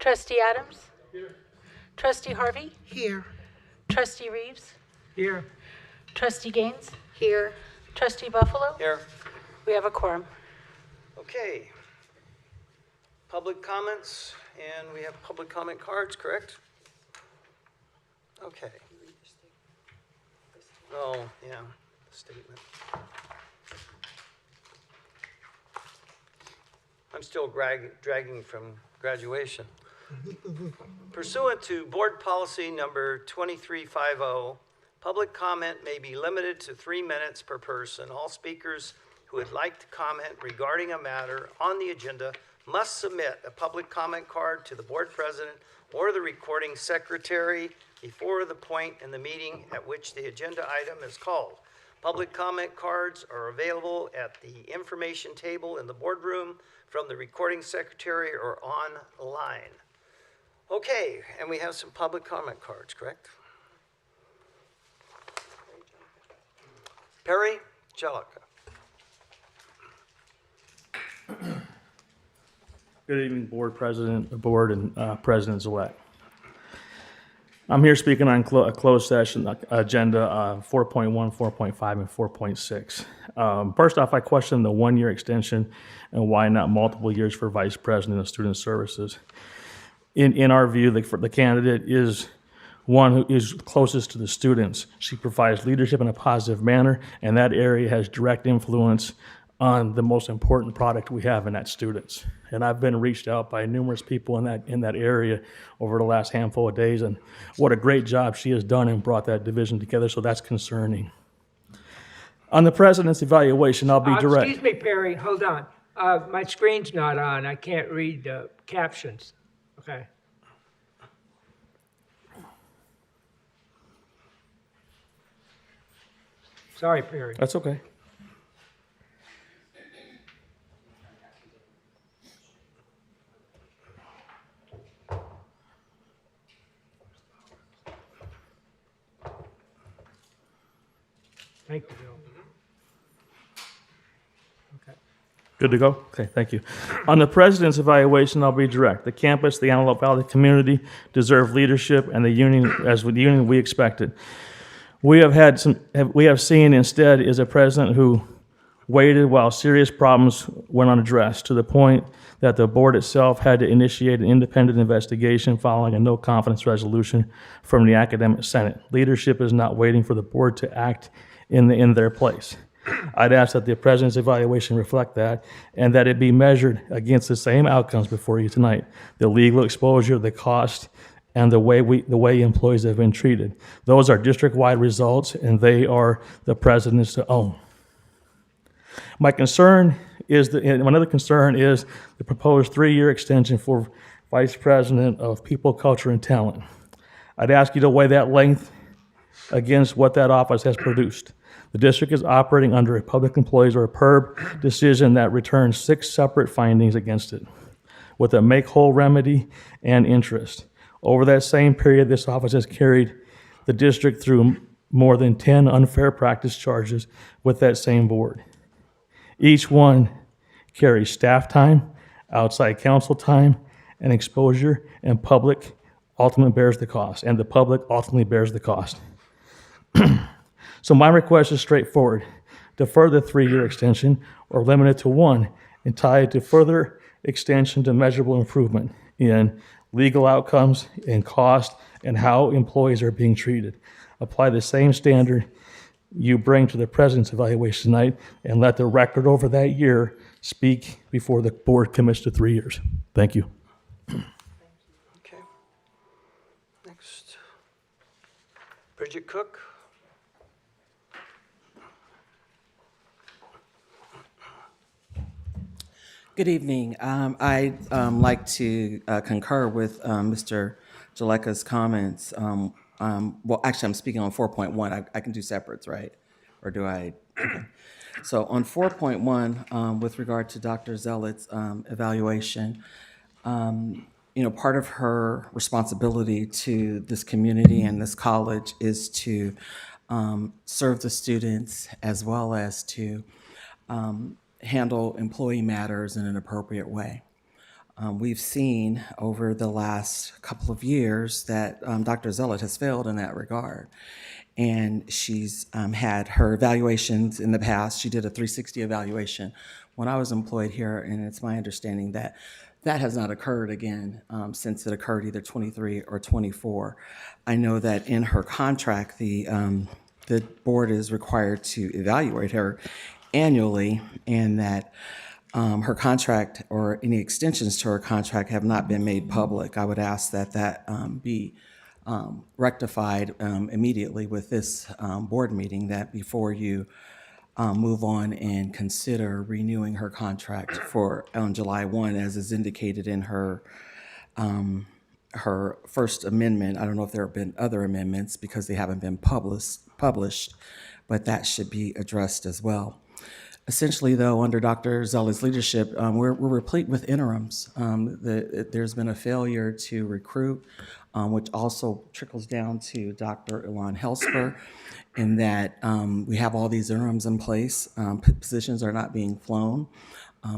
Trustee Adams? Trustee Harvey? Here. Trustee Reeves? Here. Trustee Gaines? Here. Trustee Buffalo? Here. We have a quorum. Okay. Public comments, and we have public comment cards, correct? Okay. Oh, yeah, the statement. I'm still dragging from graduation. Pursuant to Board Policy Number 2350, public comment may be limited to 3 minutes per person. All speakers who would like to comment regarding a matter on the agenda must submit a public comment card to the board president or the recording secretary before the point in the meeting at which the agenda item is called. Public comment cards are available at the information table in the boardroom, from the recording secretary, or online. Okay, and we have some public comment cards, correct? Perry Jellica. Good evening, board president, and presidents-elect. I'm here speaking on a closed session agenda 4.1, 4.5, and 4.6. First off, I question the 1-year extension and why not multiple years for vice president of student services. In our view, the candidate is one who is closest to the students. She provides leadership in a positive manner, and that area has direct influence on the most important product we have, and that's students. And I've been reached out by numerous people in that area over the last handful of days, and what a great job she has done and brought that division together, so that's concerning. On the president's evaluation, I'll be direct. Excuse me, Perry, hold on. My screen's not on. I can't read the captions. Okay. Sorry, Perry. That's okay. Thank you, Bill. Okay. Good to go? Okay, thank you. On the president's evaluation, I'll be direct. The campus, the Antelope Valley community deserve leadership, and the union, as with the union, we expected. We have seen instead is a president who waited while serious problems went unaddressed, to the point that the board itself had to initiate an independent investigation following a no confidence resolution from the academic senate. Leadership is not waiting for the board to act in their place. I'd ask that the president's evaluation reflect that, and that it be measured against the same outcomes before you tonight: the legal exposure, the cost, and the way employees have been treated. Those are district-wide results, and they are the president's to own. My concern is another concern is the proposed 3-year extension for vice president of people, culture, and talent. I'd ask you to weigh that length against what that office has produced. The district is operating under a public employees or a PERB decision that returns 6 separate findings against it, with a make-whole remedy and interest. Over that same period, this office has carried the district through more than 10 unfair practice charges with that same board. Each one carries staff time, outside counsel time, and exposure, and public ultimately bears the cost, and the public ultimately bears the cost. So my request is straightforward: defer the 3-year extension or limit it to 1, and tie it to further extension to measurable improvement in legal outcomes and cost and how employees are being treated. Apply the same standard you bring to the president's evaluation tonight, and let the record over that year speak before the board commits to 3 years. Thank you. Okay. Next. Bridget Cook. Good evening. I'd like to concur with Mr. Jaleka's comments. Well, actually, I'm speaking on 4.1. I can do separates, right? Or do I? Okay. So on 4.1, with regard to Dr. Zealot's evaluation, part of her responsibility to this community and this college is to serve the students, as well as to handle employee matters in an appropriate way. We've seen over the last couple of years that Dr. Zealot has failed in that regard. And she's had her evaluations in the past. She did a 360 evaluation when I was employed here, and it's my understanding that that has not occurred again since it occurred either 23 or 24. I know that in her contract, the board is required to evaluate her annually, and that her contract or any extensions to her contract have not been made public. I would ask that that be rectified immediately with this board meeting, that before you move on and consider renewing her contract for on July 1, as is indicated in her her first amendment. I don't know if there have been other amendments because they haven't been published, but that should be addressed as well. Essentially, though, under Dr. Zealot's leadership, we're replete with interims. There's been a failure to recruit, which also trickles down to Dr. Ilan Helsper, in that we have all these interims in place. Positions are not being flown.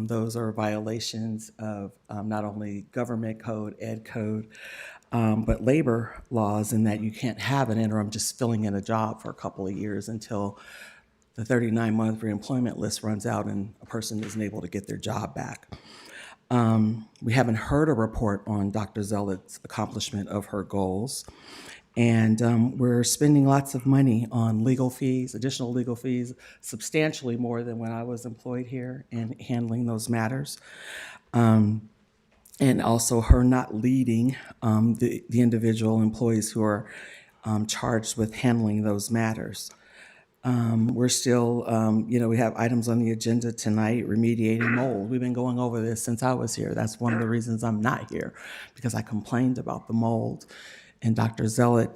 Those are violations of not only government code, ed code, but labor laws, in that you can't have an interim just filling in a job for a couple of years until the 39-month reemployment list runs out and a person isn't able to get their job back. We haven't heard a report on Dr. Zealot's accomplishment of her goals. And we're spending lots of money on legal fees, additional legal fees, substantially more than when I was employed here and handling those matters. And also her not leading the individual employees who are charged with handling those matters. We're still, we have items on the agenda tonight, remediating mold. We've been going over this since I was here. That's one of the reasons I'm not here, because I complained about the mold, and Dr. Zealot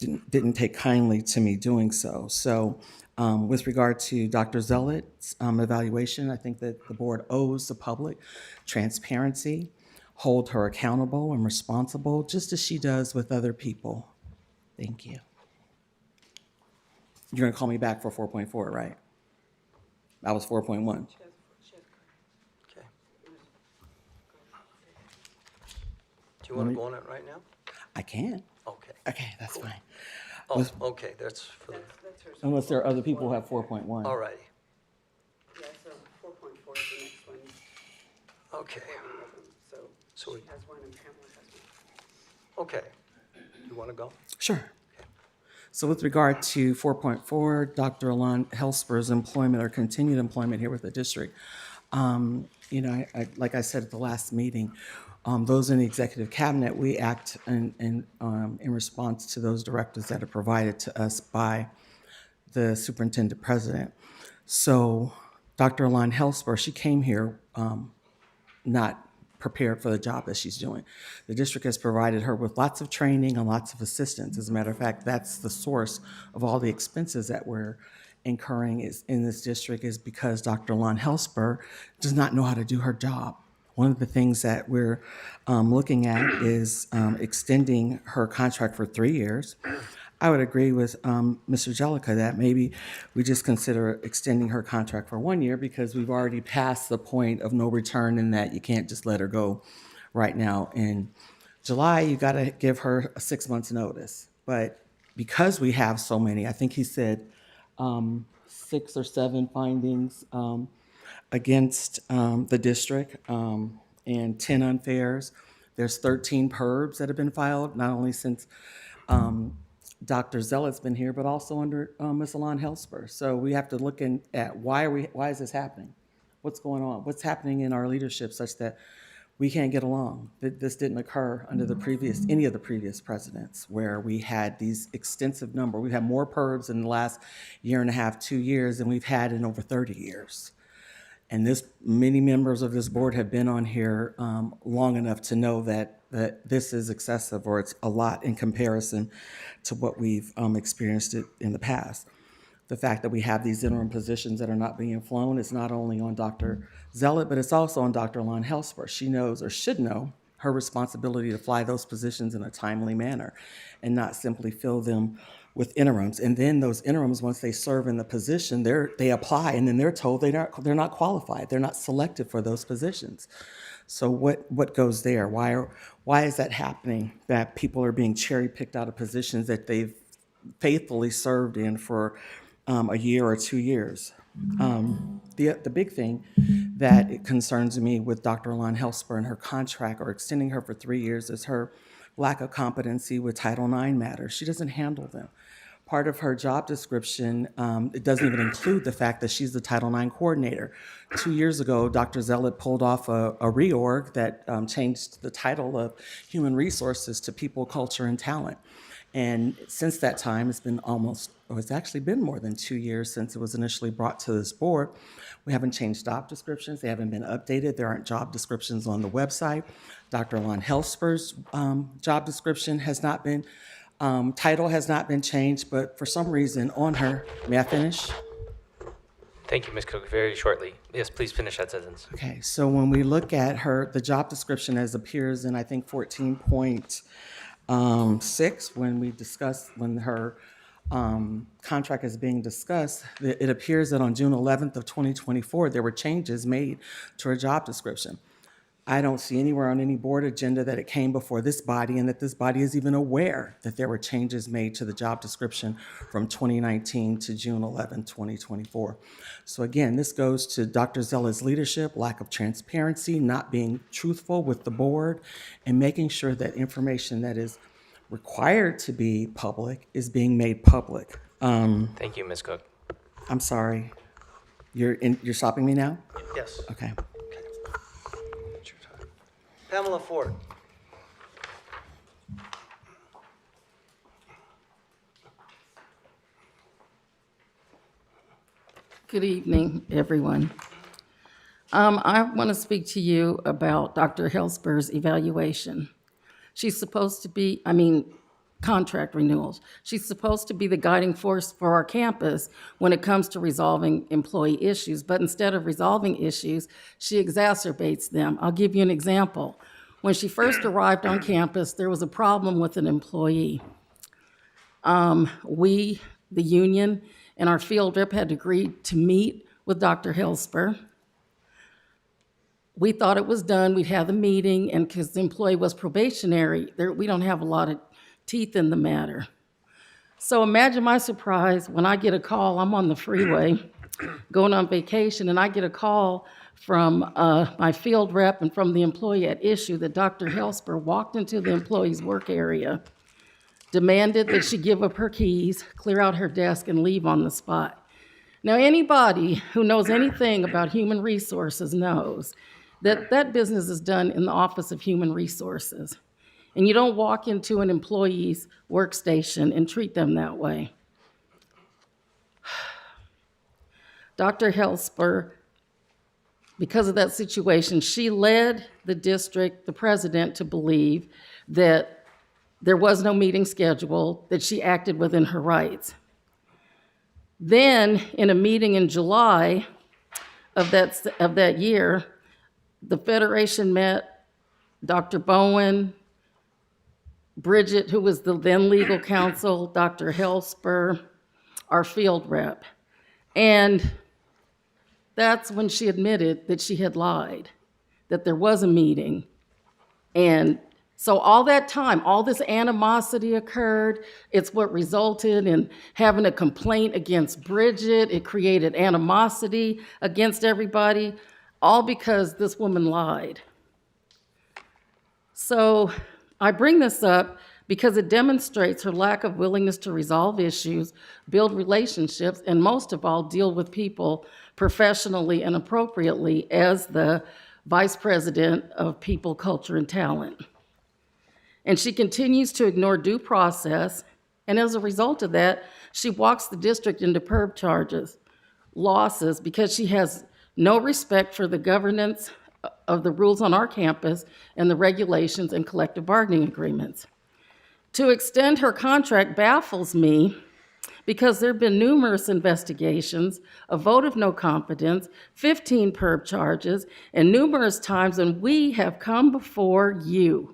didn't take kindly to me doing so. So with regard to Dr. Zealot's evaluation, I think that the board owes the public transparency, hold her accountable and responsible, just as she does with other people. Thank you. You're gonna call me back for 4.4, right? I was 4.1. Okay. Do you want to go on it right now? I can. Okay. Okay, that's fine. Oh, okay, that's for the, Unless there are other people who have 4.1. all righty. Yeah, so 4.4 is the next one, Okay, so So we- she has one and Pamela has one. okay. You want to go? Sure. So with regard to 4.4, Dr. Ilan Helsper's employment or continued employment here with the district, like I said at the last meeting, those in the executive cabinet, we act in response to those directives that are provided to us by the superintendent president. So Dr. Ilan Helsper, she came here not prepared for the job that she's doing. The district has provided her with lots of training and lots of assistance. As a matter of fact, that's the source of all the expenses that we're incurring in this district, is because Dr. Ilan Helsper does not know how to do her job. One of the things that we're looking at is extending her contract for 3 years. I would agree with Mr. Jellica that maybe we just consider extending her contract for 1 year, because we've already passed the point of no return, in that you can't just let her go right now. In July, you got to give her a 6 months notice. But because we have so many, I think he said 6 or 7 findings against the district and 10 unfairs. There's 13 PERBs that have been filed, not only since Dr. Zealot's been here, but also under Ms. Ilan Helsper. So we have to look at why is this happening? What's going on? What's happening in our leadership such that we can't get along? This didn't occur under any of the previous presidents, where we had these extensive number. We've had more PERBs in the last year and a half, 2 years, than we've had in over 30 years. And many members of this board have been on here long enough to know that this is excessive, or it's a lot in comparison to what we've experienced in the past. The fact that we have these interim positions that are not being flown is not only on Dr. Zealot, but it's also on Dr. Ilan Helsper. She knows, or should know, her responsibility to fly those positions in a timely manner and not simply fill them with interims. And then those interims, once they serve in the position, they apply, and then they're told they're not qualified. They're not selected for those positions. So what goes there? Why is that happening, that people are being cherry-picked out of positions that they've faithfully served in for a year or 2 years? The big thing that it concerns me with Dr. Alon Helsper and her contract, or extending her for 3 years, is her lack of competency with Title IX matters. She doesn't handle them. Part of her job description, it doesn't even include the fact that she's the Title IX coordinator. 2 years ago, Dr. Zealot pulled off a reorg that changed the title of Human Resources to People, Culture, and Talent. And since that time, it's actually been more than 2 years since it was initially brought to this board. We haven't changed job descriptions. They haven't been updated. There aren't job descriptions on the website. Dr. Alon Helsper's job description has not been, title has not been changed, but for some reason on her, may I finish? Thank you, Ms. Cook. Very shortly. Yes, please finish that sentence. Okay, so when we look at the job description as appears in, I think, 14.6, when her contract is being discussed, it appears that on June 11th of 2024, there were changes made to her job description. I don't see anywhere on any board agenda that it came before this body, and that this body is even aware that there were changes made to the job description from 2019 to June 11, 2024. So again, this goes to Dr. Zella's leadership, lack of transparency, not being truthful with the board, and making sure that information that is required to be public is being made public. Thank you, Ms. Cook. I'm sorry. You're stopping me now? Yes. Okay. Pamela Ford. Good evening, everyone. I want to speak to you about Dr. Helsper's evaluation. She's supposed to be, contract renewals. She's supposed to be the guiding force for our campus when it comes to resolving employee issues, but instead of resolving issues, she exacerbates them. I'll give you an example. When she first arrived on campus, there was a problem with an employee. We, the union, and our field rep had agreed to meet with Dr. Helsper. We thought it was done. We'd have the meeting, and because the employee was probationary, we don't have a lot of teeth in the matter. So imagine my surprise when I get a call. I'm on the freeway going on vacation, and I get a call from my field rep and from the employee at issue that Dr. Helsper walked into the employee's work area, demanded that she give up her keys, clear out her desk, and leave on the spot. Now, anybody who knows anything about human resources knows that that business is done in the Office of Human Resources. And you don't walk into an employee's workstation and treat them that way. Dr. Helsper, because of that situation, she led the district, the president, to believe that there was no meeting scheduled, that she acted within her rights. Then, in a meeting in July of that year, the Federation met Dr. Bowen, Bridget, who was the then legal counsel, Dr. Helsper, our field rep. And that's when she admitted that she had lied, that there was a meeting. And so all that time, all this animosity occurred. It's what resulted in having a complaint against Bridget. It created animosity against everybody, all because this woman lied. So I bring this up because it demonstrates her lack of willingness to resolve issues, build relationships, and most of all, deal with people professionally and appropriately as the Vice President of People, Culture, and Talent. And she continues to ignore due process, and as a result of that, she walks the district into perp charges, losses, because she has no respect for the governance of the rules on our campus and the regulations and collective bargaining agreements. To extend her contract baffles me because there have been numerous investigations, a vote of no confidence, 15 perp charges, and numerous times when we have come before you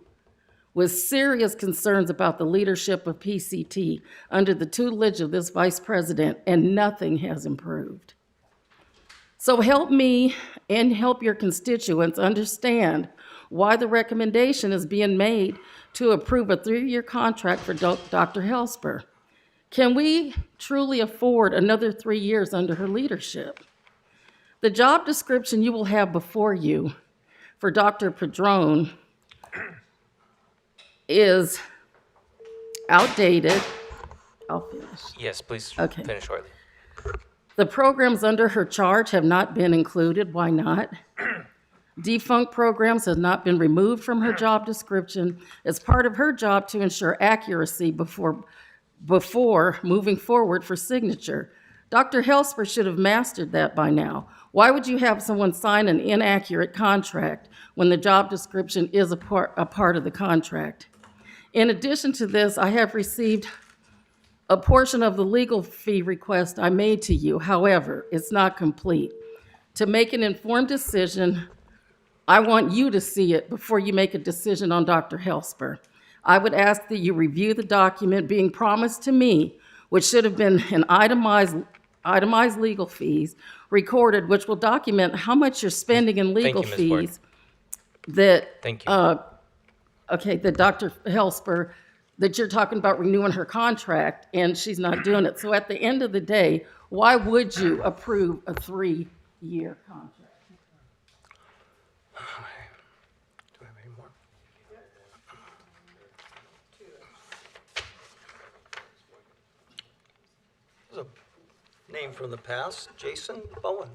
with serious concerns about the leadership of PCT under the tutelage of this vice president, and nothing has improved. So help me and help your constituents understand why the recommendation is being made to approve a 3-year contract for Dr. Helsper. Can we truly afford another 3 years under her leadership? The job description you will have before you for Dr. Padron is outdated. I'll finish. Yes, please Okay. finish shortly. The programs under her charge have not been included. Why not? Defunct programs have not been removed from her job description. It's part of her job to ensure accuracy before moving forward for signature. Dr. Helsper should have mastered that by now. Why would you have someone sign an inaccurate contract when the job description is a part of the contract? In addition to this, I have received a portion of the legal fee request I made to you. However, it's not complete. To make an informed decision, I want you to see it before you make a decision on Dr. Helsper. I would ask that you review the document being promised to me, which should have been an itemized legal fees recorded, which will document how much you're spending in legal Thank you, Ms. Ward. fees that, Thank you. that Dr. Helsper, that you're talking about renewing her contract, and she's not doing it. So at the end of the day, why would you approve a 3-year contract? Do I have any more? There's a name from the past, Jason Bowen.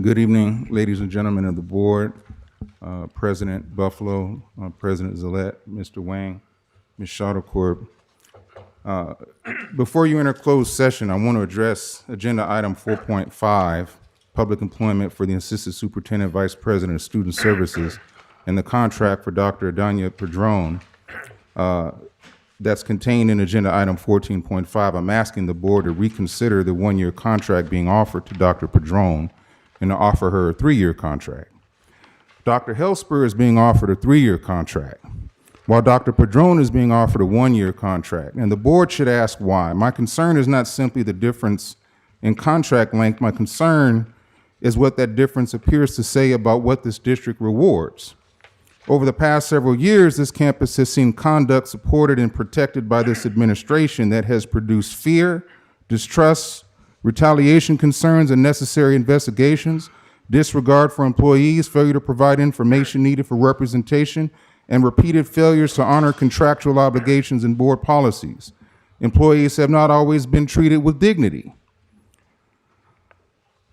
Good evening, ladies and gentlemen of the board, President Buffalo, President Zillette, Mr. Wang, Ms. Shuttercorp. Before you enter closed session, I want to address agenda item 4.5, public employment for the Assistant Superintendent Vice President of Student Services and the contract for Dr. Adanya Padron. That's contained in agenda item 14.5. I'm asking the board to reconsider the 1-year contract being offered to Dr. Padron and to offer her a 3-year contract. Dr. Helsper is being offered a 3-year contract, while Dr. Padron is being offered a 1-year contract, and the board should ask why. My concern is not simply the difference in contract length. My concern is what that difference appears to say about what this district rewards. Over the past several years, this campus has seen conduct supported and protected by this administration that has produced fear, distrust, retaliation concerns, unnecessary investigations, disregard for employees, failure to provide information needed for representation, and repeated failures to honor contractual obligations and board policies. Employees have not always been treated with dignity.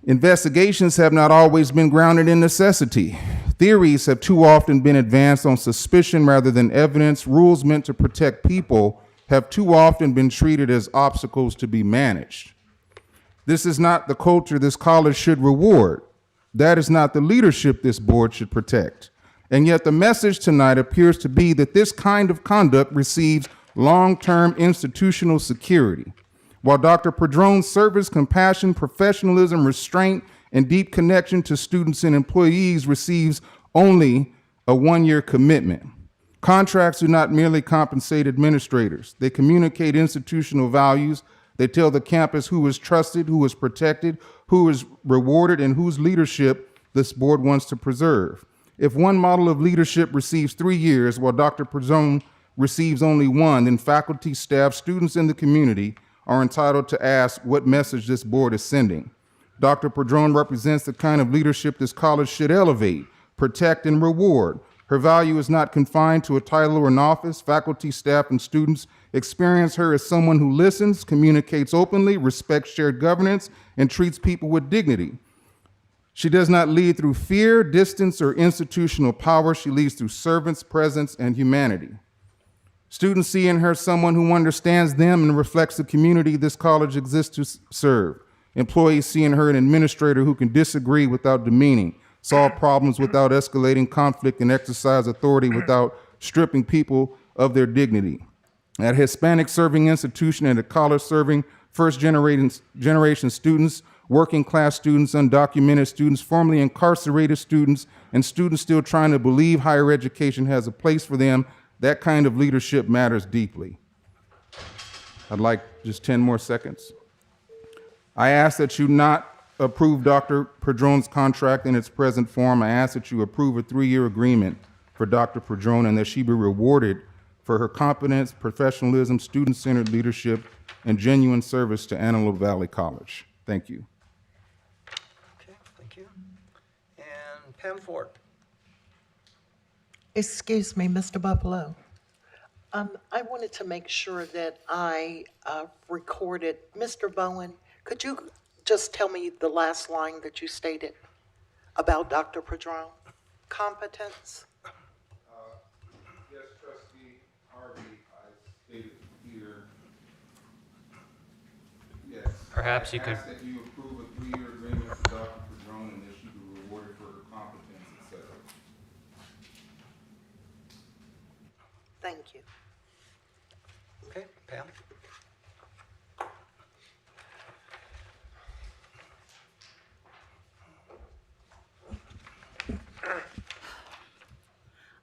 Investigations have not always been grounded in necessity. Theories have too often been advanced on suspicion rather than evidence. Rules meant to protect people have too often been treated as obstacles to be managed. This is not the culture this college should reward. That is not the leadership this board should protect. And yet the message tonight appears to be that this kind of conduct receives long-term institutional security, while Dr. Padron's service, compassion, professionalism, restraint, and deep connection to students and employees receives only a 1-year commitment. Contracts do not merely compensate administrators. They communicate institutional values. They tell the campus who is trusted, who is protected, who is rewarded, and whose leadership this board wants to preserve. If one model of leadership receives 3 years while Dr. Padron receives only 1, then faculty, staff, students, and the community are entitled to ask what message this board is sending. Dr. Padron represents the kind of leadership this college should elevate, protect, and reward. Her value is not confined to a title or an office. Faculty, staff, and students experience her as someone who listens, communicates openly, respects shared governance, and treats people with dignity. She does not lead through fear, distance, or institutional power. She leads through servants, presence, and humanity. Students see in her someone who understands them and reflects the community this college exists to serve. Employees see in her an administrator who can disagree without demeaning, solve problems without escalating conflict, and exercise authority without stripping people of their dignity. At a Hispanic serving institution and at college serving first generation students, working class students, undocumented students, formerly incarcerated students, and students still trying to believe higher education has a place for them, that kind of leadership matters deeply. I'd like just 10 more seconds. I ask that you not approve Dr. Padron's contract in its present form. I ask that you approve a 3-year agreement for Dr. Padron and that she be rewarded for her competence, professionalism, student-centered leadership, and genuine service to Antelope Valley College. Thank you. Okay, thank you. And Pam Ford. Excuse me, Mr. Buffalo. I wanted to make sure that I recorded. Mr. Bowen, could you just tell me the last line that you stated about Dr. Padron? Competence? Yes, Trustee Harvey, I stated here. Yes. Perhaps you I could- ask that you approve a 3-year agreement for Dr. Padron and that she be rewarded for her competence, etc. Thank you. Okay, Pam.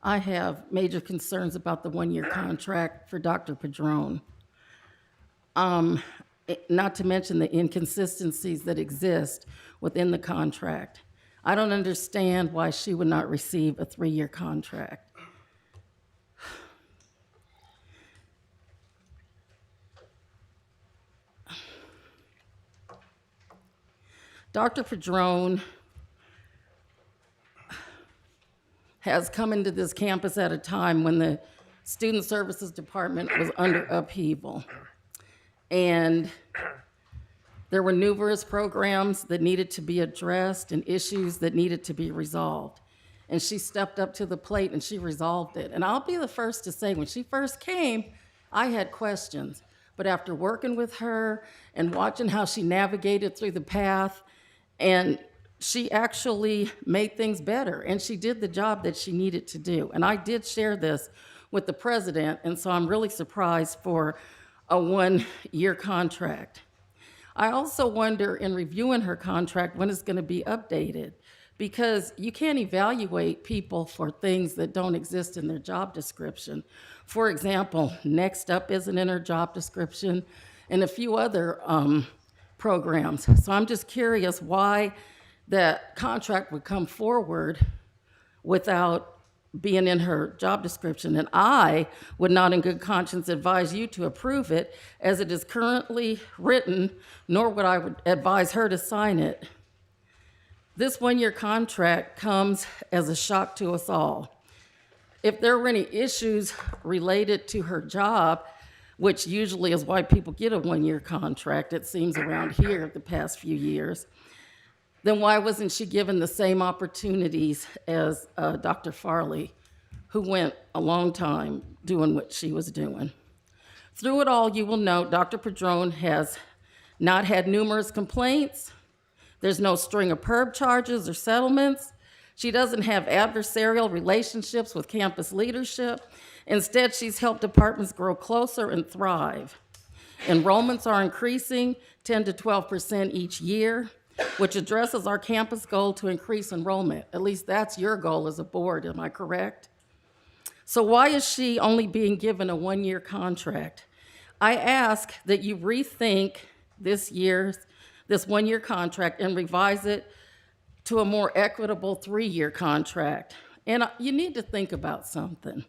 I have major concerns about the one-year contract for Dr. Padron. Not to mention the inconsistencies that exist within the contract. I don't understand why she would not receive a 3-year contract. Dr. Padron has come into this campus at a time when the Student Services Department was under upheaval. And there were numerous programs that needed to be addressed and issues that needed to be resolved. And she stepped up to the plate and she resolved it. And I'll be the first to say, when she first came, I had questions. But after working with her and watching how she navigated through the path, and she actually made things better, and she did the job that she needed to do. And I did share this with the president, and so I'm really surprised for a 1-year contract. I also wonder, in reviewing her contract, when it's going to be updated, because you can't evaluate people for things that don't exist in their job description. For example, Next Up isn't in her job description, and a few other programs. So I'm just curious why that contract would come forward without being in her job description. And I would not in good conscience advise you to approve it as it is currently written, nor would I advise her to sign it. This 1-year contract comes as a shock to us all. If there were any issues related to her job, which usually is why people get a 1-year contract, it seems around here the past few years, then why wasn't she given the same opportunities as Dr. Farley, who went a long time doing what she was doing? Through it all, you will note Dr. Padron has not had numerous complaints. There's no string of perb charges or settlements. She doesn't have adversarial relationships with campus leadership. Instead, she's helped departments grow closer and thrive. Enrollments are increasing 10 to 12% each year, which addresses our campus goal to increase enrollment. At least that's your goal as a board, am I correct? So why is she only being given a 1-year contract? I ask that you rethink this 1-year contract and revise it to a more equitable 3-year contract. And you need to think about something.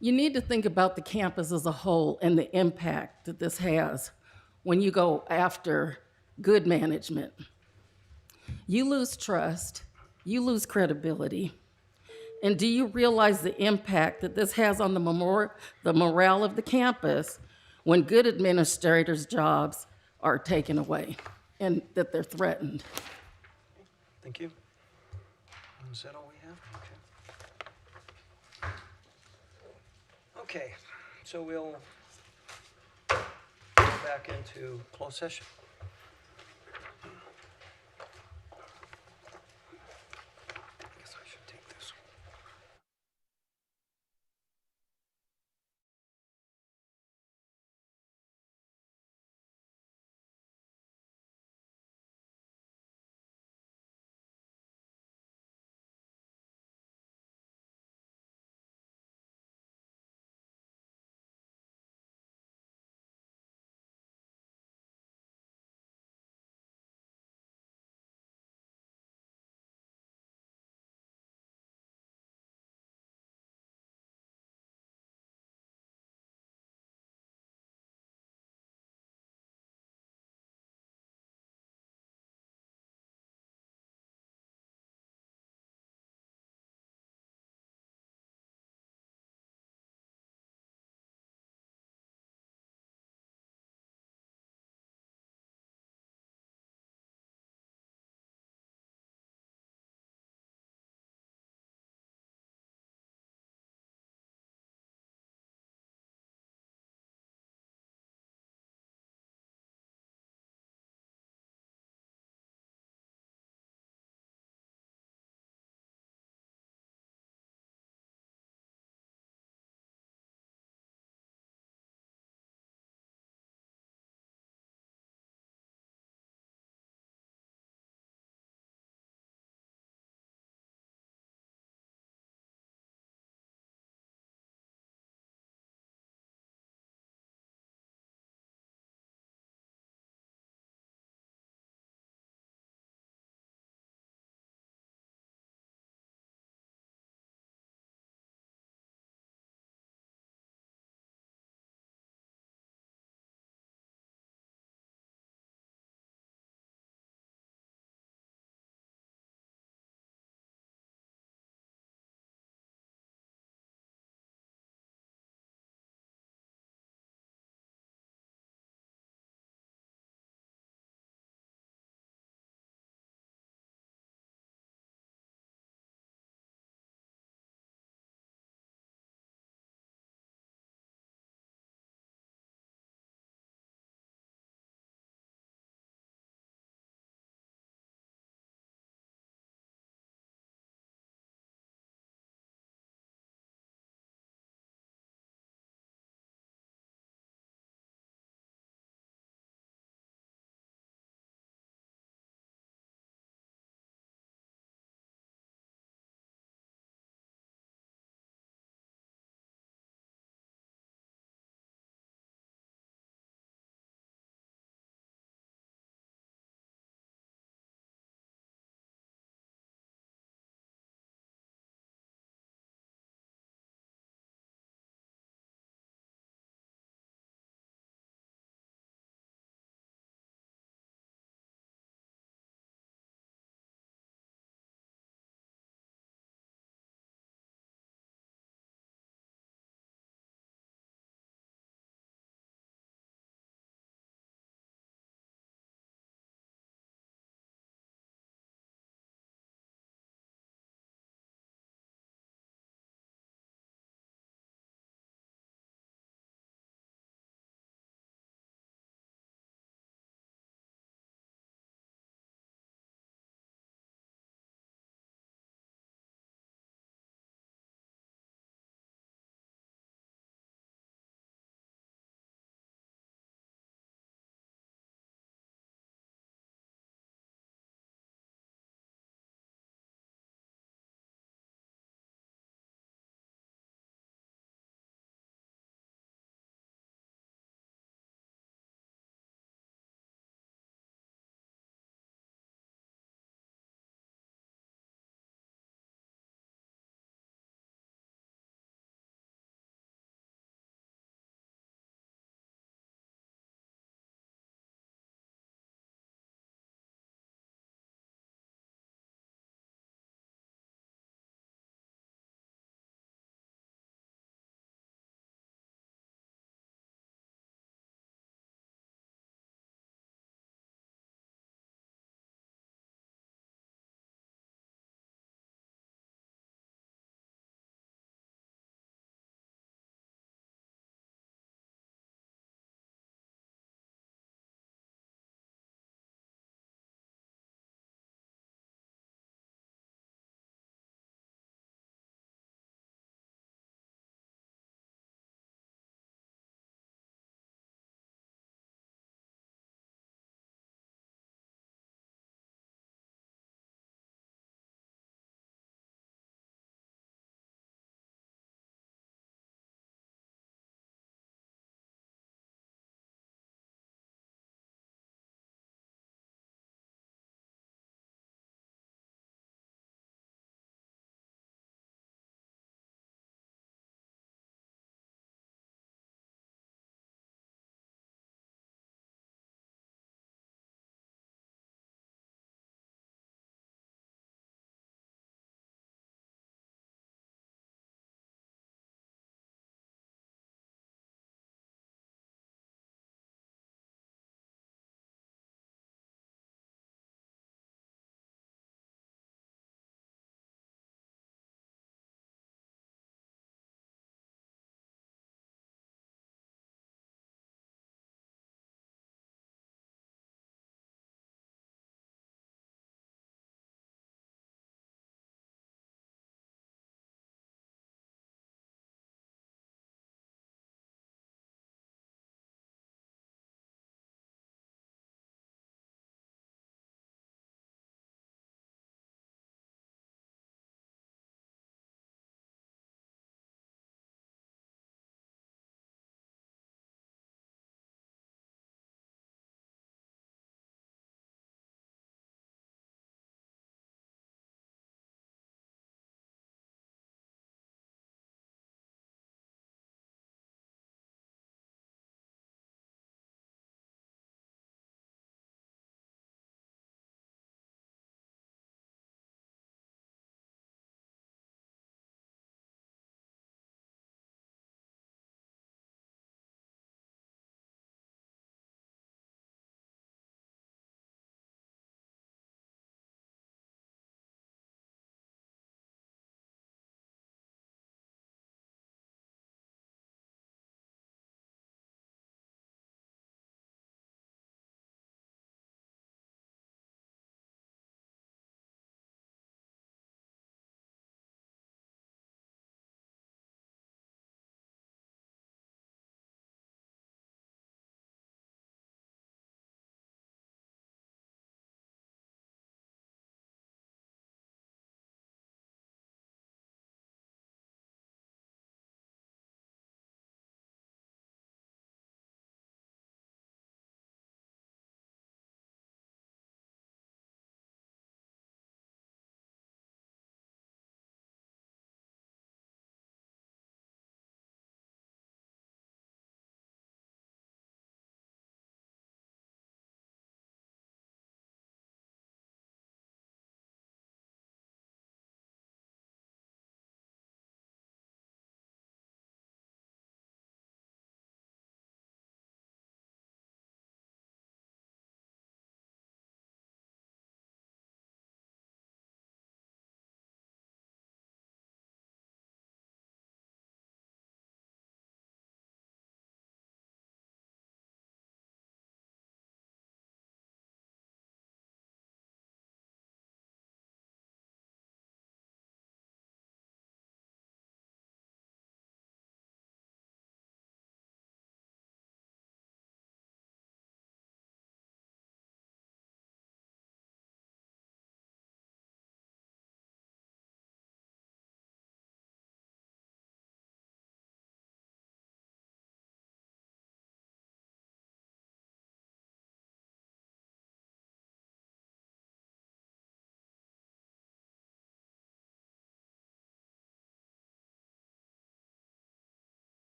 You need to think about the campus as a whole and the impact that this has when you go after good management. You lose trust, you lose credibility. And do you realize the impact that this has on the morale of the campus when good administrators' jobs are taken away and that they're threatened? Thank you. Is that all we have? Okay, so we'll go back into closed session.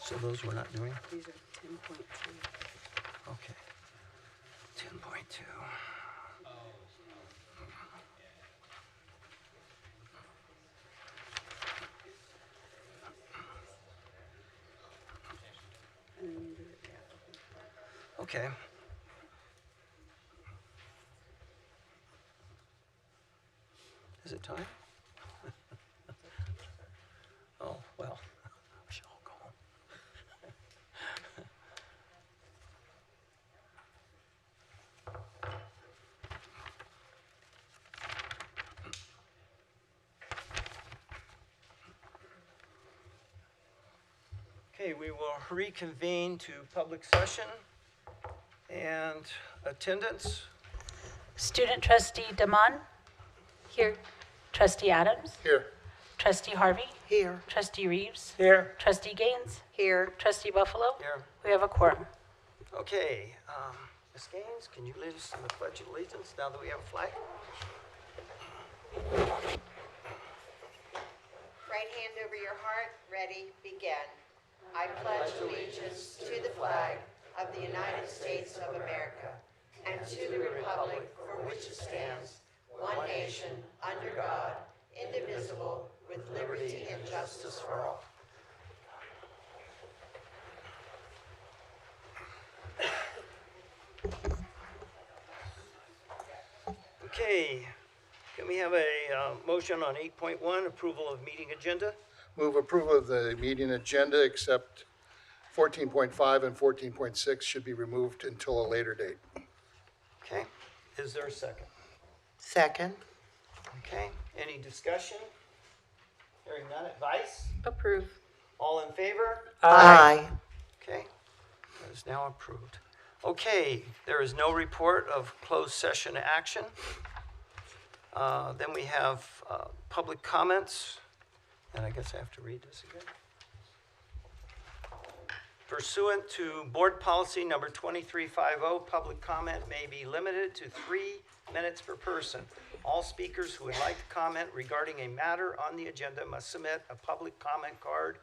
So those we're not doing? These are 10.2. Okay. 10.2. Okay. Is it time? Oh, well, we should all go home. Okay, we will reconvene to public session and attendance. Student trustee Damon? Here. Trustee Adams? Here. Trustee Harvey? Here. Trustee Reeves? Here. Trustee Gaines? Here. Trustee Buffalo? Here. We have a quorum. Okay, Ms. Gaines, can you lead us in the Pledge of Allegiance now that we have a flag? Right hand over your heart, ready, begin. I pledge allegiance to the flag of the United States of America and to the republic for which it stands, one nation, under God, indivisible, with liberty and justice for all. Okay, can we have a motion on 8.1, approval of meeting agenda? Move approval of the meeting agenda, except 14.5 and 14.6 should be removed until a later date. Okay, is there a second? Second. Okay, any discussion? Hearing none, advice? Approve. All in favor? Aye. Okay, that is now approved. Okay, there is no report of closed session action. Then we have public comments, and I guess I have to read this again. Pursuant to Board Policy Number 2350, public comment may be limited to 3 minutes per person. All speakers who would like to comment regarding a matter on the agenda must submit a public comment card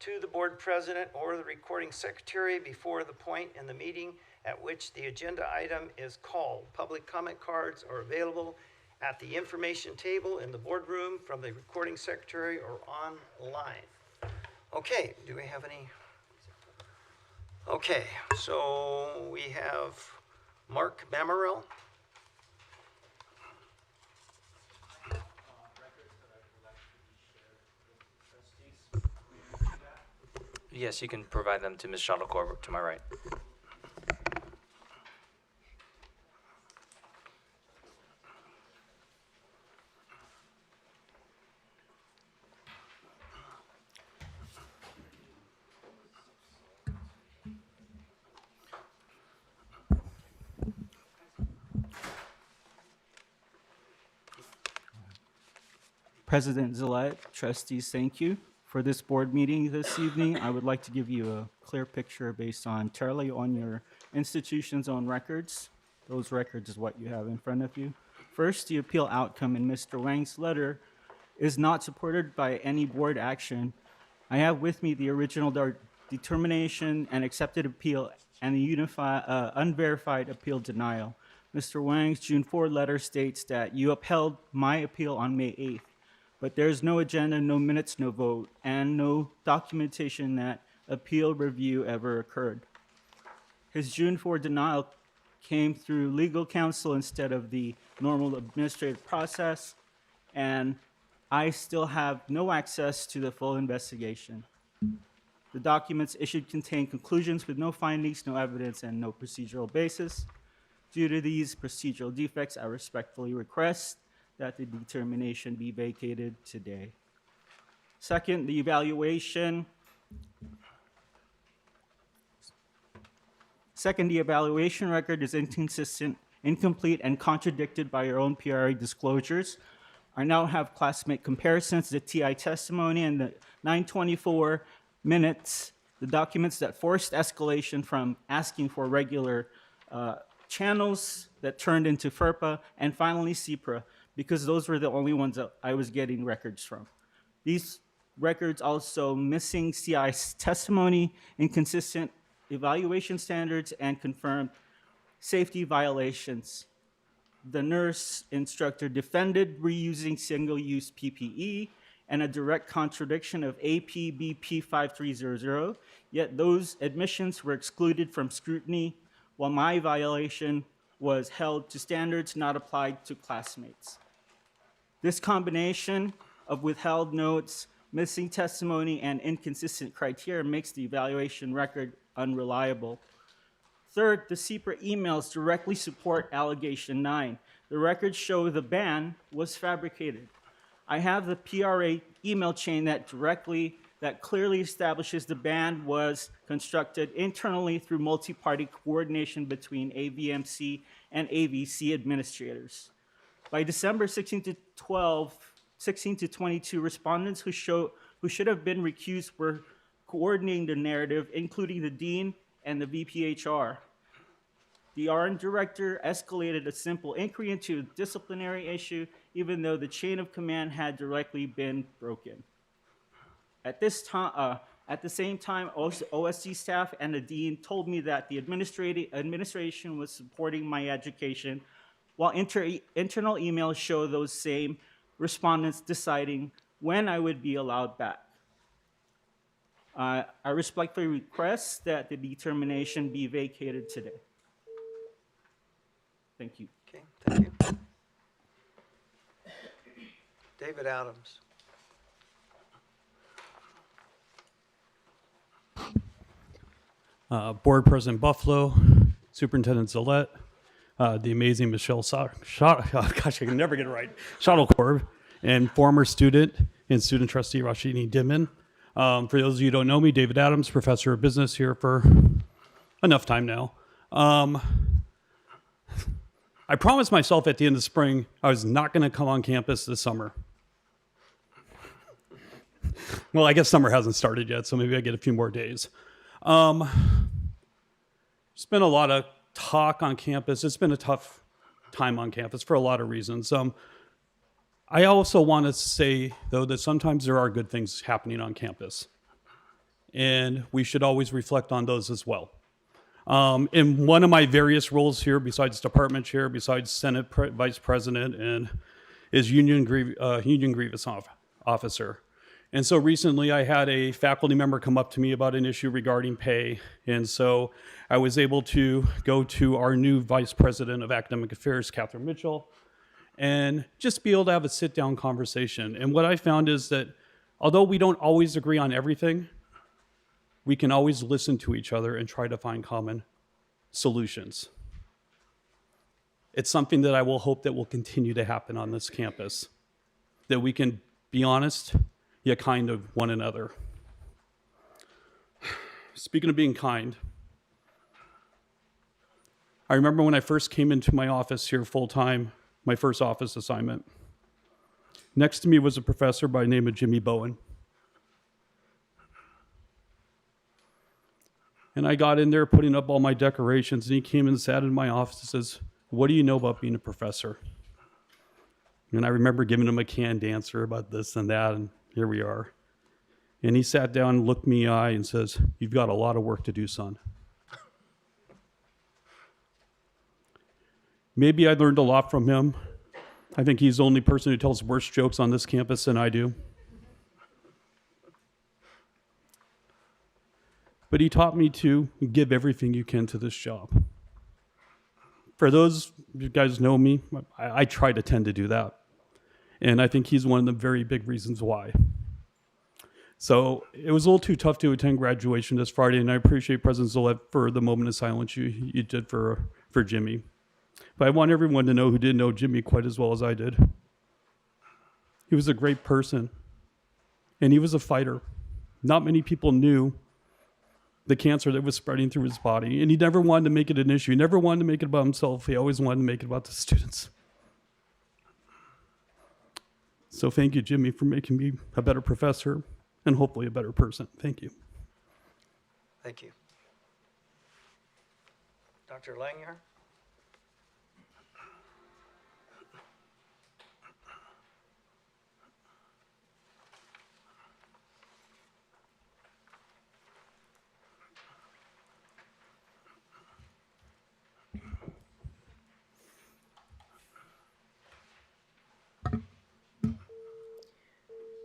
to the board president or the recording secretary before the point in the meeting at which the agenda item is called. Public comment cards are available at the information table in the boardroom from the recording secretary or online. Okay, do we have any? Okay, so we have Mark Mamarel. Yes, you can provide them to Ms. Shuttlecore to my right. President Zillette, trustees, thank you. For this board meeting this evening, I would like to give you a clear picture based entirely on your institution's own records. Those records is what you have in front of you. First, the appeal outcome in Mr. Wang's letter is not supported by any board action. I have with me the original determination and accepted appeal and the unverified appeal denial. Mr. Wang's June 4 letter states that you upheld my appeal on May 8th. But there's no agenda, no minutes, no vote, and no documentation that appeal review ever occurred. His June 4 denial came through legal counsel instead of the normal administrative process, and I still have no access to the full investigation. The documents issued contain conclusions with no findings, no evidence, and no procedural basis. Due to these procedural defects, I respectfully request that the determination be vacated today. Second, the evaluation record is inconsistent, incomplete, and contradicted by your own PRA disclosures. I now have classmate comparisons, the TI testimony, and the 924 minutes, the documents that forced escalation from asking for regular channels that turned into FERPA, and finally CPRA, because those were the only ones that I was getting records from. These records also missing CI testimony, inconsistent evaluation standards, and confirmed safety violations. The nurse instructor defended reusing single-use PPE and a direct contradiction of APBP 5300, yet those admissions were excluded from scrutiny, while my violation was held to standards not applied to classmates. This combination of withheld notes, missing testimony, and inconsistent criteria makes the evaluation record unreliable. Third, the CPRA emails directly support allegation 9. The records show the ban was fabricated. I have the PRA email chain that clearly establishes the ban was constructed internally through multi-party coordination between AVMC and AVC administrators. By December 16 to 22, respondents who should have been recused were coordinating the narrative, including the dean and the VPHR. The RN director escalated a simple inquiry into a disciplinary issue, even though the chain of command had directly been broken. At the same time, OSD staff and the dean told me that the administration was supporting my education, while internal emails show those same respondents deciding when I would be allowed back. I respectfully request that the determination be vacated today. Thank you. Okay, thank you. David Adams. Board President Buffalo, Superintendent Zillette, the amazing Michelle gosh, I can never get it right, Shuttlecorp, and former student and student trustee Rashini Dimon. For those of you who don't know me, David Adams, professor of business here for enough time now. I promised myself at the end of spring I was not going to come on campus this summer. Well, I guess summer hasn't started yet, so maybe I get a few more days. There's been a lot of talk on campus. It's been a tough time on campus for a lot of reasons. I also want to say, though, that sometimes there are good things happening on campus, and we should always reflect on those as well. In one of my various roles here, besides department chair, besides Senate vice president, and is union grievance officer. And so recently I had a faculty member come up to me about an issue regarding pay. And so I was able to go to our new vice president of academic affairs, Catherine Mitchell, and just be able to have a sit-down conversation. And what I found is that although we don't always agree on everything, we can always listen to each other and try to find common solutions. It's something that I will hope that will continue to happen on this campus, that we can be honest, yet kind of one another. Speaking of being kind, I remember when I first came into my office here full-time, my first office assignment. Next to me was a professor by the name of Jimmy Bowen. And I got in there putting up all my decorations, and he came and sat in my office and says, "What do you know about being a professor?" And I remember giving him a canned answer about this and that, and here we are. And he sat down and looked me in the eye and says, "You've got a lot of work to do, son." Maybe I learned a lot from him. I think he's the only person who tells worse jokes on this campus than I do. But he taught me to give everything you can to this job. For those you guys know me, I try to tend to do that. And I think he's one of the very big reasons why. So it was a little too tough to attend graduation this Friday, and I appreciate President Zillette for the moment of silence you did for Jimmy. But I want everyone to know who didn't know Jimmy quite as well as I did. He was a great person, and he was a fighter. Not many people knew the cancer that was spreading through his body, and he never wanted to make it an issue. He never wanted to make it about himself. He always wanted to make it about the students. So thank you, Jimmy, for making me a better professor and hopefully a better person. Thank you. Thank you. Dr. Langmuir?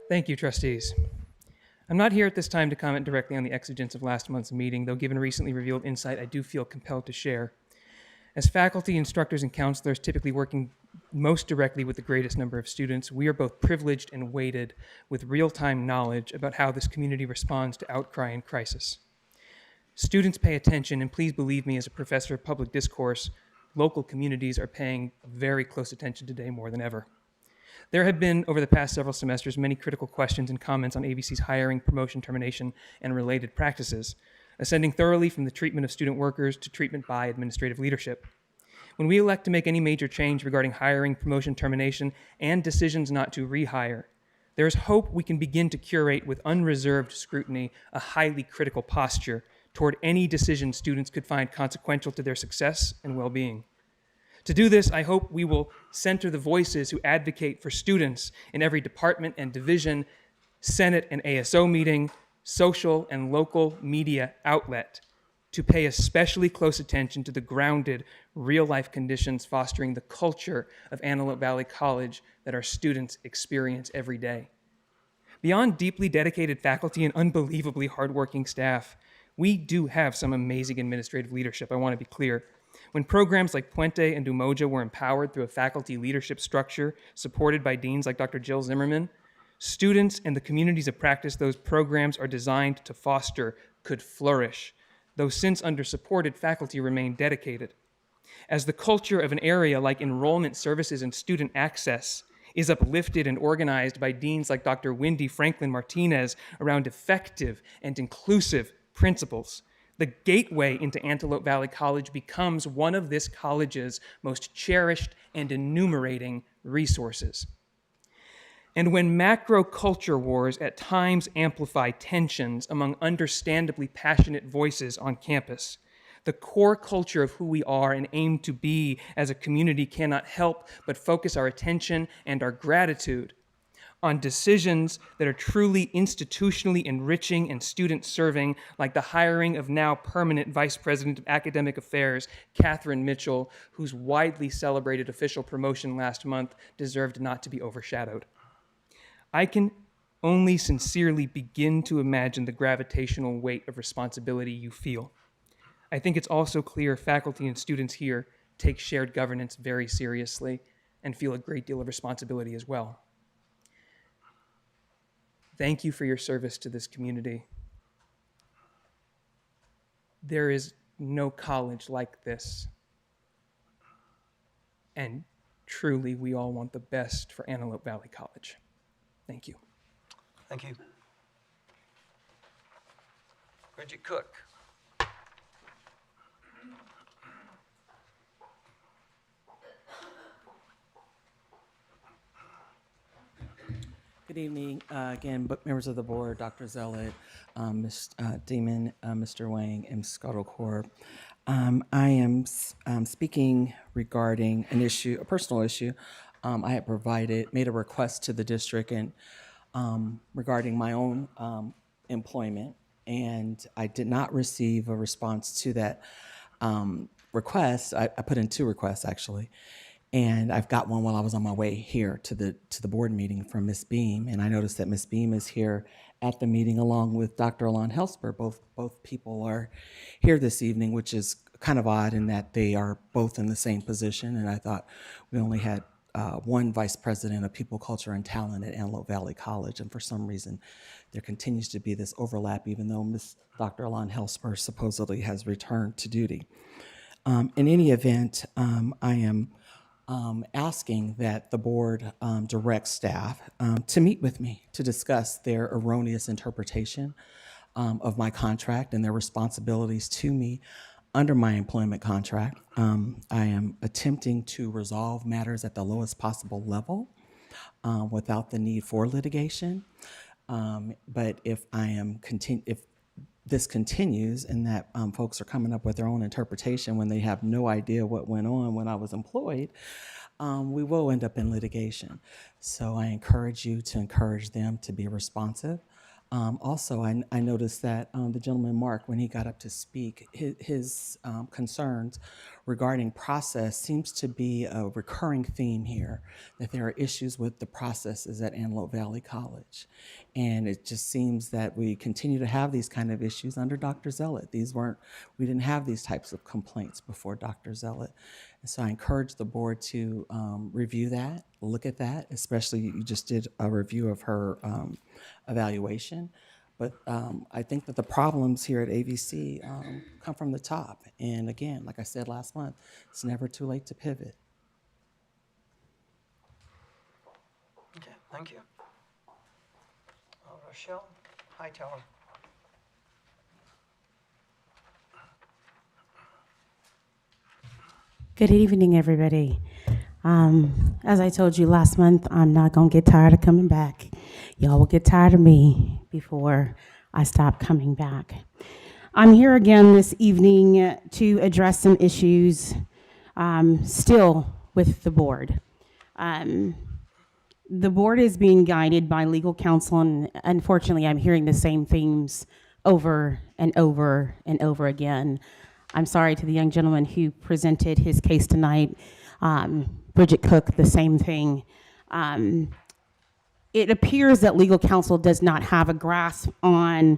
Thank you, trustees. I'm not here at this time to comment directly on the exigence of last month's meeting, though given recently revealed insight, I do feel compelled to share. As faculty, instructors, and counselors typically working most directly with the greatest number of students, we are both privileged and weighted with real-time knowledge about how this community responds to outcry and crisis. Students pay attention, and please believe me, as a professor of public discourse, local communities are paying very close attention today more than ever. There have been, over the past several semesters, many critical questions and comments on AVC's hiring, promotion, termination, and related practices, ascending thoroughly from the treatment of student workers to treatment by administrative leadership. When we elect to make any major change regarding hiring, promotion, termination, and decisions not to rehire, there is hope we can begin to curate with unreserved scrutiny a highly critical posture toward any decision students could find consequential to their success and well-being. To do this, I hope we will center the voices who advocate for students in every department and division, Senate and ASO meeting, social and local media outlet, to pay especially close attention to the grounded, real-life conditions fostering the culture of Antelope Valley College that our students experience every day. Beyond deeply dedicated faculty and unbelievably hardworking staff, we do have some amazing administrative leadership, I want to be clear. When programs like Puente and Umoja were empowered through a faculty leadership structure supported by deans like Dr. Jill Zimmerman, students and the communities of practice those programs are designed to foster could flourish, though since under-supported, faculty remain dedicated. As the culture of an area like enrollment services and student access is uplifted and organized by deans like Dr. Wendy Franklin Martinez around effective and inclusive principles, the gateway into Antelope Valley College becomes one of this college's most cherished and enumerating resources. And when macro culture wars at times amplify tensions among understandably passionate voices on campus, the core culture of who we are and aim to be as a community cannot help but focus our attention and our gratitude on decisions that are truly institutionally enriching and student-serving, like the hiring of now permanent Vice President of Academic Affairs, Catherine Mitchell, whose widely celebrated official promotion last month deserved not to be overshadowed. I can only sincerely begin to imagine the gravitational weight of responsibility you feel. I think it's also clear faculty and students here take shared governance very seriously and feel a great deal of responsibility as well. Thank you for your service to this community. There is no college like this. And truly, we all want the best for Antelope Valley College. Thank you. Thank you. Bridget Cook. Good evening, again, members of the board, Dr. Zealot, Ms. Demon, Mr. Wang, and Ms. Scuttlecorp. I am speaking regarding an issue, a personal issue. I had made a request to the district and regarding my own employment, and I did not receive a response to that request. I put in 2 requests actually. And I've got one while I was on my way here to the board meeting from Ms. Beam, and I noticed that Ms. Beam is here at the meeting along with Dr. Alon Helsper. Both people are here this evening, which is kind of odd in that they are both in the same position. And I thought we only had one vice president of people, culture, and talent at Antelope Valley College, and for some reason there continues to be this overlap, even though Dr. Alon Helsper supposedly has returned to duty. In any event, I am asking that the board direct staff to meet with me to discuss their erroneous interpretation of my contract and their responsibilities to me under my employment contract. I am attempting to resolve matters at the lowest possible level without the need for litigation. But if this continues and that folks are coming up with their own interpretation when they have no idea what went on when I was employed, we will end up in litigation. So I encourage you to encourage them to be responsive Also, I noticed that the gentleman, Mark, when he got up to speak, his concerns regarding process seems to be a recurring theme here, that there are issues with the processes at Antelope Valley College. And it just seems that we continue to have these kind of issues under Dr. Zealot. We didn't have these types of complaints before Dr. Zealot. And so I encourage the board to review that, look at that, especially you just did a review of her evaluation. But I think that the problems here at AVC come from the top. And again, like I said last month, it's never too late to pivot. Okay, thank you. Rochelle Hightower. Good evening, everybody. As I told you last month, I'm not going to get tired of coming back. Y'all will get tired of me before I stop coming back. I'm here again this evening to address some issues still with the board. The board is being guided by legal counsel, and unfortunately, I'm hearing the same themes over and over and over again. I'm sorry to the young gentleman who presented his case tonight, Bridget Cook, the same thing. It appears that legal counsel does not have a grasp on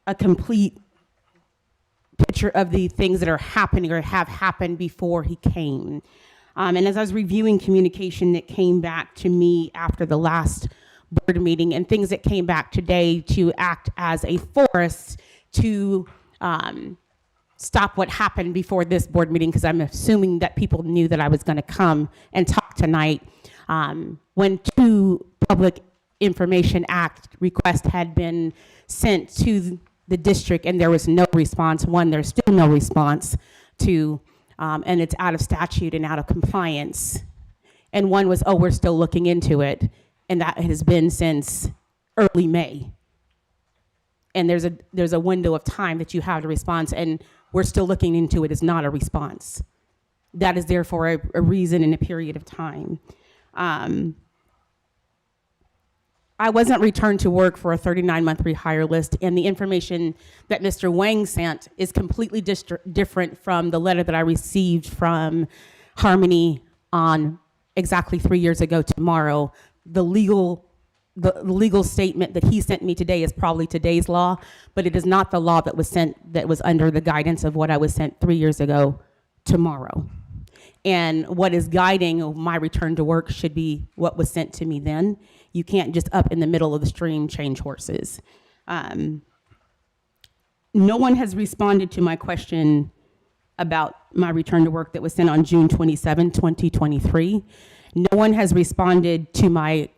a complete picture of the things that are happening or have happened before he came. And as I was reviewing communication that came back to me after the last board meeting and things that came back today to act as a force to stop what happened before this board meeting, because I'm assuming that people knew that I was going to come and talk tonight. When 2 Public Information Act requests had been sent to the district and there was no response. One, there's still no response to, and it's out of statute and out of compliance. And one was, oh, we're still looking into it. And that has been since early May. And there's a window of time that you have to respond, and we're still looking into it is not a response. That is there for a reason and a period of time. I wasn't returned to work for a 39-month rehire list, and the information that Mr. Wang sent is completely different from the letter that I received from Harmony on exactly 3 years ago tomorrow. The legal statement that he sent me today is probably today's law, but it is not the law that was sent, that was under the guidance of what I was sent 3 years ago tomorrow. And what is guiding my return to work should be what was sent to me then. You can't just up in the middle of the stream change horses. No one has responded to my question about my return to work that was sent on June 27, 2023. No one has responded to my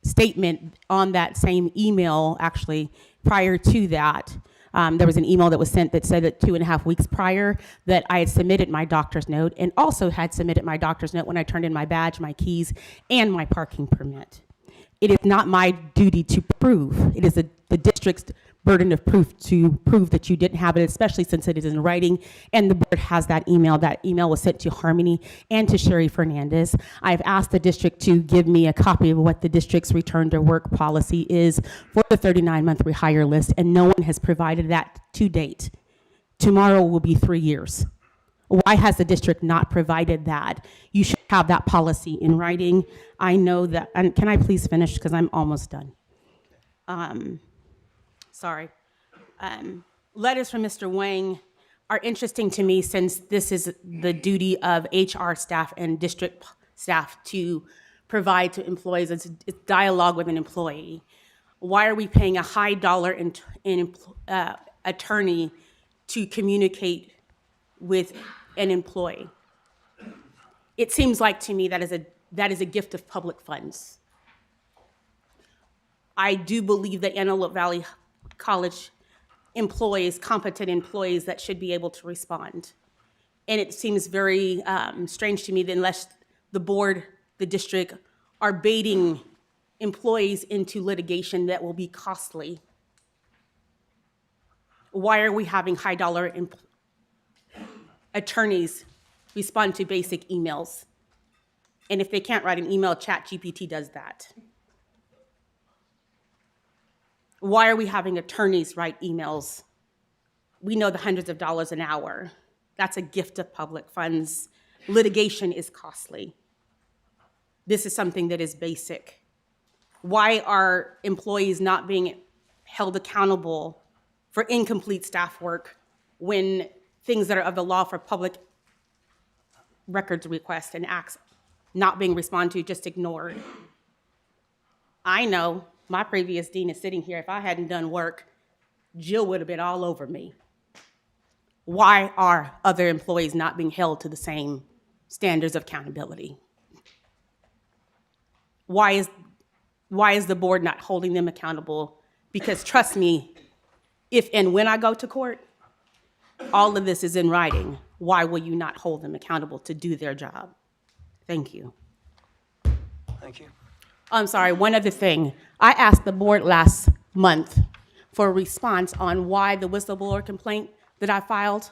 statement on that same email, actually, prior to that. There was an email that was sent that said that 2.5 weeks prior that I had submitted my doctor's note, and also had submitted my doctor's note when I turned in my badge, my keys, and my parking permit. It is not my duty to prove. It is the district's burden of proof to prove that you didn't have it, especially since it is in writing, and the board has that email. That email was sent to Harmony and to Sherry Fernandez. I've asked the district to give me a copy of what the district's return to work policy is for the 39-month rehire list, and no one has provided that to date. Tomorrow will be 3 years. Why has the district not provided that? You should have that policy in writing. I know that, and can I please finish, because I'm almost done. Sorry. Letters from Mr. Wang are interesting to me, since this is the duty of HR staff and district staff to provide to employees. It's dialogue with an employee. Why are we paying a high dollar attorney to communicate with an employee? It seems like to me that is a gift of public funds. I do believe that Antelope Valley College employees, competent employees that should be able to respond. And it seems very strange to me that unless the board, the district, are baiting employees into litigation that will be costly, why are we having high dollar attorneys respond to basic emails? And if they can't write an email, ChatGPT does that. Why are we having attorneys write emails? We know the hundreds of dollars an hour. That's a gift of public funds. Litigation is costly. This is something that is basic. Why are employees not being held accountable for incomplete staff work when things that are of the law for public records requests and acts not being responded to, just ignored? I know my previous dean is sitting here. If I hadn't done work, Jill would have been all over me. Why are other employees not being held to the same standards of accountability? Why is the board not holding them accountable? Because trust me, if and when I go to court, all of this is in writing. Why will you not hold them accountable to do their job? Thank you. Thank you. I'm sorry, one other thing. I asked the board last month for a response on why the whistleblower complaint that I filed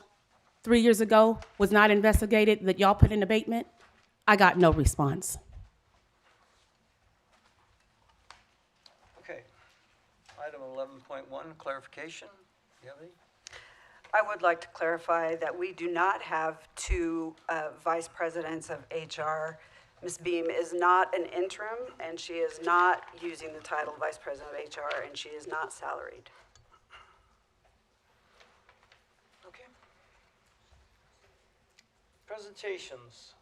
3 years ago was not investigated, that y'all put in abatement. I got no response. Okay. Item 11.1, clarification. You have any? I would like to clarify that we do not have two vice presidents of HR. Ms. Beam is not an interim, and she is not using the title vice president of HR, and she is not salaried. Okay. Presentations.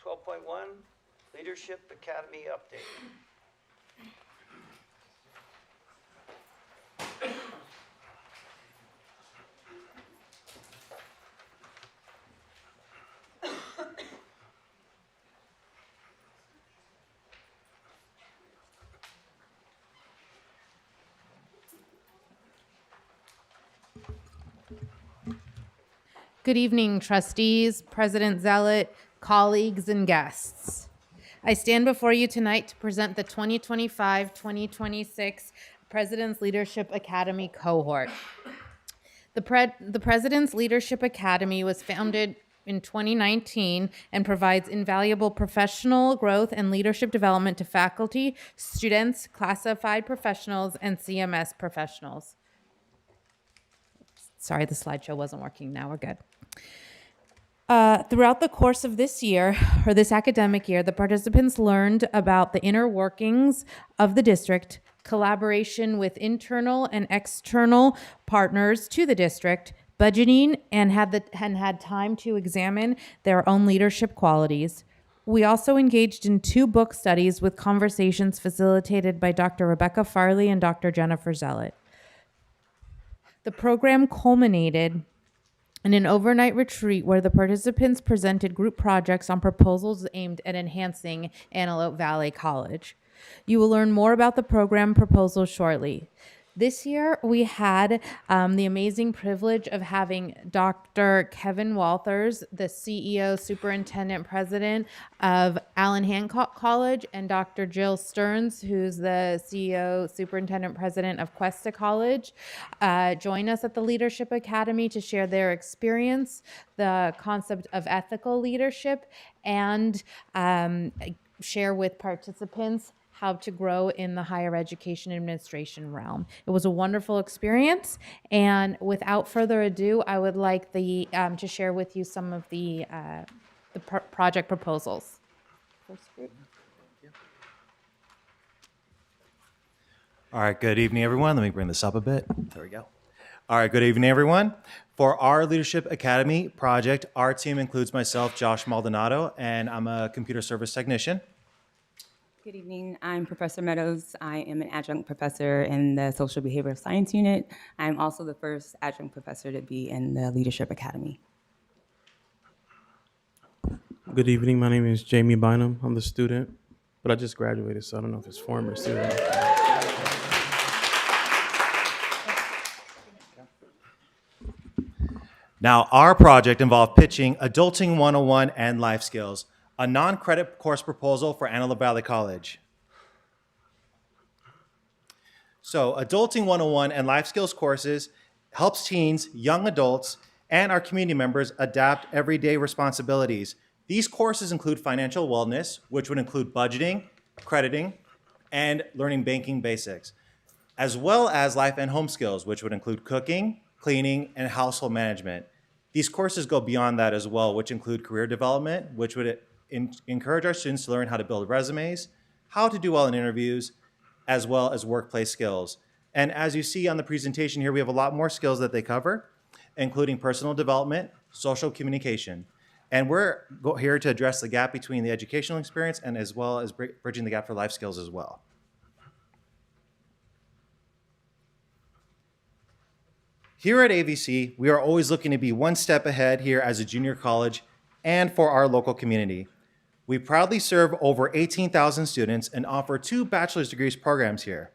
12.1, Leadership Academy update. Good evening, trustees, President Zealot, colleagues, and guests. I stand before you tonight to present the 2025-2026 President's Leadership Academy cohort. The President's Leadership Academy was founded in 2019 and provides invaluable professional growth and leadership development to faculty, students, classified professionals, and CMS professionals. Sorry, the slideshow wasn't working. Now we're good. Throughout the course of this year, or this academic year, the participants learned about the inner workings of the district, collaboration with internal and external partners to the district, budgeting, and had time to examine their own leadership qualities. We also engaged in 2 book studies with conversations facilitated by Dr. Rebecca Farley and Dr. Jennifer Zealot. The program culminated in an overnight retreat where the participants presented group projects on proposals aimed at enhancing Antelope Valley College. You will learn more about the program proposal shortly. This year, we had the amazing privilege of having Dr. Kevin Walthers, the CEO, Superintendent President of Allen Hancock College, and Dr. Jill Stearns, who's the CEO, Superintendent President of Cuesta College, join us at the Leadership Academy to share their experience, the concept of ethical leadership, and share with participants how to grow in the higher education administration realm. It was a wonderful experience, and without further ado, I would like to share with you some of the project proposals. First group. All right, good evening, everyone. Let me bring this up a bit. There we go. All right, good evening, everyone. For our Leadership Academy project, our team includes myself, Josh Maldonado, and I'm a computer service technician. Good evening. I'm Professor Meadows. I am an adjunct professor in the Social Behavioral Science Unit. I'm also the first adjunct professor to be in the Leadership Academy. Good evening. My name is Jamie Bynum. I'm the student, but I just graduated, so I don't know if it's former student. Now, our project involved pitching Adulting 101 and Life Skills, a non-credit course proposal for Antelope Valley College. So, Adulting 101 and Life Skills courses helps teens, young adults, and our community members adapt everyday responsibilities. These courses include financial wellness, which would include budgeting, crediting, and learning banking basics. as well as life and home skills, which would include cooking, cleaning, and household management. These courses go beyond that as well, which include career development, which would encourage our students to learn how to build resumes, how to do well in interviews, as well as workplace skills. And as you see on the presentation here, we have a lot more skills that they cover, including personal development, social communication. And we're here to address the gap between the educational experience and as well as bridging the gap for life skills as well. Here at AVC, we are always looking to be one step ahead here as a junior college and for our local community. We proudly serve over 18,000 students and offer 2 bachelor's degrees programs here.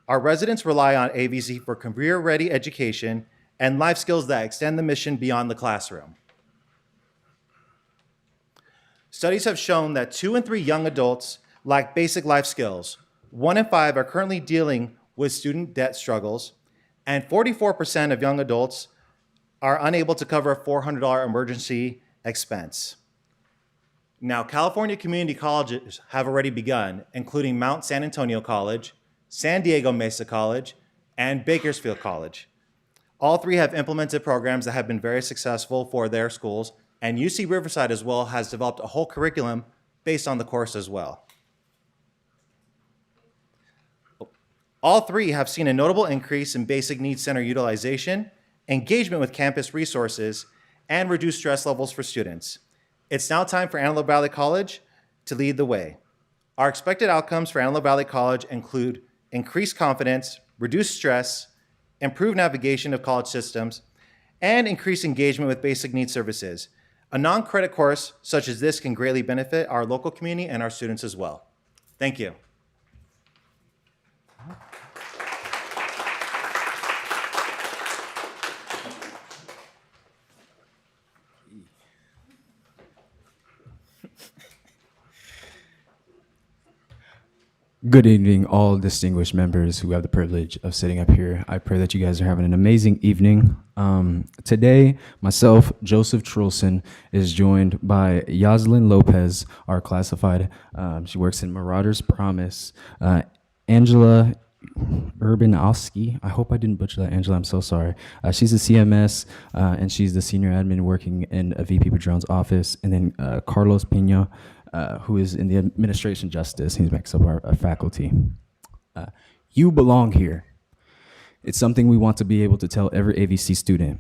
Our residents rely on AVC for career-ready education and life skills that extend the mission beyond the classroom. Studies have shown that 2 in 3 young adults lack basic life skills. 1 in 5 are currently dealing with student debt struggles, and 44% of young adults are unable to cover a $400 emergency expense. Now, California community colleges have already begun, including Mount San Antonio College, San Diego Mesa College, and Bakersfield College. All 3 have implemented programs that have been very successful for their schools, and UC Riverside as well has developed a whole curriculum based on the course as well. All 3 have seen a notable increase in basic needs center utilization, engagement with campus resources, and reduced stress levels for students. It's now time for Antelope Valley College to lead the way. Our expected outcomes for Antelope Valley College include increased confidence, reduced stress, improved navigation of college systems, and increased engagement with basic needs services. A non-credit course such as this can greatly benefit our local community and our students as well. Thank you. Good evening, all distinguished members who have the privilege of sitting up here. I pray that you guys are having an amazing evening. Today, myself, Joseph Trulson, is joined by Yaslin Lopez, our classified. She works in Marauder's Promise. Angela Urbanowski, I hope I didn't butcher that, Angela, I'm so sorry. She's a CMS, and she's the senior admin working in a VP Padron's office. And then Carlos Pena, who is in the administration justice. He makes up our faculty. You belong here. It's something we want to be able to tell every AVC student.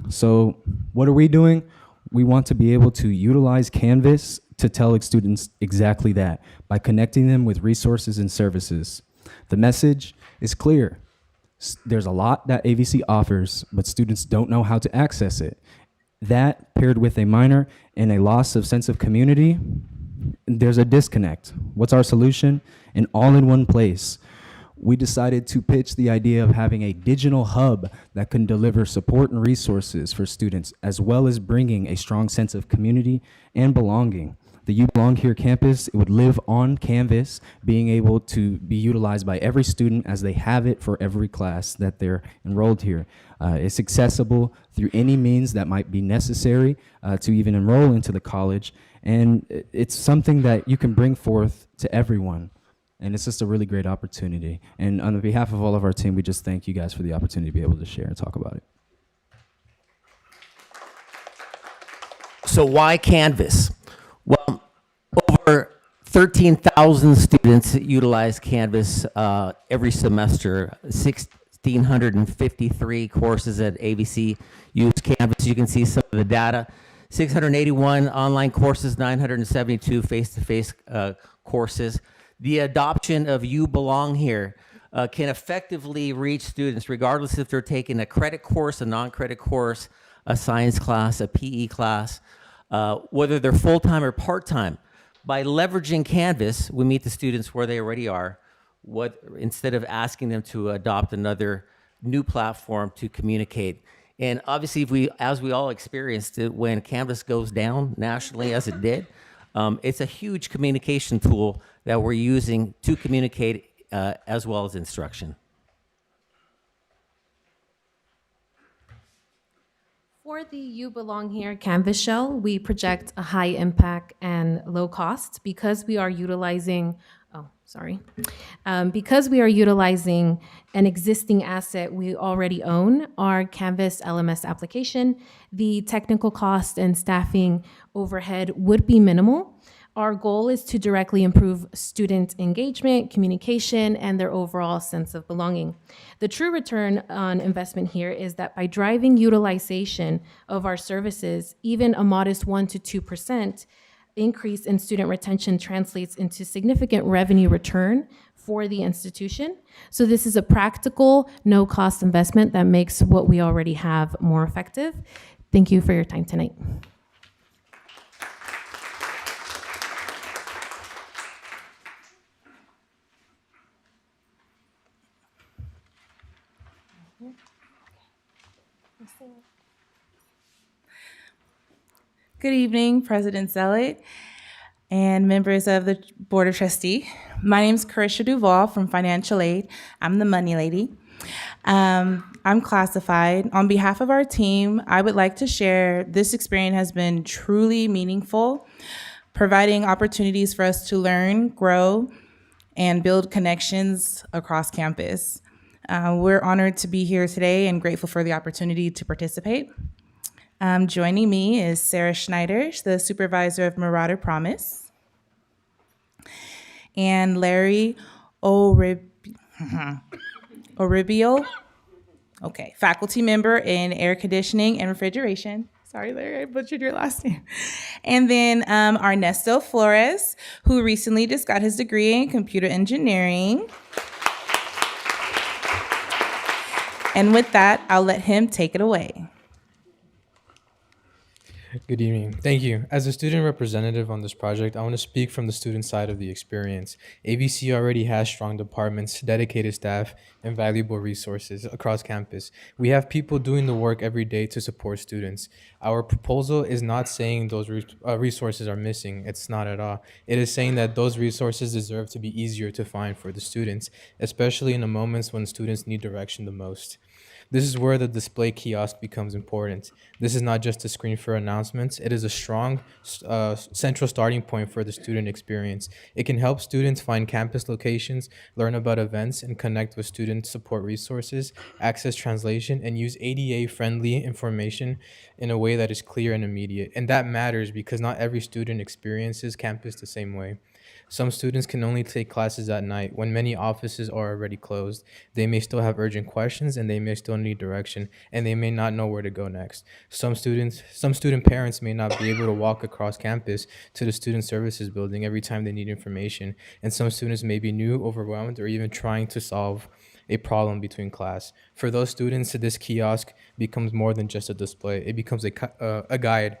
So what are we doing? We want to be able to utilize Canvas to tell students exactly that by connecting them with resources and services. The message is clear. There's a lot that AVC offers, but students don't know how to access it. That paired with a minor and a loss of sense of community, there's a disconnect. What's our solution? An all-in-one place. We decided to pitch the idea of having a digital hub that can deliver support and resources for students, as well as bringing a strong sense of community and belonging. The You Belong Here campus, it would live on Canvas, being able to be utilized by every student as they have it for every class that they're enrolled here. It's accessible through any means that might be necessary to even enroll into the college. And it's something that you can bring forth to everyone. And it's just a really great opportunity. And on behalf of all of our team, we just thank you guys for the opportunity to be able to share and talk about it. So why Canvas? Well, over 13,000 students utilize Canvas every semester. 1,653 courses at AVC use Canvas. You can see some of the data. 681 online courses, 972 face-to-face courses. The adoption of You Belong Here can effectively reach students regardless if they're taking a credit course, a non-credit course, a science class, a PE class, whether they're full-time or part-time. By leveraging Canvas, we meet the students where they already are, instead of asking them to adopt another new platform to communicate. And obviously, as we all experienced it, when Canvas goes down nationally, as it did, it's a huge communication tool that we're using to communicate as well as instruction. For the You Belong Here Canvas shell, we project a high impact and low cost because we are utilizing Because we are utilizing an existing asset we already own, our Canvas LMS application, the technical cost and staffing overhead would be minimal. Our goal is to directly improve student engagement, communication, and their overall sense of belonging. The true return on investment here is that by driving utilization of our services, even a modest 1 to 2% increase in student retention translates into significant revenue return for the institution. So this is a practical, no-cost investment that makes what we already have more effective. Thank you for your time tonight. Good evening, President Zealot and members of the Board of Trustees. My name is Carisha Duval from Financial Aid. I'm the money lady. I'm classified. On behalf of our team, I would like to share this experience has been truly meaningful, providing opportunities for us to learn, grow, and build connections across campus. We're honored to be here today and grateful for the opportunity to participate. Joining me is Sarah Schneider, the supervisor of Marauder Promise, and Larry Oribio, faculty member in air conditioning and refrigeration. Sorry, Larry, I butchered your last name. And then Ernesto Flores, who recently just got his degree in computer engineering. And with that, I'll let him take it away. Good evening. Thank you. As a student representative on this project, I want to speak from the student side of the experience. AVC already has strong departments, dedicated staff, and valuable resources across campus. We have people doing the work every day to support students. Our proposal is not saying those resources are missing. It's not at all. It is saying that those resources deserve to be easier to find for the students, especially in the moments when students need direction the most. This is where the display kiosk becomes important. This is not just a screen for announcements. It is a strong central starting point for the student experience. It can help students find campus locations, learn about events, and connect with student support resources, access translation, and use ADA-friendly information in a way that is clear and immediate. And that matters because not every student experiences campus the same way. Some students can only take classes at night when many offices are already closed. They may still have urgent questions and they may still need direction and they may not know where to go next. Some student parents may not be able to walk across campus to the student services building every time they need information. And some students may be new, overwhelmed, or even trying to solve a problem between class. For those students, this kiosk becomes more than just a display. It becomes a guide.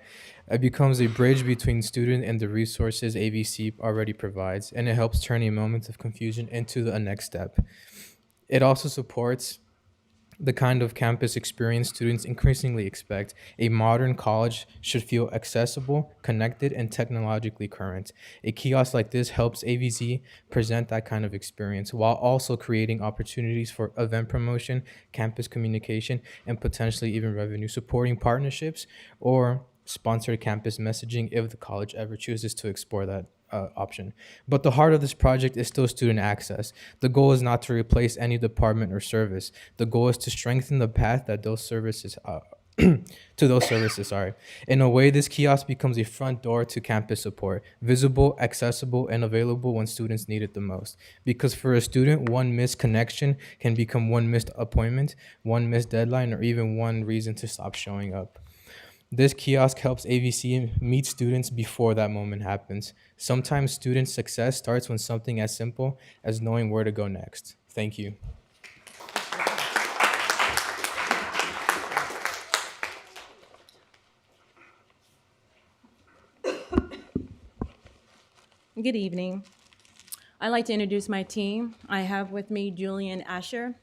It becomes a bridge between student and the resources AVC already provides, and it helps turn a moment of confusion into the next step. It also supports the kind of campus experience students increasingly expect. A modern college should feel accessible, connected, and technologically current. A kiosk like this helps AVC present that kind of experience while also creating opportunities for event promotion, campus communication, and potentially even revenue supporting partnerships or sponsored campus messaging if the college ever chooses to explore that option. But the heart of this project is still student access. The goal is not to replace any department or service. The goal is to strengthen the path that those services In a way, this kiosk becomes a front door to campus support, visible, accessible, and available when students need it the most. Because for a student, one missed connection can become one missed appointment, one missed deadline, or even one reason to stop showing up. This kiosk helps AVC meet students before that moment happens. Sometimes student success starts when something as simple as knowing where to go next. Thank you. Good evening. I'd like to introduce my team. I have with me Julian Asher.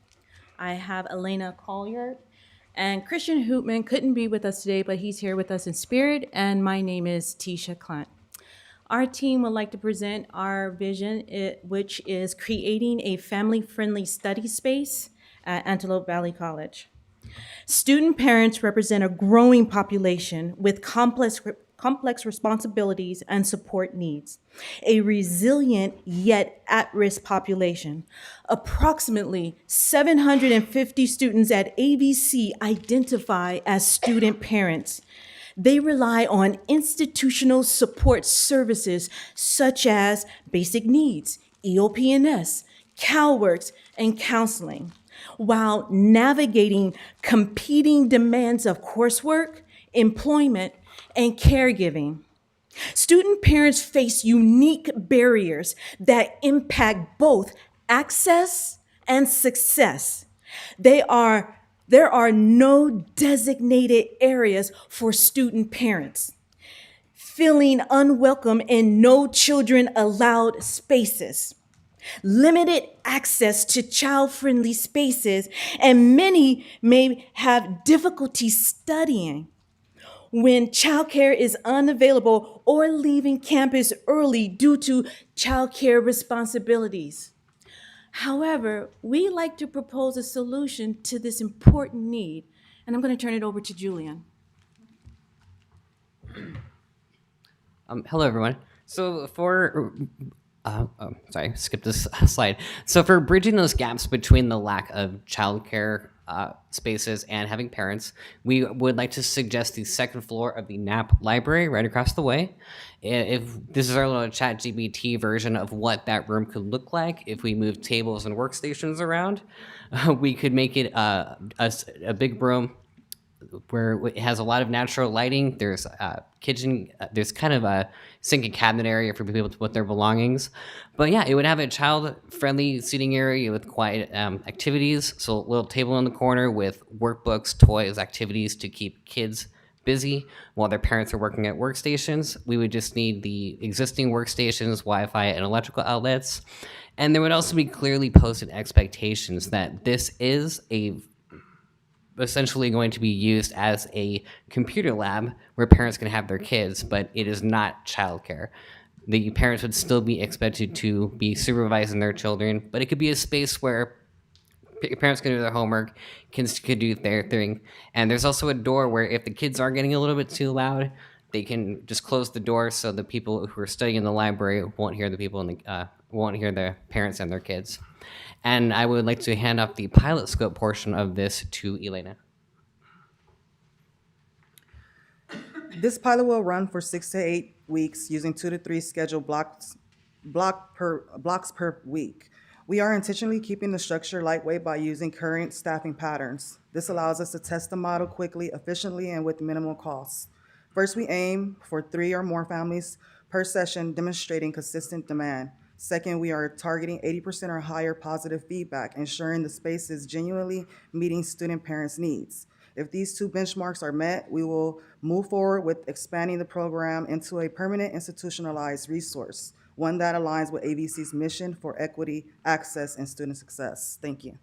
I have Elena Collier. And Christian Hoopman couldn't be with us today, but he's here with us in spirit. And my name is Tisha Clunt. Our team would like to present our vision, which is creating a family-friendly study space at Antelope Valley College. Student parents represent a growing population with complex complex responsibilities and support needs. A resilient yet at-risk population. Approximately 750 students at AVC identify as student parents. They rely on institutional support services such as basic needs, EOP&S, CalWorks, and counseling, while navigating competing demands of coursework, employment, and caregiving. Student parents face unique barriers that impact both access and success. There are no designated areas for student parents, feeling unwelcome in no children allowed spaces, limited access to child-friendly spaces, and many may have difficulty studying when childcare is unavailable or leaving campus early due to childcare responsibilities. However, we like to propose a solution to this important need, and I'm going to turn it over to Julian. Hello, everyone. So sorry, skip this slide. So for bridging those gaps between the lack of childcare spaces and having parents, we would like to suggest the second floor of the Knapp Library right across the way. If this is our little ChatGPT version of what that room could look like if we move tables and workstations around, we could make it a big room where it has a lot of natural lighting. There's a kitchen, there's kind of a sink and cabinet area for people to put their belongings. But yeah, it would have a child-friendly seating area with quiet activities. So a little table in the corner with workbooks, toys, activities to keep kids busy while their parents are working at workstations. We would just need the existing workstations, Wi-Fi, and electrical outlets. And there would also be clearly posted expectations that this is essentially going to be used as a computer lab where parents can have their kids, but it is not childcare. The parents would still be expected to be supervising their children, but it could be a space where parents can do their homework, kids can do their thing. And there's also a door where if the kids are getting a little bit too loud, they can just close the door so the people who are studying in the library won't hear won't hear the parents and their kids. And I would like to hand off the pilot scope portion of this to Elena. This pilot will run for 6 to 8 weeks using 2 to 3 scheduled blocks per week. We are intentionally keeping the structure lightweight by using current staffing patterns. This allows us to test the model quickly, efficiently, and with minimal costs. First, we aim for 3 or more families per session, demonstrating consistent demand. Second, we are targeting 80% or higher positive feedback, ensuring the space is genuinely meeting student parents' needs. If these 2 benchmarks are met, we will move forward with expanding the program into a permanent institutionalized resource, one that aligns with AVC's mission for equity, access, and student success. Thank you.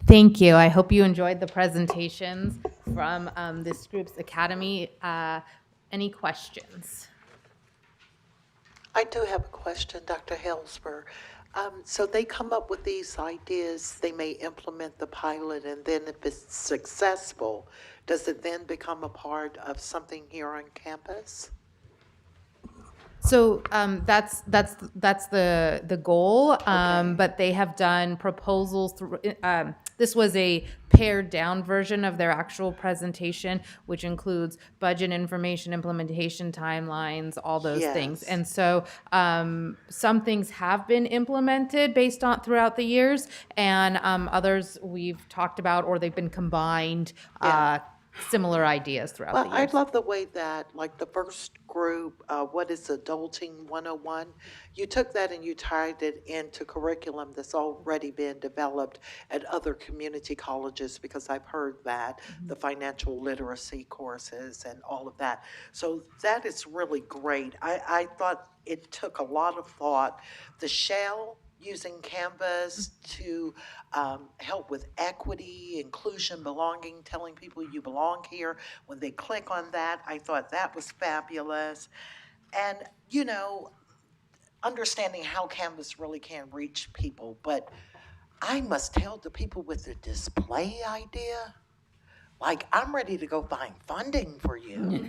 Thank you. I hope you enjoyed the presentations from this group's academy. Any questions? I do have a question, Dr. Helsper. So they come up with these ideas, they may implement the pilot, and then if it's successful, does it then become a part of something here on campus? So that's the goal, but they have done proposals through. This was a pared down version of their actual presentation, which includes budget information, implementation timelines, all those things. And so some things have been implemented based on throughout the years, and others we've talked about or they've been combined. Similar ideas throughout the years. I love the way that, like the first group, what is Adulting 101? You took that and you tied it into curriculum that's already been developed at other community colleges, because I've heard that, the financial literacy courses and all of that. So that is really great. I thought it took a lot of thought. The shell, using Canvas to help with equity, inclusion, belonging, telling people you belong here. When they click on that, I thought that was fabulous. And, you know, understanding how Canvas really can reach people. But I must tell the people with the display idea, like, I'm ready to go find funding for you. And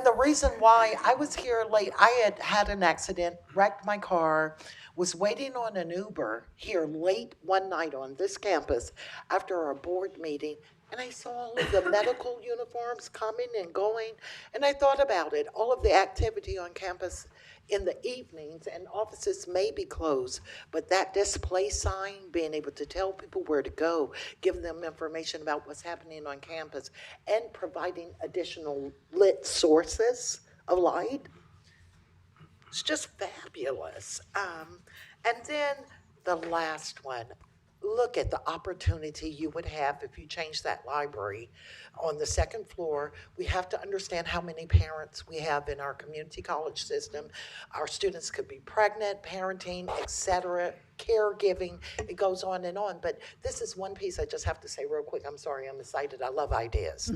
the reason why I was here late, I had an accident, wrecked my car, was waiting on an Uber here late one night on this campus after our board meeting, and I saw all of the medical uniforms coming and going, and I thought about it, all of the activity on campus in the evenings, and offices may be closed, but that display sign, being able to tell people where to go, give them information about what's happening on campus, and providing additional lit sources of light, it's just fabulous. And then the last one, look at the opportunity you would have if you change that library. On the second floor, we have to understand how many parents we have in our community college system. Our students could be pregnant, parenting, etc., caregiving. It goes on and on. But this is one piece I just have to say real quick. I'm sorry, I'm excited. I love ideas.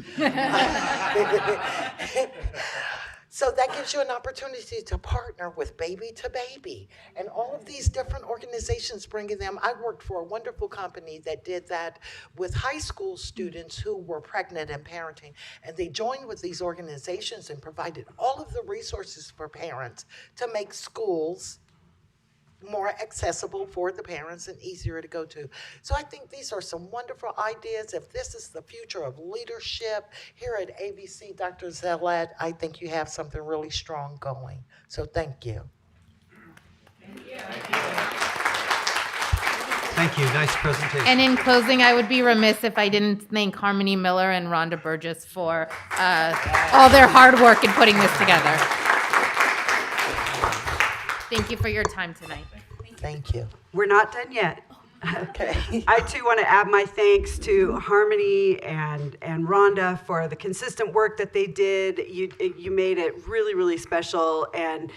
So that gives you an opportunity to partner with Baby to Baby and all of these different organizations, bringing them. I worked for a wonderful company that did that with high school students who were pregnant and parenting. And they joined with these organizations and provided all of the resources for parents to make schools more accessible for the parents and easier to go to. So I think these are some wonderful ideas. If this is the future of leadership here at AVC, Dr. Zellett, I think you have something really strong going. So thank you. Thank you. Nice presentation. And in closing, I would be remiss if I didn't thank Harmony Miller and Rhonda Burgess for all their hard work in putting this together. Thank you for your time tonight. Thank you. We're not done yet. Okay. I too want to add my thanks to Harmony and Rhonda for the consistent work that they did. You made it really, really special, and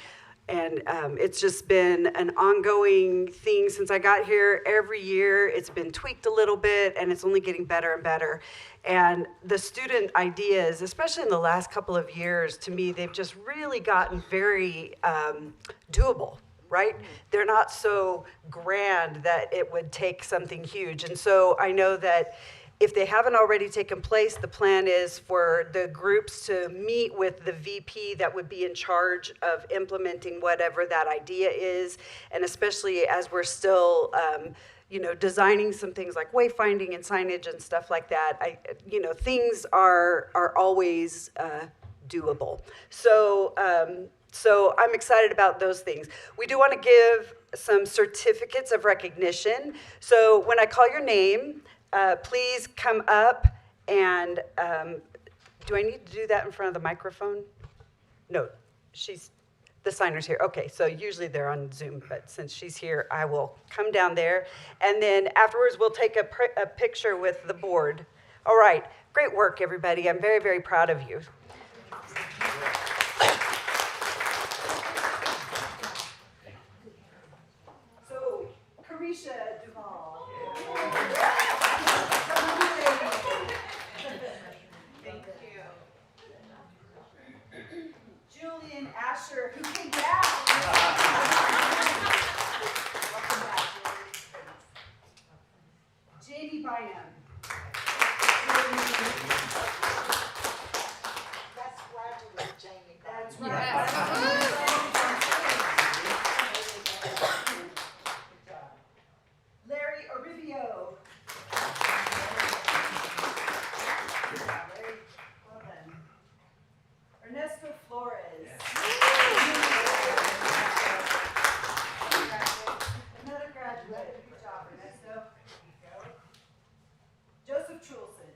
it's just been an ongoing thing since I got here. Every year it's been tweaked a little bit, and it's only getting better and better. And the student ideas, especially in the last couple of years, to me, they've just really gotten very doable, right? They're not so grand that it would take something huge. And so I know that if they haven't already taken place, the plan is for the groups to meet with the VP that would be in charge of implementing whatever that idea is. And especially as we're still, designing some things like wayfinding and signage and stuff like that, things are always doable. So I'm excited about those things. We do want to give some certificates of recognition. So when I call your name, please come up and, do I need to do that in front of the microphone? No, the signer's here. Okay, so usually they're on Zoom, but since she's here, I will come down there. And then afterwards, we'll take a picture with the board. All right, great work, everybody. I'm very, very proud of you. So, Carisha Duval. Thank you. Julian Asher, who came back. Welcome back, Julian. Jamie Bynum. That's graduate Jamie. That's right. Larry Oribio. Well done. Ernesto Flores. Another graduate. Good job, Ernesto. Joseph Trulson.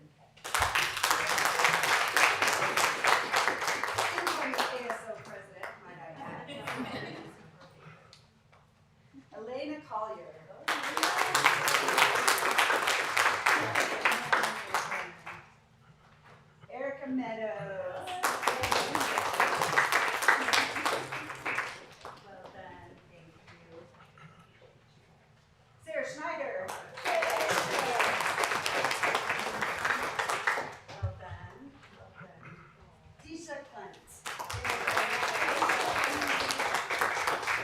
Incoming ASO president, might I add. Elena Collier. Erica Meadows. Well done, thank you. Sarah Schneider. Well done, well done. Tisha Clent.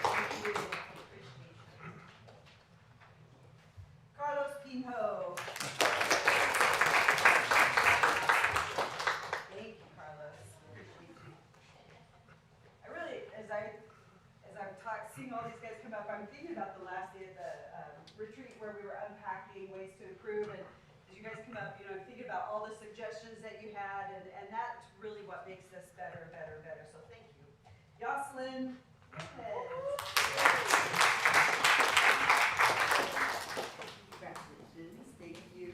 Thank you. come up, I'm thinking about the last day of the retreat where we were unpacking ways to improve, and as you guys come up, I'm thinking about all the suggestions that you had, and that's really what makes this better, better, better. So thank you. Yoselin, go ahead. Congratulations, thank you.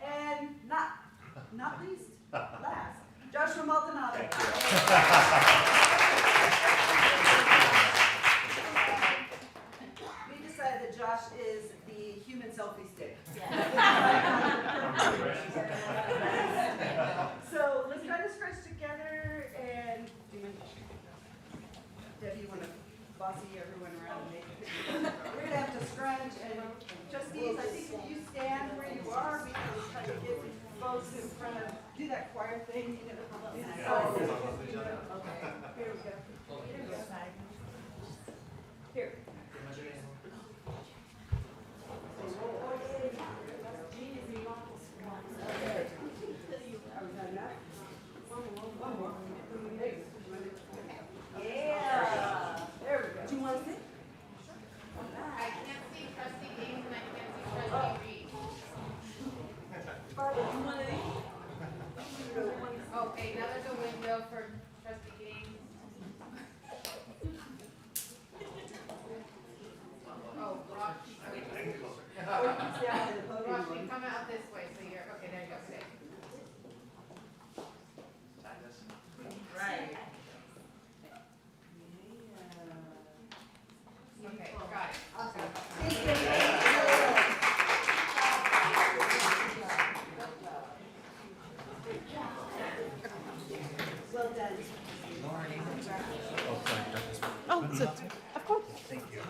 And not least, last, Joshua Maldonado. We decided that Josh is the human selfie stick. So let's try to scrunch together and Debbie, you want to bossy everyone around and make it. We're going to have to scrunch, and trustees, I think if you stand where you are, we can try to get folks in front of, do that choir thing, Okay, here we go. Here we go. Here. Yeah. There we go. Do you want to sit? I can't see Trustee Gaines and I can't see Trustee Reed. Barbara, do you want to? Okay, now there's a window for Trustee Gaines. Oh, Rocky. Rocky, come out this way, so you're, okay, there you go, sit. Right. Okay, got it. Awesome. Well done. Oh, so, of course. Thank you.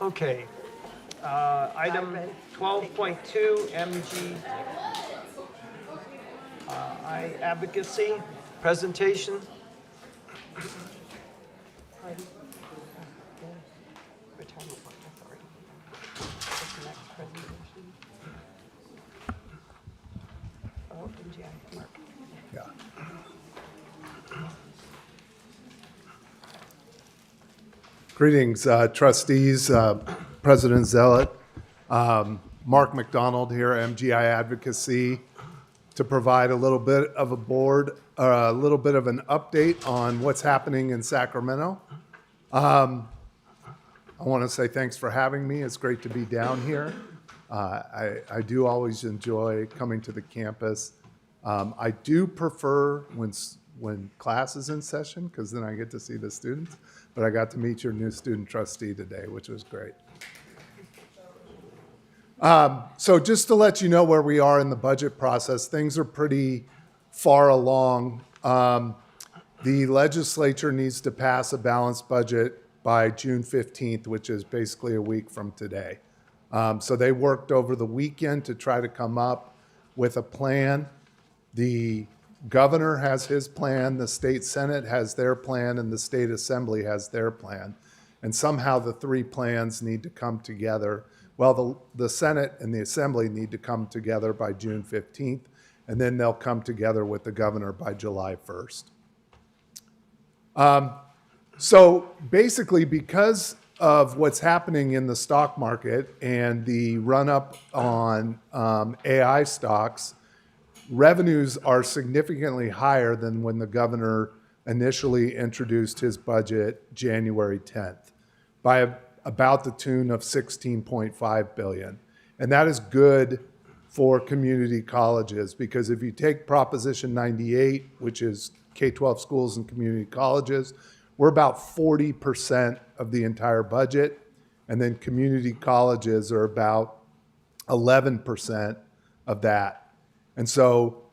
Okay. Item 12.2, MG I advocacy presentation. Greetings, trustees, President Zealot. Mark McDonald here, MGI Advocacy, to provide a little bit of a little bit of an update on what's happening in Sacramento. I want to say thanks for having me. It's great to be down here. I do always enjoy coming to the campus. I do prefer when class is in session, because then I get to see the students. But I got to meet your new student trustee today, which was great. So just to let you know where we are in the budget process, things are pretty far along. The legislature needs to pass a balanced budget by June 15th, which is basically a week from today. So they worked over the weekend to try to come up with a plan. The governor has his plan, the state senate has their plan, and the state assembly has their plan. And somehow the three plans need to come together. Well, the senate and the assembly need to come together by June 15th, and then they'll come together with the governor by July 1st. So basically, because of what's happening in the stock market and the run-up on AI stocks, revenues are significantly higher than when the governor initially introduced his budget January 10th by about the tune of $16.5 billion. And that is good for community colleges, because if you take Proposition 98, which is K-12 schools and community colleges, we're about 40% of the entire budget, and then community colleges are about 11% of that. And so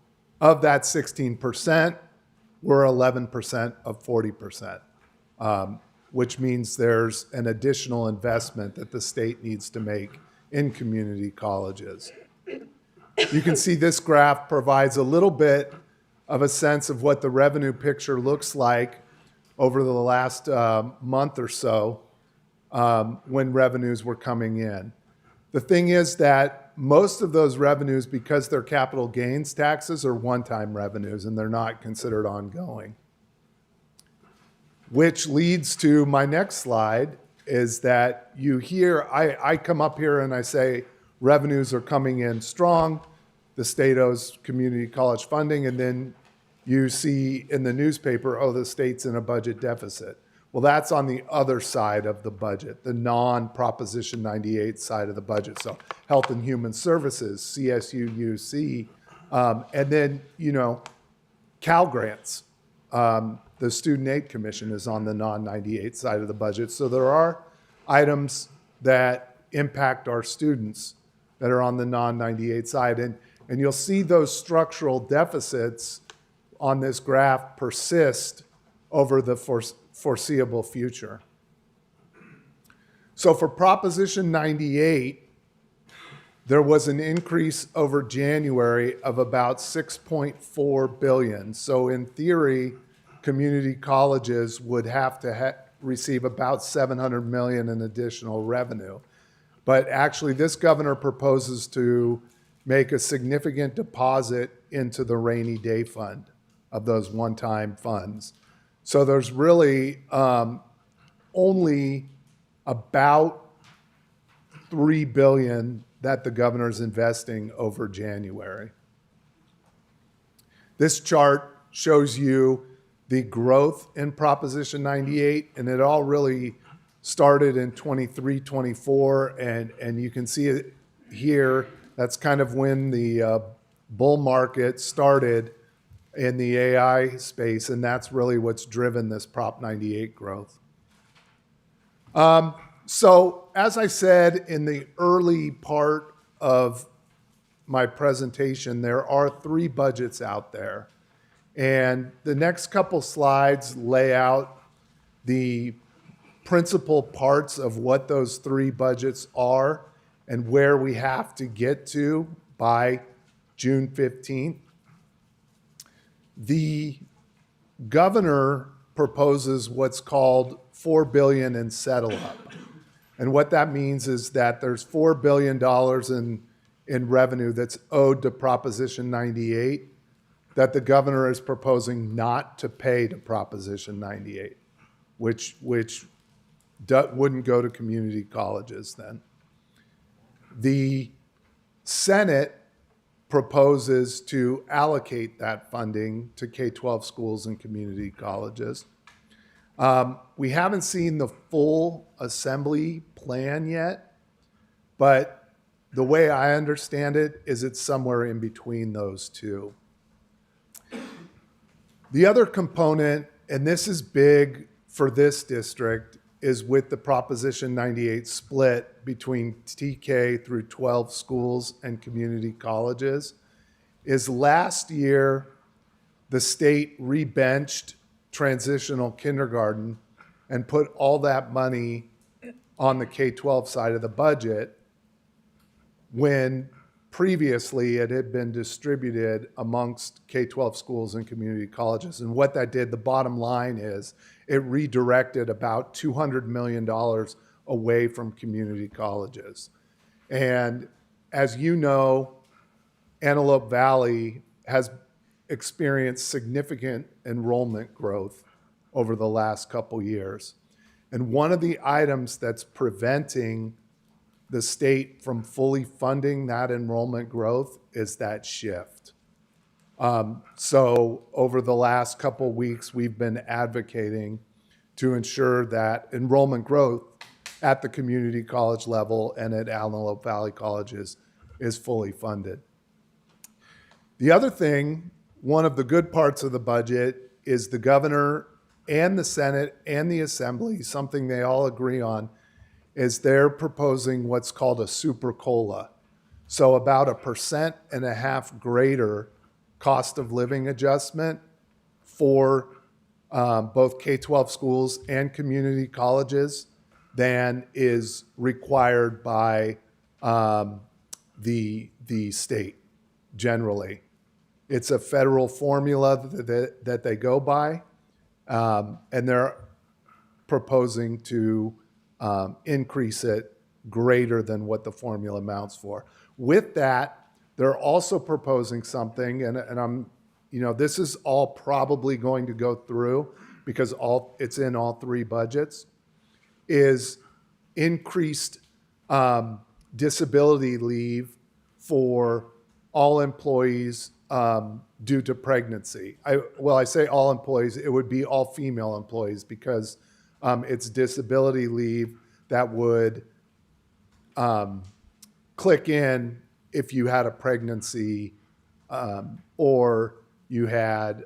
Of that 16%, we're 11% of 40%, which means there's an additional investment that the state needs to make in community colleges. You can see this graph provides a little bit of a sense of what the revenue picture looks like over the last month or so when revenues were coming in. The thing is that most of those revenues, because they're capital gains taxes, are one-time revenues and they're not considered ongoing. Which leads to my next slide, is that you hear, I come up here and I say revenues are coming in strong, the state owes community college funding, and then you see in the newspaper, oh, the state's in a budget deficit. Well, that's on the other side of the budget, the non-Proposition 98 side of the budget. So Health and Human Services, CSUUC, and then, Cal Grants. The Student Aid Commission is on the non-98 side of the budget. So there are items that impact our students that are on the non-98 side. And you'll see those structural deficits on this graph persist over the foreseeable future. So for Proposition 98, there was an increase over January of about $6.4 billion. So in theory, community colleges would have to receive about $700 million in additional revenue. But actually, this governor proposes to make a significant deposit into the rainy day fund of those one-time funds. So there's really only about $3 billion that the governor's investing over January. This chart shows you the growth in Proposition 98, and it all really started in 23, 24, and you can see it here. That's kind of when the bull market started in the AI space, and that's really what's driven this Prop 98 growth. So as I said in the early part of my presentation, there are 3 budgets out there. And the next couple slides lay out the principal parts of what those 3 budgets are and where we have to get to by June 15th. The governor proposes what's called $4 billion in settle up. And what that means is that there's $4 billion in revenue that's owed to Proposition 98 that the governor is proposing not to pay to Proposition 98, which wouldn't go to community colleges then. The Senate proposes to allocate that funding to K-12 schools and community colleges. We haven't seen the full assembly plan yet, but the way I understand it is it's somewhere in between those two. The other component, and this is big for this district, is with the Proposition 98 split between TK through 12 schools and community colleges, is last year the state rebenched transitional kindergarten and put all that money on the K-12 side of the budget when previously it had been distributed amongst K-12 schools and community colleges. And what that did, the bottom line is, it redirected about $200 million away from community colleges. And as you know, Antelope Valley has experienced significant enrollment growth over the last couple years. And one of the items that's preventing the state from fully funding that enrollment growth is that shift. So over the last couple weeks, we've been advocating to ensure that enrollment growth at the community college level and at Antelope Valley Colleges is fully funded. The other thing, one of the good parts of the budget, is the governor and the Senate and the Assembly, something they all agree on, is they're proposing what's called a super COLA. So about 1.5% greater cost of living adjustment for both K-12 schools and community colleges than is required by the state generally. It's a federal formula that they go by, and they're proposing to increase it greater than what the formula amounts for. With that, they're also proposing something, and I'm, this is all probably going to go through because it's in all three budgets, is increased disability leave for all employees due to pregnancy. I say all employees, it would be all female employees because it's disability leave that would click in if you had a pregnancy or you had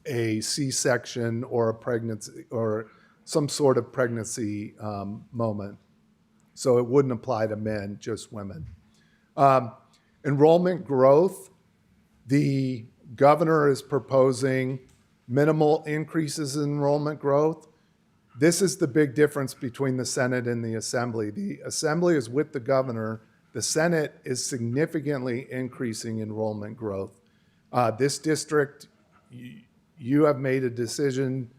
a C-section or a pregnancy or some sort of pregnancy moment. So it wouldn't apply to men, just women. Enrollment growth, the governor is proposing minimal increases in enrollment growth. This is the big difference between the Senate and the Assembly. The Assembly is with the governor. The Senate is significantly increasing enrollment growth. This district, you have made a decision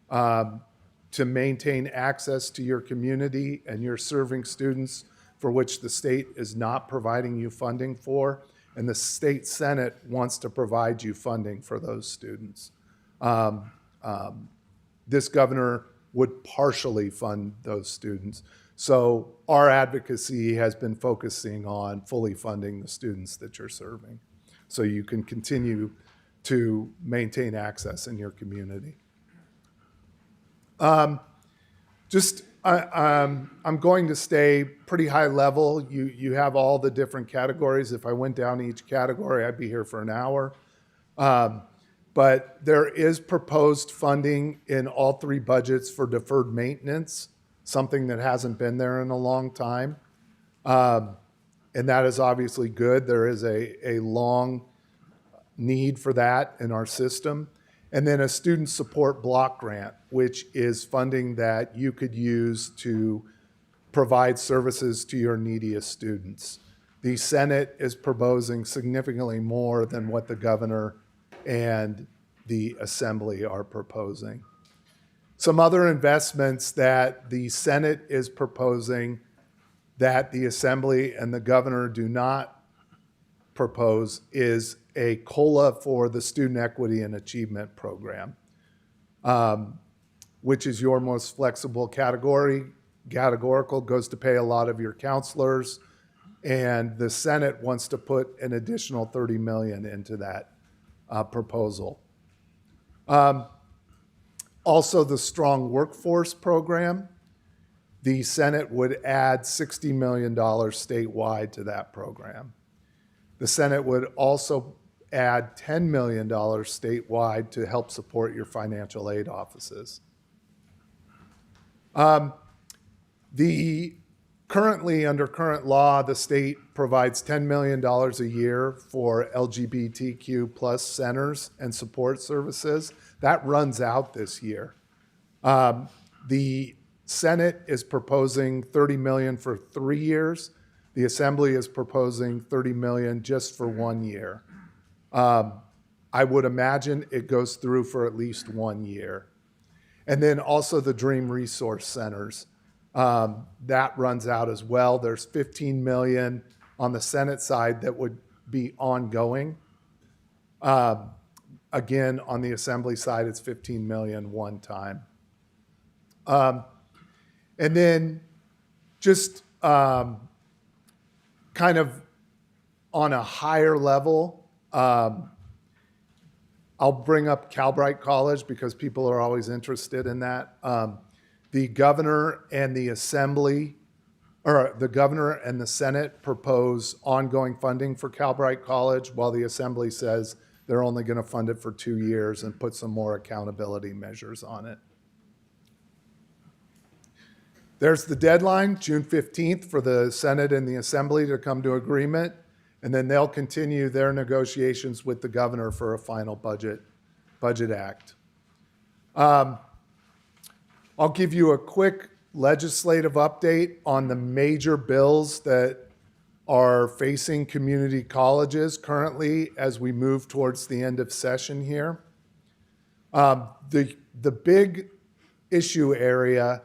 to maintain access to your community, and you're serving students for which the state is not providing you funding for, and the state Senate wants to provide you funding for those students. This governor would partially fund those students. So our advocacy has been focusing on fully funding the students that you're serving, so you can continue to maintain access in your community. I'm going to stay pretty high level. You have all the different categories. If I went down each category, I'd be here for an hour. But there is proposed funding in all three budgets for deferred maintenance, something that hasn't been there in a long time. And that is obviously good. There is a long need for that in our system. And then a student support block grant, which is funding that you could use to provide services to your neediest students. The Senate is proposing significantly more than what the governor and the Assembly are proposing. Some other investments that the Senate is proposing that the Assembly and the governor do not propose is a COLA for the Student Equity and Achievement Program, which is your most flexible categorical, goes to pay a lot of your counselors, and the Senate wants to put an additional $30 million into that proposal. Also, the Strong Workforce Program, the Senate would add $60 million statewide to that program. The Senate would also add $10 million statewide to help support your financial aid offices. Currently, under current law, the state provides $10 million a year for LGBTQ plus centers and support services. That runs out this year. The Senate is proposing $30 million for 3 years. The Assembly is proposing $30 million just for 1 year. I would imagine it goes through for at least 1 year. And then also the Dream Resource Centers. That runs out as well. There's $15 million on the Senate side that would be ongoing. Again, on the Assembly side, it's $15 million one time. And then just kind of on a higher level, I'll bring up Calbright College because people are always interested in that. The governor and the Assembly, or the governor and the Senate propose ongoing funding for Calbright College, while the Assembly says they're only going to fund it for 2 years and put some more accountability measures on it. There's the deadline, June 15th, for the Senate and the Assembly to come to agreement. And then they'll continue their negotiations with the governor for a final budget act. I'll give you a quick legislative update on the major bills that are facing community colleges currently as we move towards the end of session here. The big issue area,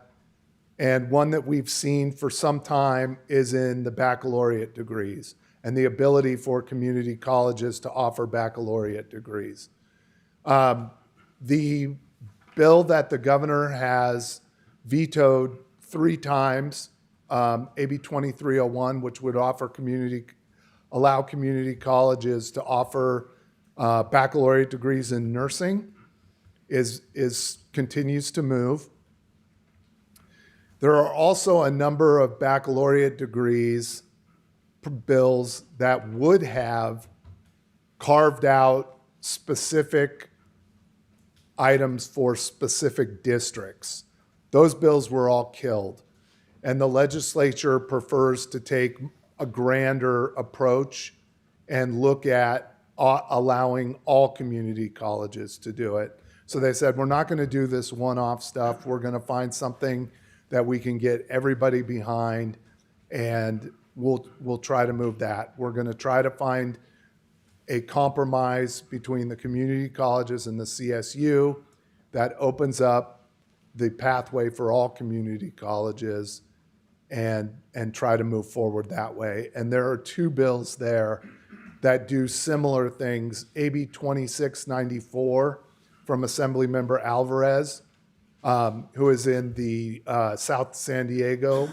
and one that we've seen for some time, is in the baccalaureate degrees and the ability for community colleges to offer baccalaureate degrees. The bill that the governor has vetoed 3 times, AB 2301, which would allow community colleges to offer baccalaureate degrees in nursing, continues to move. There are also a number of baccalaureate degrees bills that would have carved out specific items for specific districts. Those bills were all killed, and the legislature prefers to take a grander approach and look at allowing all community colleges to do it. So they said, we're not going to do this one-off stuff. We're going to find something that we can get everybody behind, and we'll try to move that. We're going to try to find a compromise between the community colleges and the CSU that opens up the pathway for all community colleges, and try to move forward that way. And there are 2 bills there that do similar things. AB 2694 from Assemblymember Alvarez, who is in the South San Diego,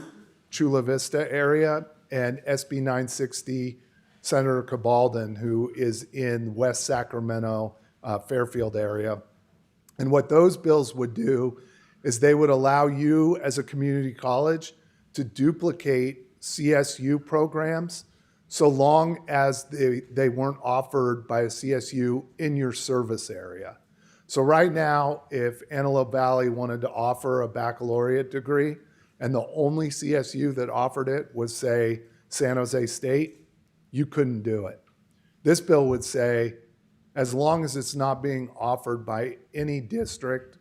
Chula Vista area, and SB 960, Senator Cabalden, who is in West Sacramento, Fairfield area. And what those bills would do is they would allow you as a community college to duplicate CSU programs so long as they weren't offered by a CSU in your service area. So right now, if Antelope Valley wanted to offer a baccalaureate degree and the only CSU that offered it was, say, San Jose State, you couldn't do it. This bill would say, as long as it's not being offered by any district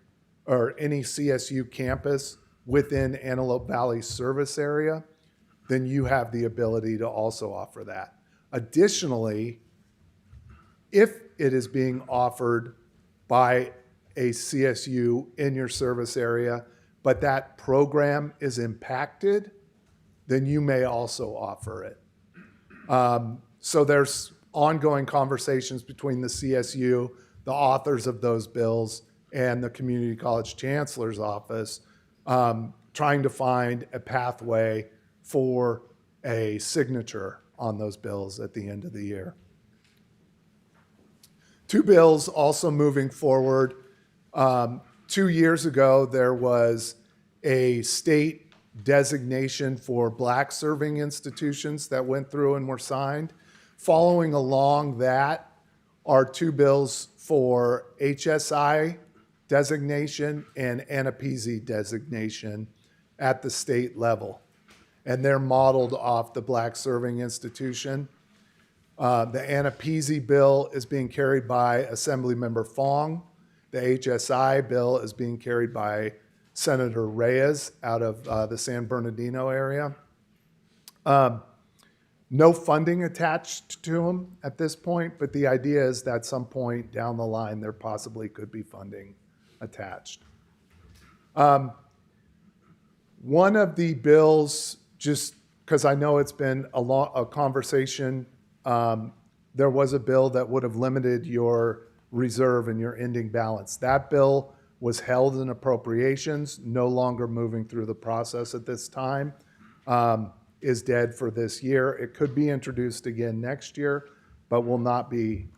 or any CSU campus within Antelope Valley's service area, then you have the ability to also offer that. Additionally, if it is being offered by a CSU in your service area, but that program is impacted, then you may also offer it. So there's ongoing conversations between the CSU, the authors of those bills, and the community college chancellor's office, trying to find a pathway for a signature on those bills at the end of the year. 2 bills also moving forward. 2 years ago, there was a state designation for Black serving institutions that went through and were signed. Following along that are 2 bills for HSI designation and ANAPZ designation at the state level. And they're modeled off the Black serving institution. The ANAPZ bill is being carried by Assemblymember Fong. The HSI bill is being carried by Senator Reyes out of the San Bernardino area. No funding attached to them at this point, but the idea is that at some point down the line, there possibly could be funding attached. One of the bills, just because I know it's been a conversation, there was a bill that would have limited your reserve and your ending balance. That bill was held in appropriations, no longer moving through the process at this time, is dead for this year. It could be introduced again next year, but will not be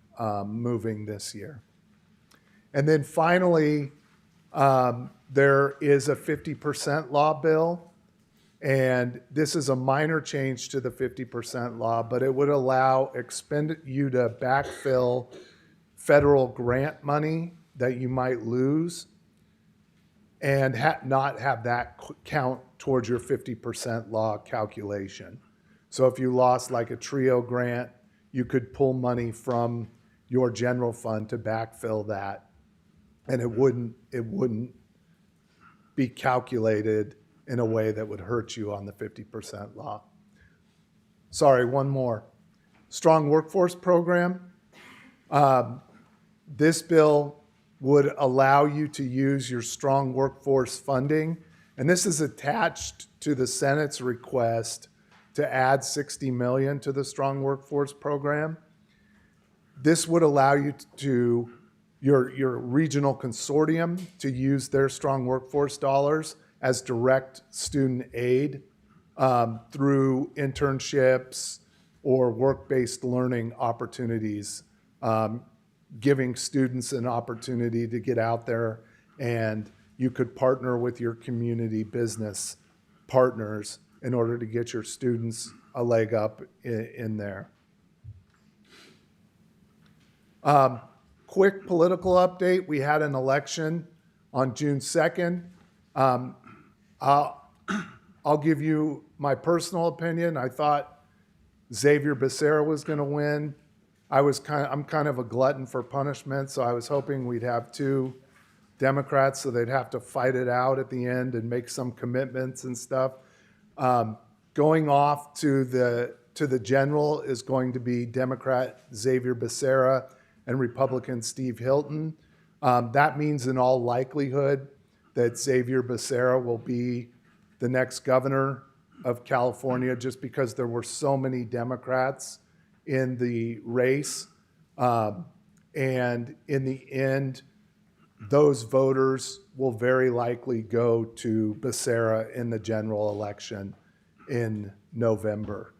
moving this year. And then finally, there is a 50% law bill. And this is a minor change to the 50% law, but it would allow you to backfill federal grant money that you might lose and not have that count towards your 50% law calculation. So if you lost like a TRIO grant, you could pull money from your general fund to backfill that, and it wouldn't be calculated in a way that would hurt you on the 50% law. Sorry, one more. Strong workforce program. This bill would allow you to use your strong workforce funding, and this is attached to the Senate's request to add $60 million to the strong workforce program. This would allow you to, your regional consortium, to use their strong workforce dollars as direct student aid through internships or work-based learning opportunities, giving students an opportunity to get out there, and you could partner with your community business partners in order to get your students a leg up in there. Quick political update. We had an election on June 2nd. I'll give you my personal opinion. I thought Xavier Becerra was going to win. I'm kind of a glutton for punishment, so I was hoping we'd have two Democrats, so they'd have to fight it out at the end and make some commitments and stuff. Going off to the general is going to be Democrat Xavier Becerra and Republican Steve Hilton. That means in all likelihood that Xavier Becerra will be the next governor of California, just because there were so many Democrats in the race. And in the end, those voters will very likely go to Becerra in the general election in November.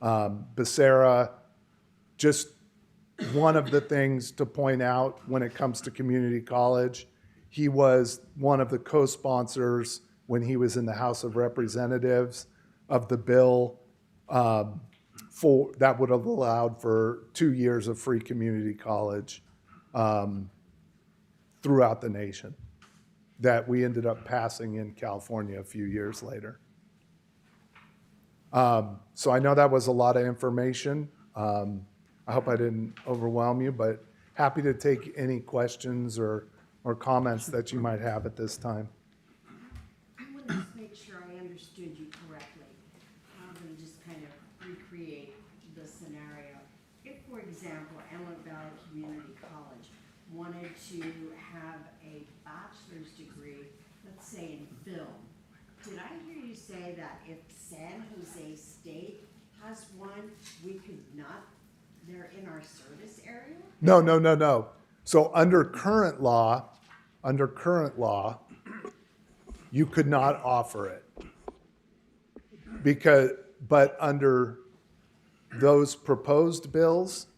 Becerra, just one of the things to point out when it comes to community college, he was one of the co-sponsors when he was in the House of Representatives of the bill that would have allowed for 2 years of free community college throughout the nation that we ended up passing in California a few years later. So I know that was a lot of information. I hope I didn't overwhelm you, but happy to take any questions or comments that you might have at this time. I want to just make sure I understood you correctly. I'm going to just kind of recreate the scenario. If, for example, Antelope Valley Community College wanted to have a bachelor's degree, let's say in film, did I hear you say that if San Jose State has one, we could not? They're in our service area? No. So under current law, you could not offer it. But under those proposed bills,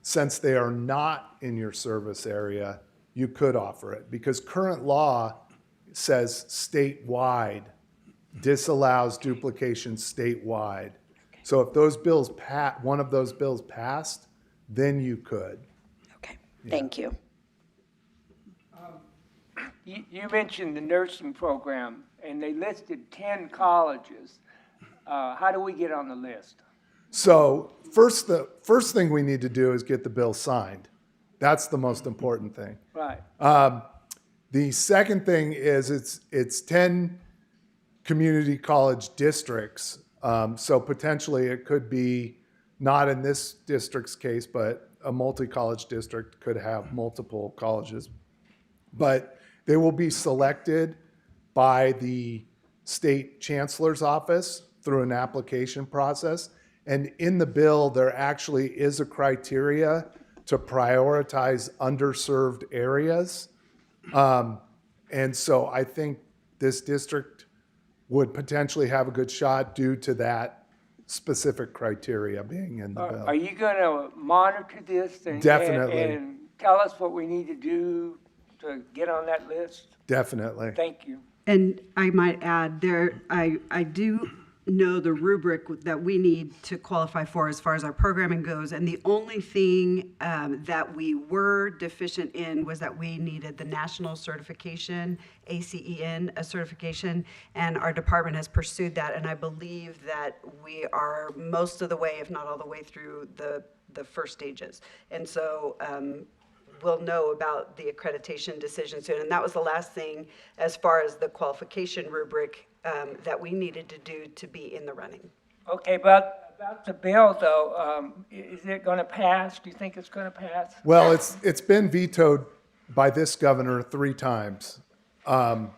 since they are not in your service area, you could offer it, because current law says statewide, disallows duplication statewide. So if those bills one of those bills passed, then you could. Okay, thank you. You mentioned the nursing program, and they listed 10 colleges. How do we get on the list? So the first thing we need to do is get the bill signed. That's the most important thing. Right. The second thing is it's 10 community college districts. So potentially it could be, not in this district's case, but a multi-college district could have multiple colleges. But they will be selected by the state chancellor's office through an application process. And in the bill, there actually is a criteria to prioritize underserved areas. And so I think this district would potentially have a good shot due to that specific criteria being in the bill. Are you going to monitor this Definitely. and tell us what we need to do to get on that list? Definitely. Thank you. And I might add, I do know the rubric that we need to qualify for as far as our programming goes. And the only thing that we were deficient in was that we needed the national certification, ACEN, a certification, and our department has pursued that. And I believe that we are most of the way, if not all the way through the the first stages. And so we'll know about the accreditation decision soon. And that was the last thing as far as the qualification rubric that we needed to do to be in the running. Okay, about the bill though, is it going to pass? Do you think it's going to pass? Well, it's been vetoed by this governor 3 times. But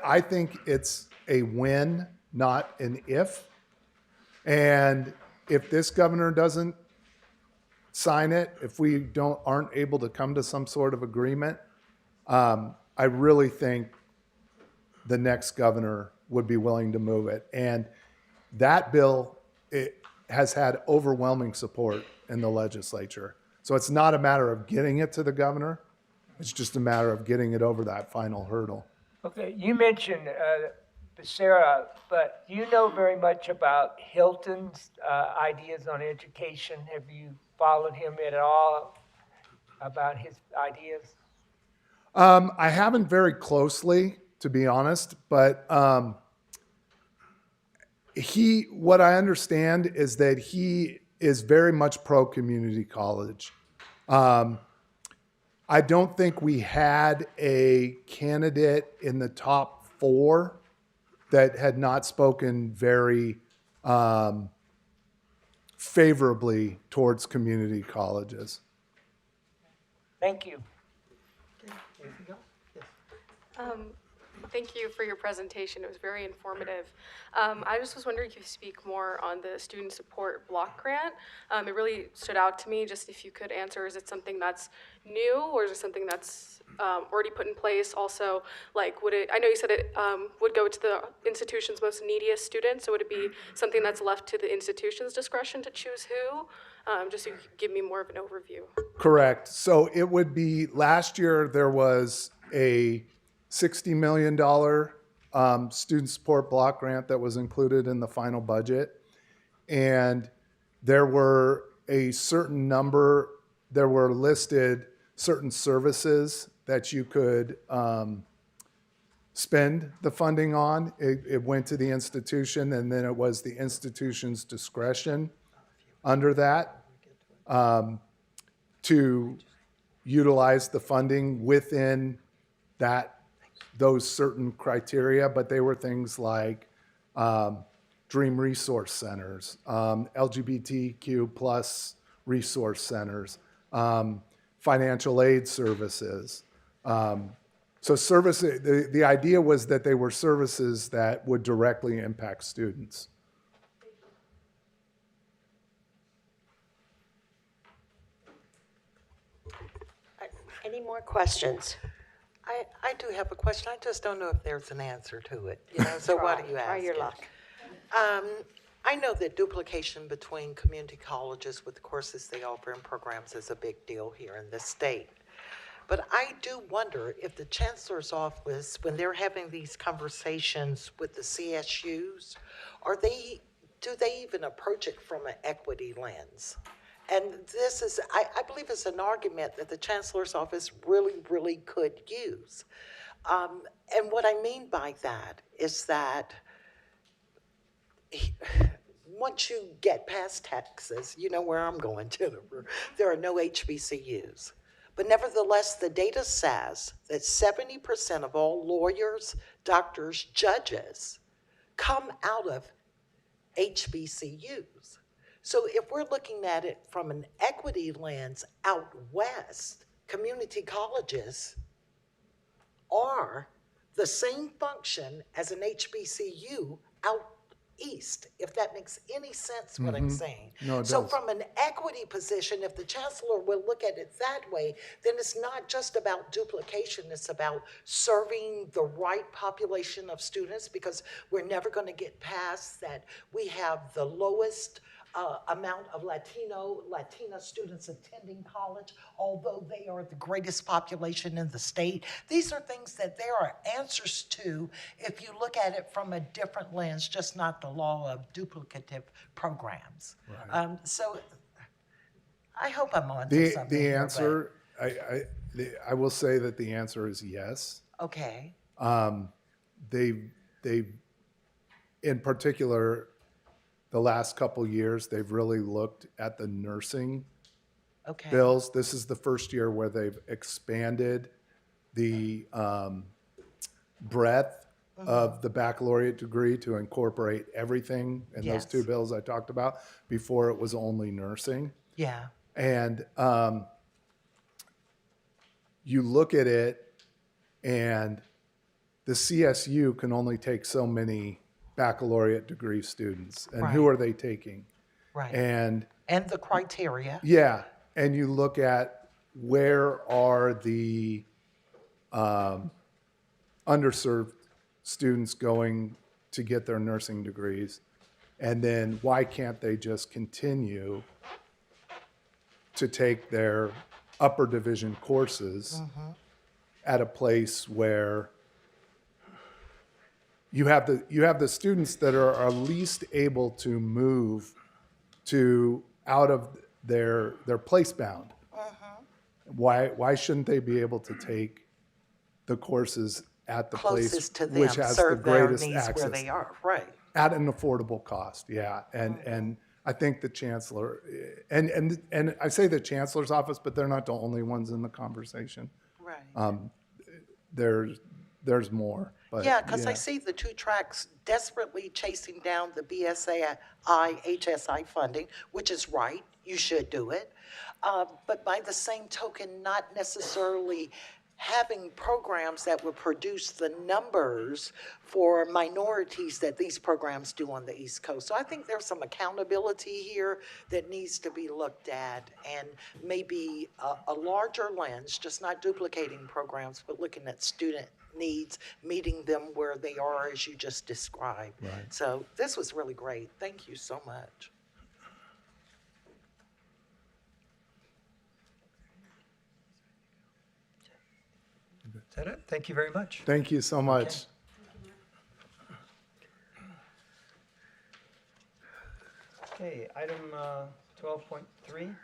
I think it's a win, not an if. And if this governor doesn't sign it, if we aren't able to come to some sort of agreement, I really think the next governor would be willing to move it. And that bill, it has had overwhelming support in the legislature. So it's not a matter of getting it to the governor. It's just a matter of getting it over that final hurdle. Okay, you mentioned Becerra, but you know very much about Hilton's ideas on education. Have you followed him at all about his ideas? I haven't very closely, to be honest, but what I understand is that he is very much pro-community college. I don't think we had a candidate in the top 4 that had not spoken very favorably towards community colleges. Thank you. Thank you for your presentation. It was very informative. I just was wondering if you could speak more on the student support block grant. It really stood out to me, just if you could answer, is it something that's new or is it something that's already put in place? Also, like, I know you said it would go to the institution's most neediest students, so would it be something that's left to the institution's discretion to choose who? Just so you could give me more of an overview. Correct. So it would be, last year there was a $60 million student support block grant that was included in the final budget. And there were a certain number, there were listed certain services that you could spend the funding on. It went to the institution, and then it was the institution's discretion under that to utilize the funding within those certain criteria, but they were things like Dream Resource Centers, LGBTQ plus resource centers, financial aid services. So the idea was that they were services that would directly impact students. Any more questions? I do have a question. I just don't know if there's an answer to it. So why do you ask? Try your luck. I know that duplication between community colleges with the courses they offer and programs is a big deal here in this state. But I do wonder if the chancellor's office, when they're having these conversations with the CSUs, do they even approach it from an equity lens? And this is, I believe it's an argument that the chancellor's office really, really could use. And what I mean by that is that once you get past Texas, you know where I'm going, Jennifer, there are no HBCUs. But nevertheless, the data says that 70% of all lawyers, doctors, judges come out of HBCUs. So if we're looking at it from an equity lens out west, community colleges are the same function as an HBCU out east, if that makes any sense what I'm saying. No, it so does. from an equity position, if the chancellor will look at it that way, then it's not just about duplication, it's about serving the right population of students, because we're never going to get past that we have the lowest amount of Latina students attending college, although they are the greatest population in the state. These are things that there are answers to if you look at it from a different lens, just not the law of duplicative programs. Right. So I hope I'm on to something. The here, answer, I will say that the answer is yes. the last couple years, they've really looked at the nursing Okay. bills. This is the first year where they've expanded the breadth of the baccalaureate degree to incorporate everything in those two Yes. bills I talked about. Before, it was only nursing. Yeah. And you look at it, and the CSU can only take so many baccalaureate degree students. And who Right. are they taking? Right. And the criteria. yeah, and you look at where are the underserved students going to get their nursing degrees, and then why can't they just continue to take their upper division courses at a place where you have the students that are least able to move to out of their place bound. Why shouldn't they be able to take the courses at the Closest place to them, which has the serve their greatest needs access where they are, right. at an affordable cost? Yeah, and I think the chancellor and I say the chancellor's office, but they're not the only ones in the conversation. Right. There's more. But Yeah, because I see the two tracks desperately chasing down the BSAI HSI funding, which is right, you should do it. But by the same token, not necessarily having programs that would produce the numbers for minorities that these programs do on the East Coast. So I think there's some accountability here that needs to be looked at, and maybe a larger lens, just not duplicating programs, but looking at student needs, meeting them where they are as you just described. Right. So this was really great. Thank you so much. Is that it? Thank you very much. Thank you so much. Okay, item 12.3,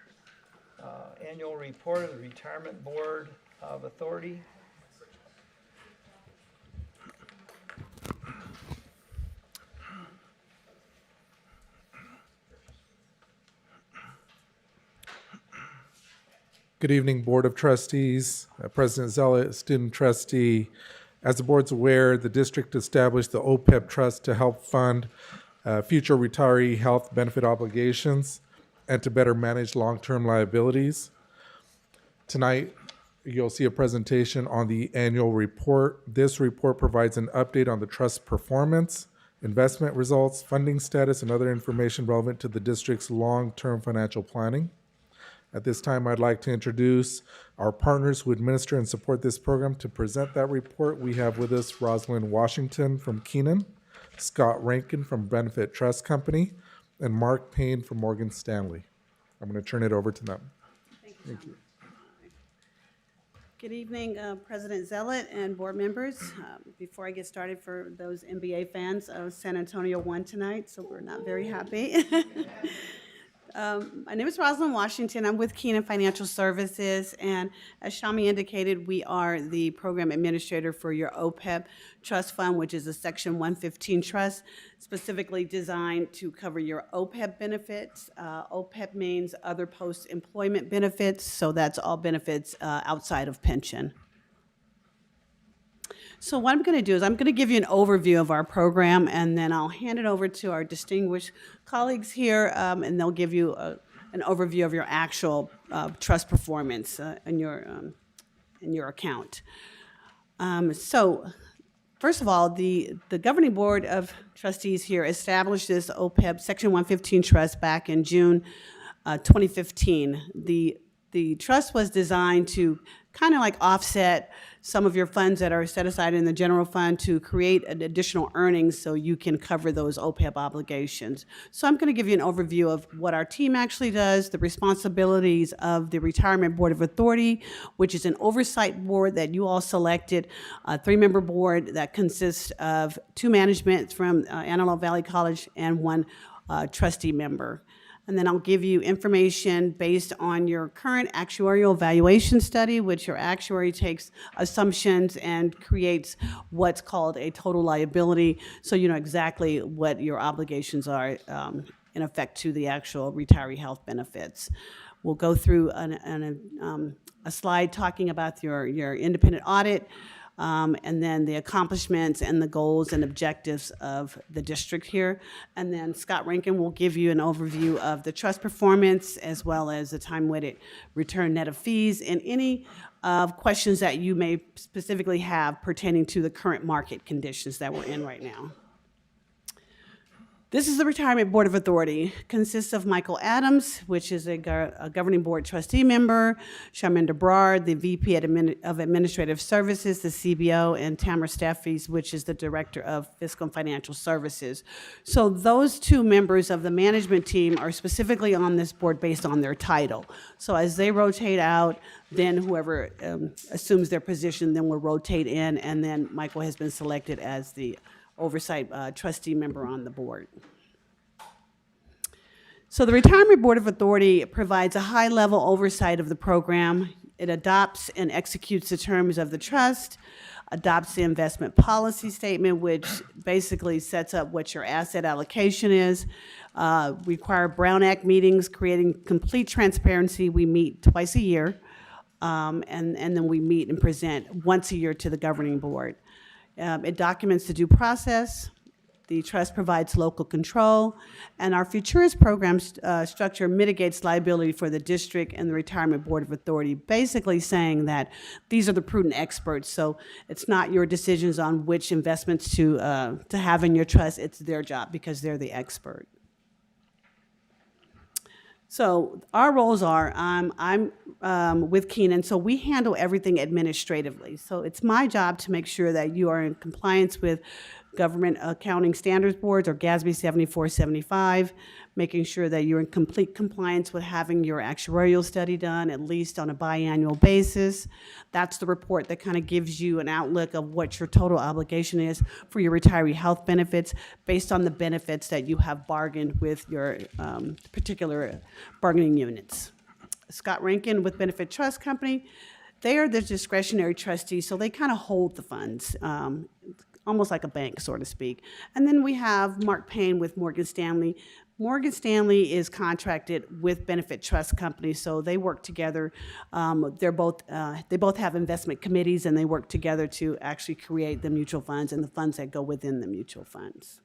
annual report of the Retirement Board of Authority. Good evening, Board of Trustees, President Zealot, student trustee. As the board's aware, the district established the OPEB Trust to help fund future retiree health benefit obligations and to better manage long-term liabilities. Tonight, you'll see a presentation on the annual report. This report provides an update on the trust's performance, investment results, funding status, and other information relevant to the district's long-term financial planning. At this time, I'd like to introduce our partners who administer and support this program. To present that report, we have with us Rosalind Washington from Keenan, Scott Rankin from Benefit Trust Company, and Mark Payne from Morgan Stanley. I'm going to turn it over to them. Thank you. Good evening, President Zealot and board members. Before I get started, for those NBA fans, San Antonio won tonight, so we're not very happy. My name is Rosalind Washington. I'm with Keenan Financial Services, and as Shami indicated, we are the program administrator for your OPEB Trust Fund, which is a Section 115 trust, specifically designed to cover your OPEB benefits. OPEB means other post-employment benefits, so that's all benefits outside of pension. So what I'm going to do is I'm going to give you an overview of our program, and then I'll hand it over to our distinguished colleagues here, and they'll give you an overview of your actual trust performance in your account. So first of all, the Governing Board of Trustees here established this OPEB Section 115 trust back in June 2015. The trust was designed to kind of like offset some of your funds that are set aside in the general fund to create an additional earnings so you can cover those OPEB obligations. So I'm going to give you an overview of what our team actually does, the responsibilities of the Retirement Board of Authority, which is an oversight board that you all selected, a 3-member board that consists of 2 management from Antelope Valley College and 1 trustee member. And then I'll give you information based on your current actuarial valuation study, which your actuary takes assumptions and creates what's called a total liability, so you know exactly what your obligations are in effect to the actual retiree health benefits. We'll go through a slide talking about your independent audit, and then the accomplishments and the goals and objectives of the district here. And then Scott Rankin will give you an overview of the trust performance as well as the time-weighted return net of fees and any questions that you may specifically have pertaining to the current market conditions that we're in right now. This is the Retirement Board of Authority. Consists of Michael Adams, which is a governing board trustee member, Charmaine DeBrard, the VP of Administrative Services, the CBO, and Tamara Staffes, which is the Director of Fiscal and Financial Services. So those two members of the management team are specifically on this board based on their title. So as they rotate out, then whoever assumes their position then will rotate in, and then Michael has been selected as the oversight trustee member on the board. So the Retirement Board of Authority provides a high-level oversight of the program. It adopts and executes the terms of the trust, adopts the investment policy statement, which basically sets up what your asset allocation is, require Brown Act meetings, creating complete transparency. We meet twice a year, and then we meet and present once a year to the governing board. It documents the due process. The trust provides local control, and our Futurist program structure mitigates liability for the district and the Retirement Board of Authority, basically saying that these are the prudent experts, so it's not your decisions on which investments to have in your trust, it's their job because they're the expert. So our roles are, I'm with Keenan, so we handle everything administratively. So it's my job to make sure that you are in compliance with Government Accounting Standards Boards or GASB 7475, making sure that you're in complete compliance with having your actuarial study done at least on a biannual basis. That's the report that kind of gives you an outlook of what your total obligation is for your retiree health benefits based on the benefits that you have bargained with your particular bargaining units. Scott Rankin with Benefit Trust Company, they are the discretionary trustees, so they kind of hold the funds. Almost like a bank, so to speak. And then we have Mark Payne with Morgan Stanley. Morgan Stanley is contracted with Benefit Trust Company, so they work together. They both have investment committees, and they work together to actually create the mutual funds and the funds that go within the mutual funds.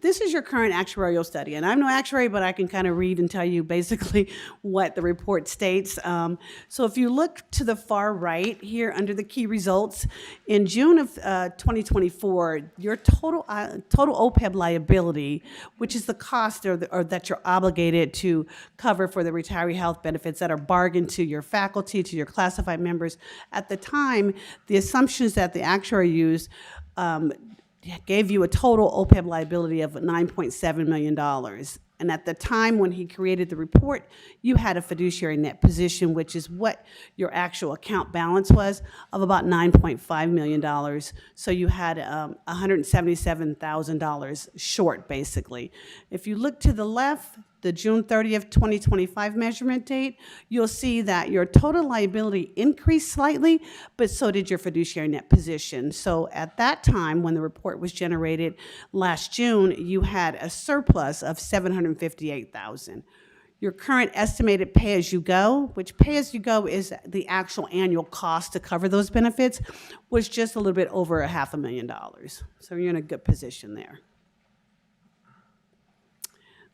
This is your current actuarial study, and I'm no actuary, but I can kind of read and tell you basically what the report states. So if you look to the far right here under the key results, in June of 2024, your total OPEB liability, which is the cost or that you're obligated to cover for the retiree health benefits that are bargained to your faculty, to your classified members. At the time, the assumptions that the actuary used gave you a total OPEB liability of $9.7 million. And at the time when he created the report, you had a fiduciary net position, which is what your actual account balance was, of about $9.5 million. So you had $177,000 short, basically. If you look to the left, the June 30th, 2025 measurement date, you'll see that your total liability increased slightly, but so did your fiduciary net position. So at that time, when the report was generated last June, you had a surplus of $758,000. Your current estimated pay-as-you-go, which pay-as-you-go is the actual annual cost to cover those benefits, was just a little bit over $500,000. So you're in a good position there.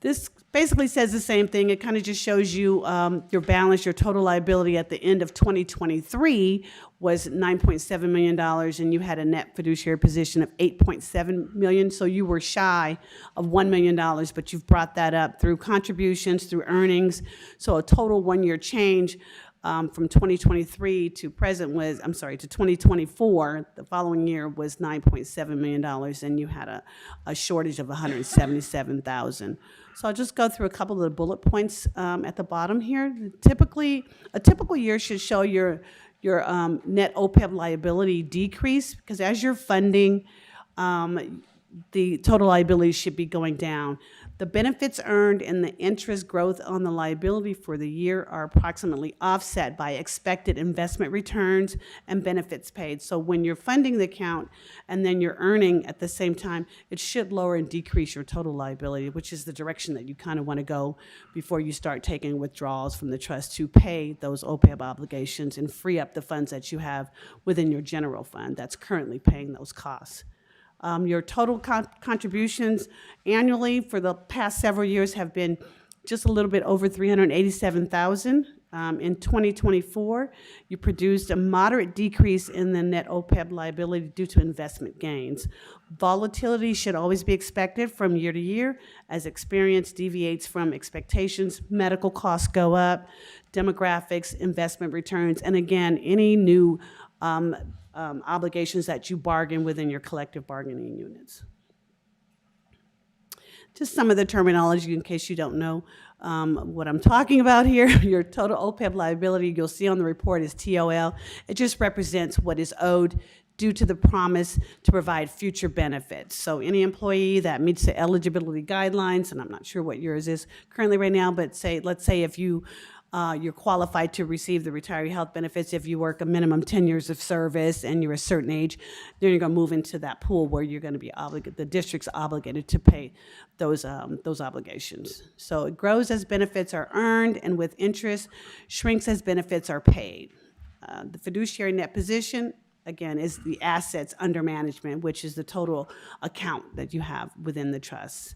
This basically says the same thing. It kind of just shows you your balance. Your total liability at the end of 2023 was $9.7 million, and you had a net fiduciary position of $8.7 million, so you were shy of $1 million, but you've brought that up through contributions, through earnings. So a total one-year change from 2023 to present was, to 2024, the following year was $9.7 million, and you had a shortage of $177,000. So I'll just go through a couple of the bullet points at the bottom here. Typically, a typical year should show your net OPEB liability decrease, because as you're funding, the total liability should be going down. The benefits earned and the interest growth on the liability for the year are approximately offset by expected investment returns and benefits paid. So when you're funding the account and then you're earning at the same time, it should lower and decrease your total liability, which is the direction that you kind of want to go before you start taking withdrawals from the trust to pay those OPEB obligations and free up the funds that you have within your general fund that's currently paying those costs. Your total contributions annually for the past several years have been just a little bit over $387,000. In 2024, you produced a moderate decrease in the net OPEB liability due to investment gains. Volatility should always be expected from year to year as experience deviates from expectations, medical costs go up, demographics, investment returns, and again, any new obligations that you bargain within your collective bargaining units. Just some of the terminology in case you don't know what I'm talking about here. Your total OPEB liability you'll see on the report is TOL. It just represents what is owed due to the promise to provide future benefits. So any employee that meets the eligibility guidelines, and I'm not sure what yours is currently right now, but let's say if you're qualified to receive the retiree health benefits if you work a minimum 10 years of service and you're a certain age, then you're going to move into that pool where you're going to be obligated, the district's obligated to pay those obligations. So it grows as benefits are earned, and with interest, shrinks as benefits are paid. The fiduciary net position, again, is the assets under management, which is the total account that you have within the trust.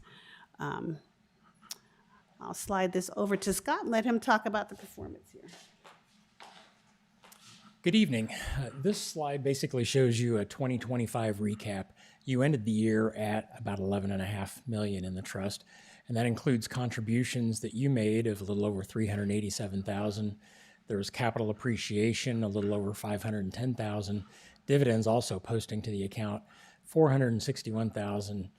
I'll slide this over to Scott and let him talk about the performance here. Good evening. This slide basically shows you a 2025 recap. You ended the year at about $11.5 million in the trust, and that includes contributions that you made of a little over $387,000. There was capital appreciation, a little over $510,000. Dividends also posting to the account, $461,000.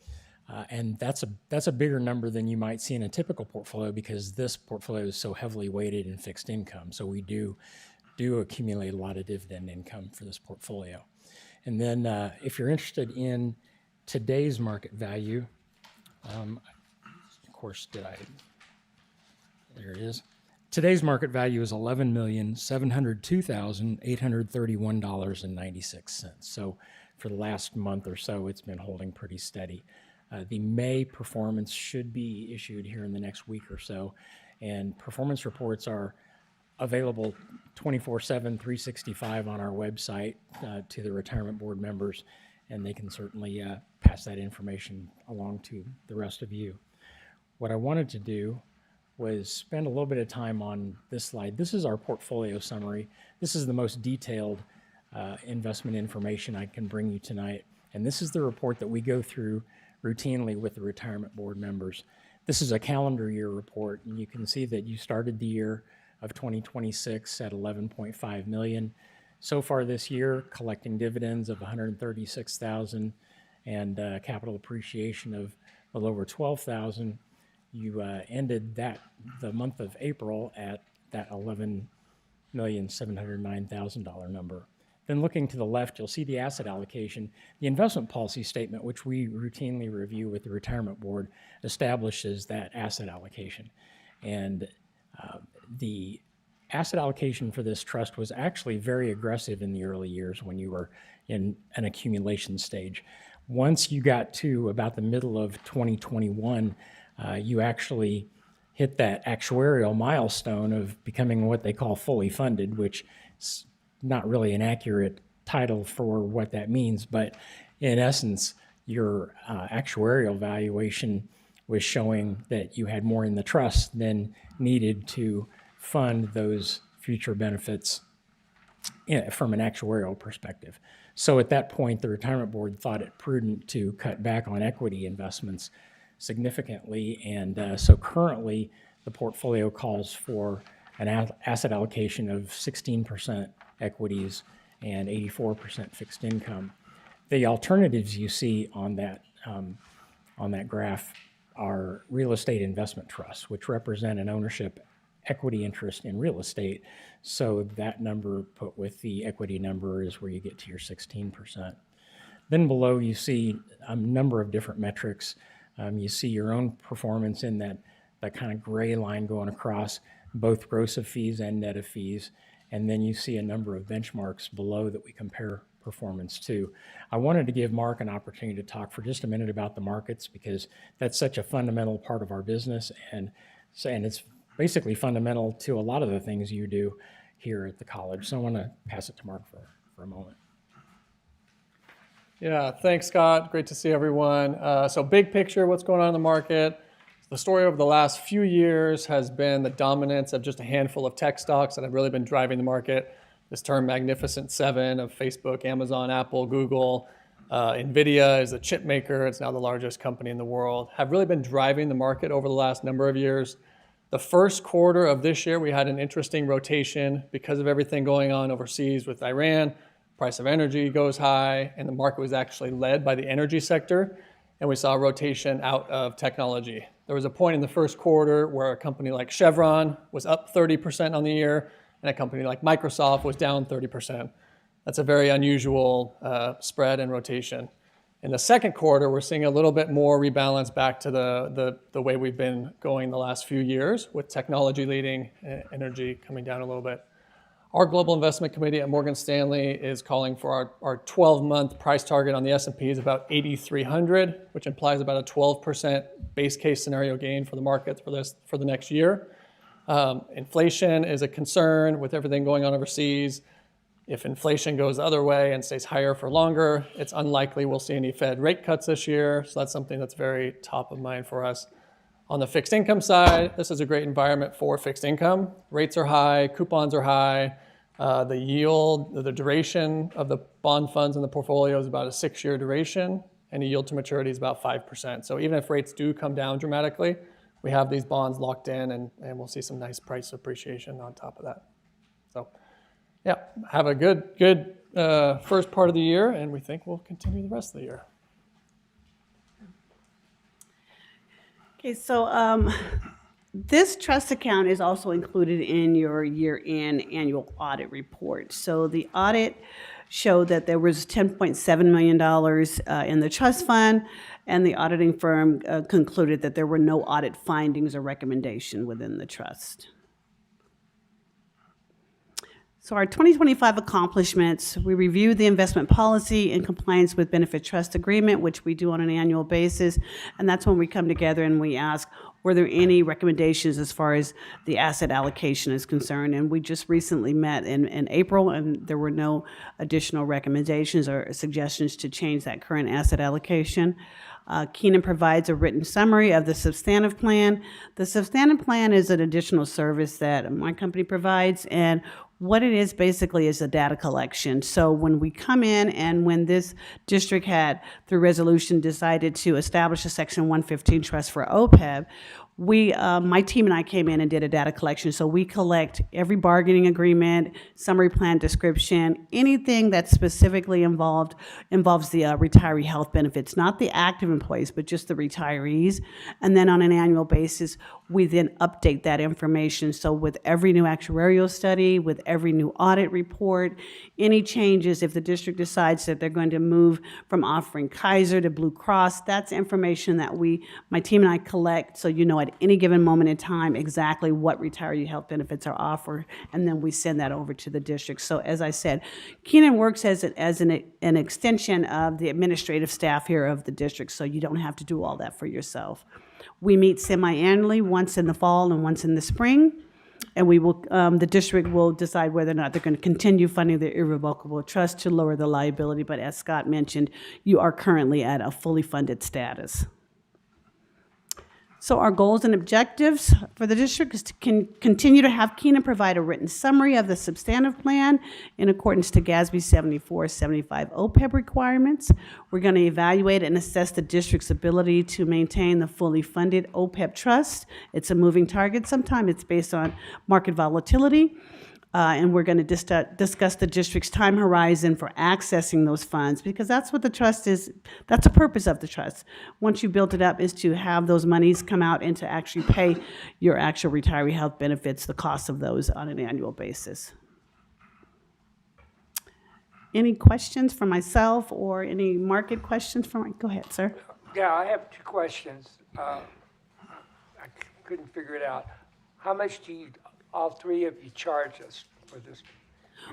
And that's a bigger number than you might see in a typical portfolio because this portfolio is so heavily weighted in fixed income. So we do accumulate a lot of dividend income for this portfolio. And then if you're interested in today's market value, of course, there it is. Today's market value is $11,702,831.96. So for the last month or so, it's been holding pretty steady. The May performance should be issued here in the next week or so, and performance reports are available 24/7, 365 on our website to the retirement board members, and they can certainly pass that information along to the rest of you. What I wanted to do was spend a little bit of time on this slide. This is our portfolio summary. This is the most detailed investment information I can bring you tonight, and this is the report that we go through routinely with the retirement board members. This is a calendar year report, and you can see that you started the year of 2026 at $11.5 million. So far this year, collecting dividends of $136,000 and capital appreciation of a little over $12,000. You ended the month of April at that $11,709,000 number. Then looking to the left, you'll see the asset allocation. The investment policy statement, which we routinely review with the retirement board, establishes that asset allocation. And the asset allocation for this trust was actually very aggressive in the early years when you were in an accumulation stage. Once you got to about the middle of 2021, you actually hit that actuarial milestone of becoming what they call fully funded, which is not really an accurate title for what that means, but in essence, your actuarial valuation was showing that you had more in the trust than needed to fund those future benefits from an actuarial perspective. So at that point, the retirement board thought it prudent to cut back on equity investments significantly, and so currently the portfolio calls for an asset allocation of 16% equities and 84% fixed income. The alternatives you see on that graph are real estate investment trusts, which represent an ownership equity interest in real estate. So that number put with the equity number is where you get to your 16%. Then below you see a number of different metrics. You see your own performance in that kind of gray line going across both gross of fees and net of fees. And then you see a number of benchmarks below that we compare performance to. I wanted to give Mark an opportunity to talk for just a minute about the markets, because that's such a fundamental part of our business, and it's basically fundamental to a lot of the things you do here at the college. So I want to pass it to Mark for a moment. Yeah, thanks, Scott. Great to see everyone. So big picture, what's going on in the market? The story over the last few years has been the dominance of just a handful of tech stocks that have really been driving the market. This term Magnificent Seven of Facebook, Amazon, Apple, Google, NVIDIA is a chip maker. It's now the largest company in the world, have really been driving the market over the last number of years. The first quarter of this year, we had an interesting rotation because of everything going on overseas with Iran. Price of energy goes high, and the market was actually led by the energy sector, and we saw a rotation out of technology. There was a point in the first quarter where a company like Chevron was up 30% on the year, and a company like Microsoft was down 30%. That's a very unusual spread and rotation. In the second quarter, we're seeing a little bit more rebalance back to the way we've been going the last few years, with technology leading, energy coming down a little bit. Our Global Investment Committee at Morgan Stanley is calling for our 12-month price target on the S&P is about 8,300, which implies about a 12% base case scenario gain for the markets for the next year. Inflation is a concern with everything going on overseas. If inflation goes the other way and stays higher for longer, it's unlikely we'll see any Fed rate cuts this year. So that's something that's very top of mind for us. On the fixed income side, this is a great environment for fixed income. Rates are high, coupons are high. The yield, the duration of the bond funds in the portfolio is about a 6-year duration, and the yield to maturity is about 5%. So even if rates do come down dramatically, we have these bonds locked in, and we'll see some nice price appreciation on top of that. So yeah, have a good first part of the year, and we think we'll continue the rest of the year. Okay, so this trust account is also included in your year-end annual audit report. So the audit showed that there was $10.7 million in the trust fund, and the auditing firm concluded that there were no audit findings or recommendation within the trust. So our 2025 accomplishments, we reviewed the investment policy in compliance with benefit trust agreement, which we do on an annual basis. And that's when we come together and we ask, were there any recommendations as far as the asset allocation is concerned? And we just recently met in April, and there were no additional recommendations or suggestions to change that current asset allocation. Keenan provides a written summary of the substantive plan. The substantive plan is an additional service that my company provides, and what it is basically is a data collection. So when we come in, and when this district had, through resolution, decided to establish a Section 115 trust for OPEB, my team and I came in and did a data collection. So we collect every bargaining agreement, summary plan description, anything that specifically involves the retiree health benefits, not the active employees, but just the retirees. And then on an annual basis, we then update that information. So with every new actuarial study, with every new audit report, any changes, if the district decides that they're going to move from offering Kaiser to Blue Cross, that's information that my team and I collect, so you know at any given moment in time exactly what retiree health benefits are offered, and then we send that over to the district. So as I said, Keenan works as an extension of the administrative staff here of the district, so you don't have to do all that for yourself. We meet semi-annually, once in the fall and once in the spring, and the district will decide whether or not they're going to continue funding the irrevocable trust to lower the liability. But as Scott mentioned, you are currently at a fully funded status. So our goals and objectives for the district is to continue to have Keenan provide a written summary of the substantive plan in accordance to GASB 7475 OPEB requirements. We're going to evaluate and assess the district's ability to maintain the fully funded OPEB trust. It's a moving target. Sometimes it's based on market volatility. And we're going to discuss the district's time horizon for accessing those funds, because that's what the trust is. That's the purpose of the trust. Once you build it up, is to have those monies come out and to actually pay your actual retiree health benefits, the cost of those on an annual basis. Any questions for myself or any market questions go ahead, sir. Yeah, I have two questions. I couldn't figure it out. How much do you, all three of you charge us for this,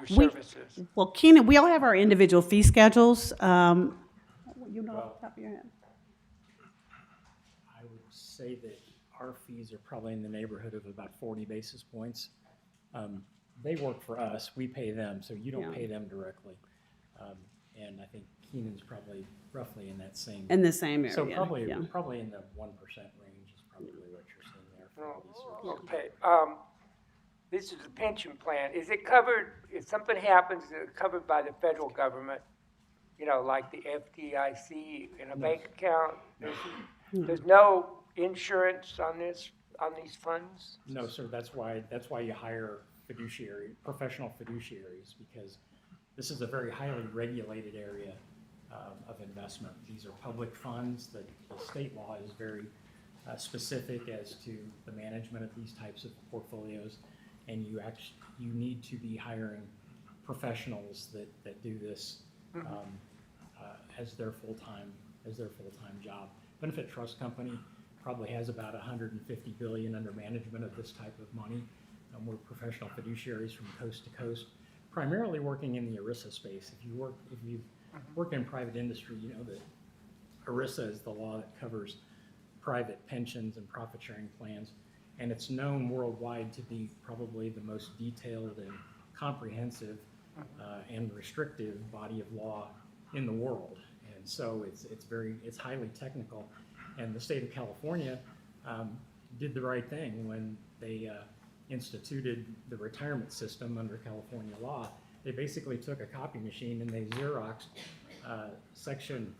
your services? Well, Keenan, we all have our individual fee schedules. You know off the top of your head? I would say that our fees are probably in the neighborhood of about 40 basis points. They work for us, we pay them, so you don't Yeah. pay them directly. And I think Keenan's probably roughly in that same. In the same area, So probably, yeah. probably in the 1% range is probably what you're seeing there for all these services. Okay, this is a pension plan. Is it covered, if something happens, is it covered by the federal government? You know, like the FDIC in a bank account? There's no insurance on this, on these funds? No, sir, that's why you hire professional fiduciaries, because this is a very highly regulated area of investment. These are public funds. The state law is very specific as to the management of these types of portfolios, and you need to be hiring professionals that do this as their full-time job. Benefit Trust Company probably has about $150 billion under management of this type of money. We're professional fiduciaries from coast to coast, primarily working in the ERISA space. If you've worked in private industry, you know that ERISA is the law that covers private pensions and profit-sharing plans, and it's known worldwide to be probably the most detailed and comprehensive and restrictive body of law in the world. And so it's highly technical. And the state of California did the right thing when they instituted the retirement system under California law. They basically took a copy machine and they Xeroxed section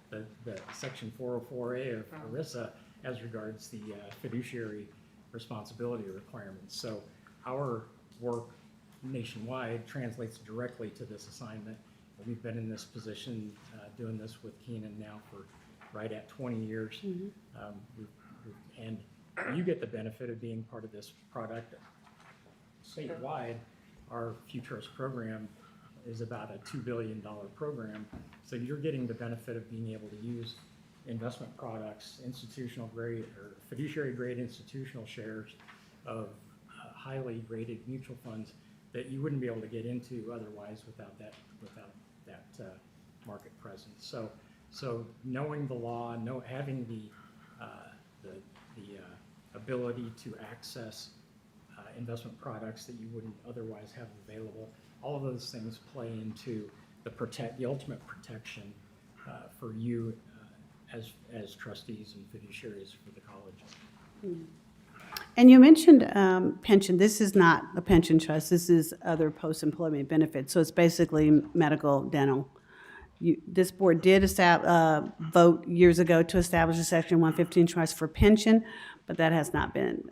the section 404A of ERISA as regards the fiduciary responsibility requirements. So our work nationwide translates directly to this assignment. We've been in this position doing this with Keenan now for right at 20 years. And you get the benefit of being part of this product. Statewide, our Futurist program is about a $2 billion program. So you're getting the benefit of being able to use investment products, institutional grade or fiduciary grade institutional shares of highly rated mutual funds that you wouldn't be able to get into otherwise without that market presence. So knowing the law, having the ability to access investment products that you wouldn't otherwise have available, all of those things play into the ultimate protection for you as trustees and fiduciaries for the college. And you mentioned pension. This is not a pension trust. This is other post-employment benefits. So it's basically medical, dental. This board did vote years ago to establish a Section 115 trust for pension, but that has not been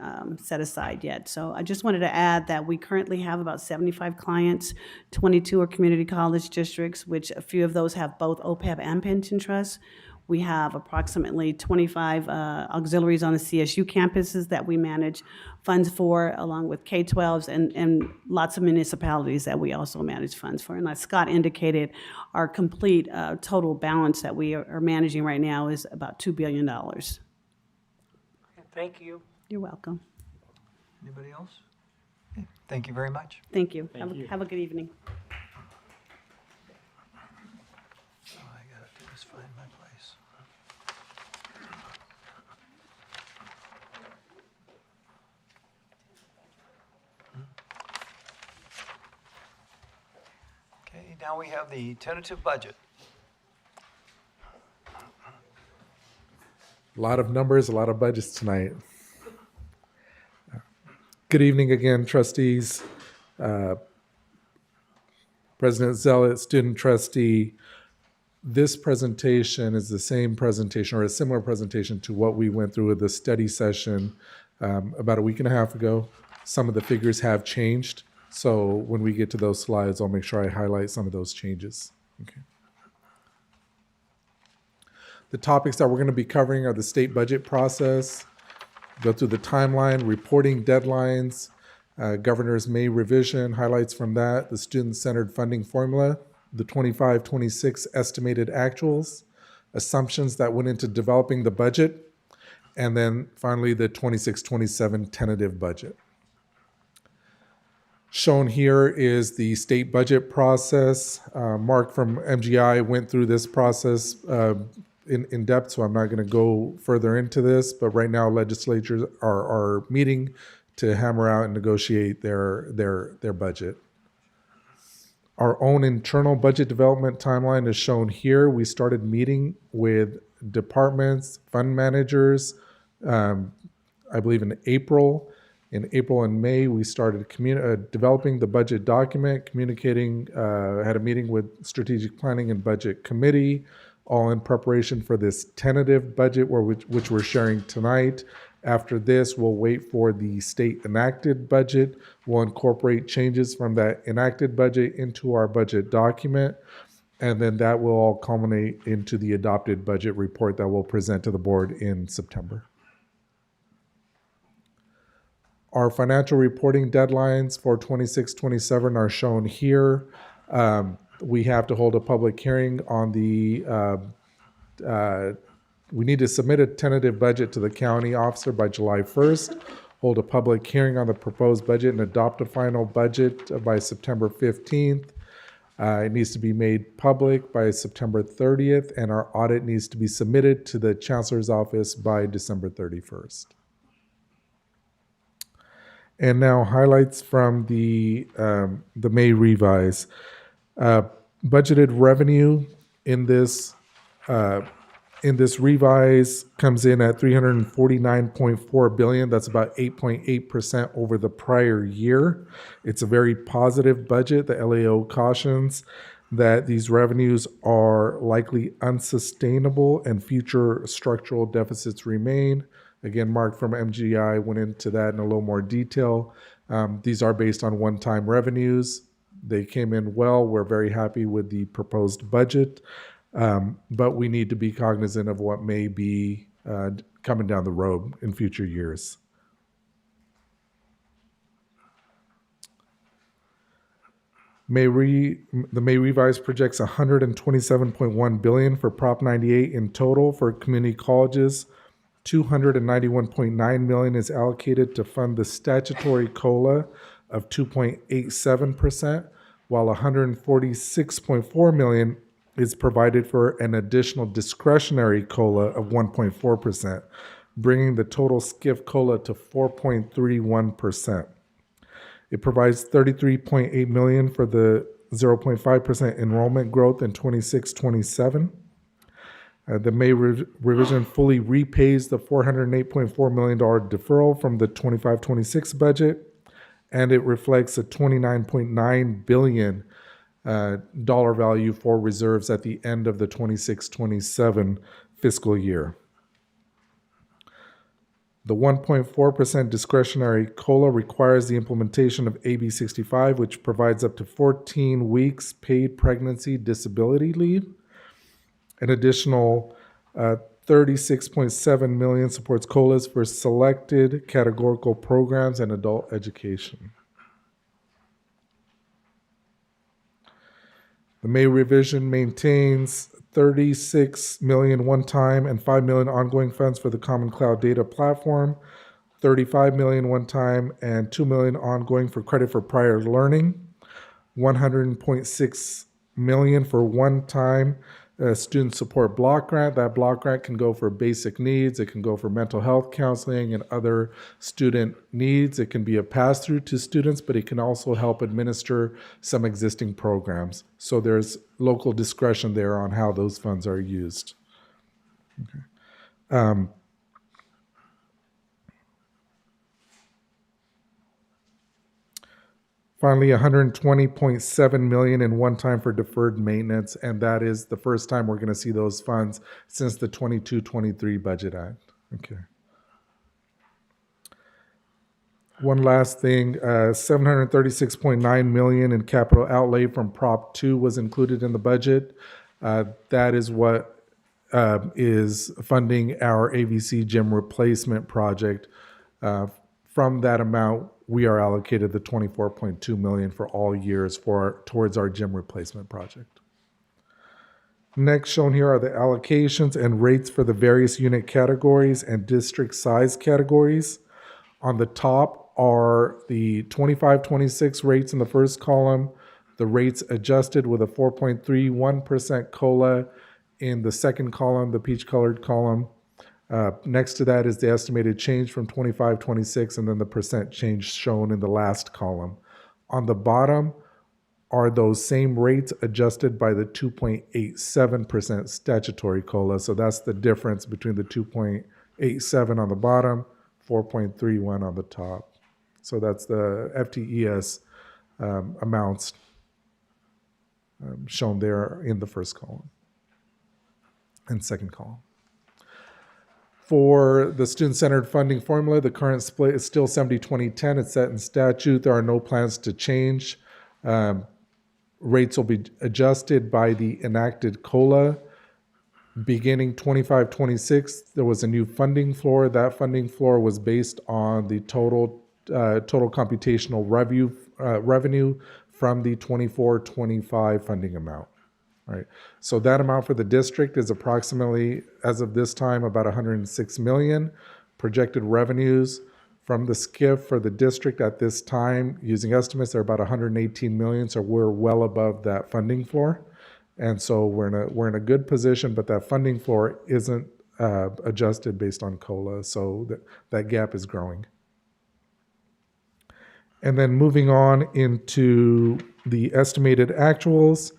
set aside yet. So I just wanted to add that we currently have about 75 clients. 22 are community college districts, which a few of those have both OPEB and pension trusts. We have approximately 25 auxiliaries on the CSU campuses that we manage funds for, along with K-12s and lots of municipalities that we also manage funds for. And like Scott indicated, our complete total balance that we are managing right now is about $2 billion. Thank you. You're welcome. Anybody else? Okay, thank you very much. Thank you. Have a good evening. All I gotta do is find my place. Okay, now we have the tentative budget. A lot of numbers, a lot of budgets tonight. Good evening again, trustees, President Zealot, student trustee. This presentation is the same presentation or a similar presentation to what we went through with the study session about a week and a half ago. Some of the figures have changed. So when we get to those slides, I'll make sure I highlight some of those changes. Okay. The topics that we're going to be covering are the state budget process, go through the timeline, reporting deadlines, Governor's May revision, highlights from that, the student-centered funding formula, the 25-26 estimated actuals, assumptions that went into developing the budget, and then finally the 26-27 tentative budget. Shown here is the state budget process. Mark from MGI went through this process in depth, so I'm not going to go further into this, but right now legislatures are meeting to hammer out and negotiate their budget. Our own internal budget development timeline is shown here. We started meeting with departments, fund managers, I believe in April. In April and May, we started developing the budget document, communicating, had a meeting with Strategic Planning and Budget Committee, all in preparation for this tentative budget which we're sharing tonight. After this, we'll wait for the state enacted budget. We'll incorporate changes from that enacted budget into our budget document, and then that will all culminate into the adopted budget report that we'll present to the board in September. Our financial reporting deadlines for 26-27 are shown here. We have to hold a public hearing on we need to submit a tentative budget to the county officer by July 1st, hold a public hearing on the proposed budget, and adopt a final budget by September 15th. It needs to be made public by September 30th, and our audit needs to be submitted to the Chancellor's office by December 31st. And now highlights from the May revise. Budgeted revenue in this revise comes in at $349.4 billion. That's about 8.8% over the prior year. It's a very positive budget. The LAO cautions that these revenues are likely unsustainable and future structural deficits remain. Again, Mark from MGI went into that in a little more detail. These are based on one-time revenues. They came in well. We're very happy with the proposed budget, but we need to be cognizant of what may be coming down the road in future years. The May revise projects $127.1 billion for Prop 98 in total for community colleges. $291.9 million is allocated to fund the statutory COLA of 2.87%, while $146.4 million is provided for an additional discretionary COLA of 1.4%, bringing the total SCIF COLA to 4.31%. It provides $33.8 million for the 0.5% enrollment growth in 26-27. The May revision fully repays the $408.4 million deferral from the 25-26 budget, and it reflects a $29.9 billion dollar value for reserves at the end of the 26-27 fiscal year. The 1.4% discretionary COLA requires the implementation of AB 65, which provides up to 14 weeks paid pregnancy disability leave. An additional $36.7 million supports COLAs for selected categorical programs and adult education. The May revision maintains $36 million one-time and $5 million ongoing funds for the Common Cloud Data Platform, $35 million one-time and $2 million ongoing for credit for prior learning, $100.6 million for one-time student support block grant. That block grant can go for basic needs. It can go for mental health counseling and other student needs. It can be a pass-through to students, but it can also help administer some existing programs. So there's local discretion there on how those funds are used. Okay. Finally, $120.7 million in one-time for deferred maintenance, and that is the first time we're going to see those funds since the 22-23 Budget Act. Okay. One last thing, $736.9 million in capital outlay from Prop 2 was included in the budget. That is what is funding our AVC gym replacement project. From that amount, we are allocated the $24.2 million for all years towards our gym replacement project. Next shown here are the allocations and rates for the various unit categories and district size categories. On the top are the 25-26 rates in the first column, the rates adjusted with a 4.31% COLA in the second column, the peach-colored column. Next to that is the estimated change from 25-26, and then the percent change shown in the last column. On the bottom are those same rates adjusted by the 2.87% statutory COLA. So that's the difference between the 2.87 on the bottom, 4.31 on the top. So that's the FTES amounts shown there in the first column and second column. For the student-centered funding formula, the current split is still 70-20-10. It's set in statute. There are no plans to change. Rates will be adjusted by the enacted COLA. Beginning 25-26, there was a new funding floor. That funding floor was based on the total computational revenue from the 24-25 funding amount. Right. So that amount for the district is approximately, as of this time, about $106 million. Projected revenues from the SCIF for the district at this time, using estimates, are about $118 million. So we're well above that funding floor, and so we're in a good position. But that funding floor isn't adjusted based on COLA, so that gap is growing. And then moving on into the estimated actuals.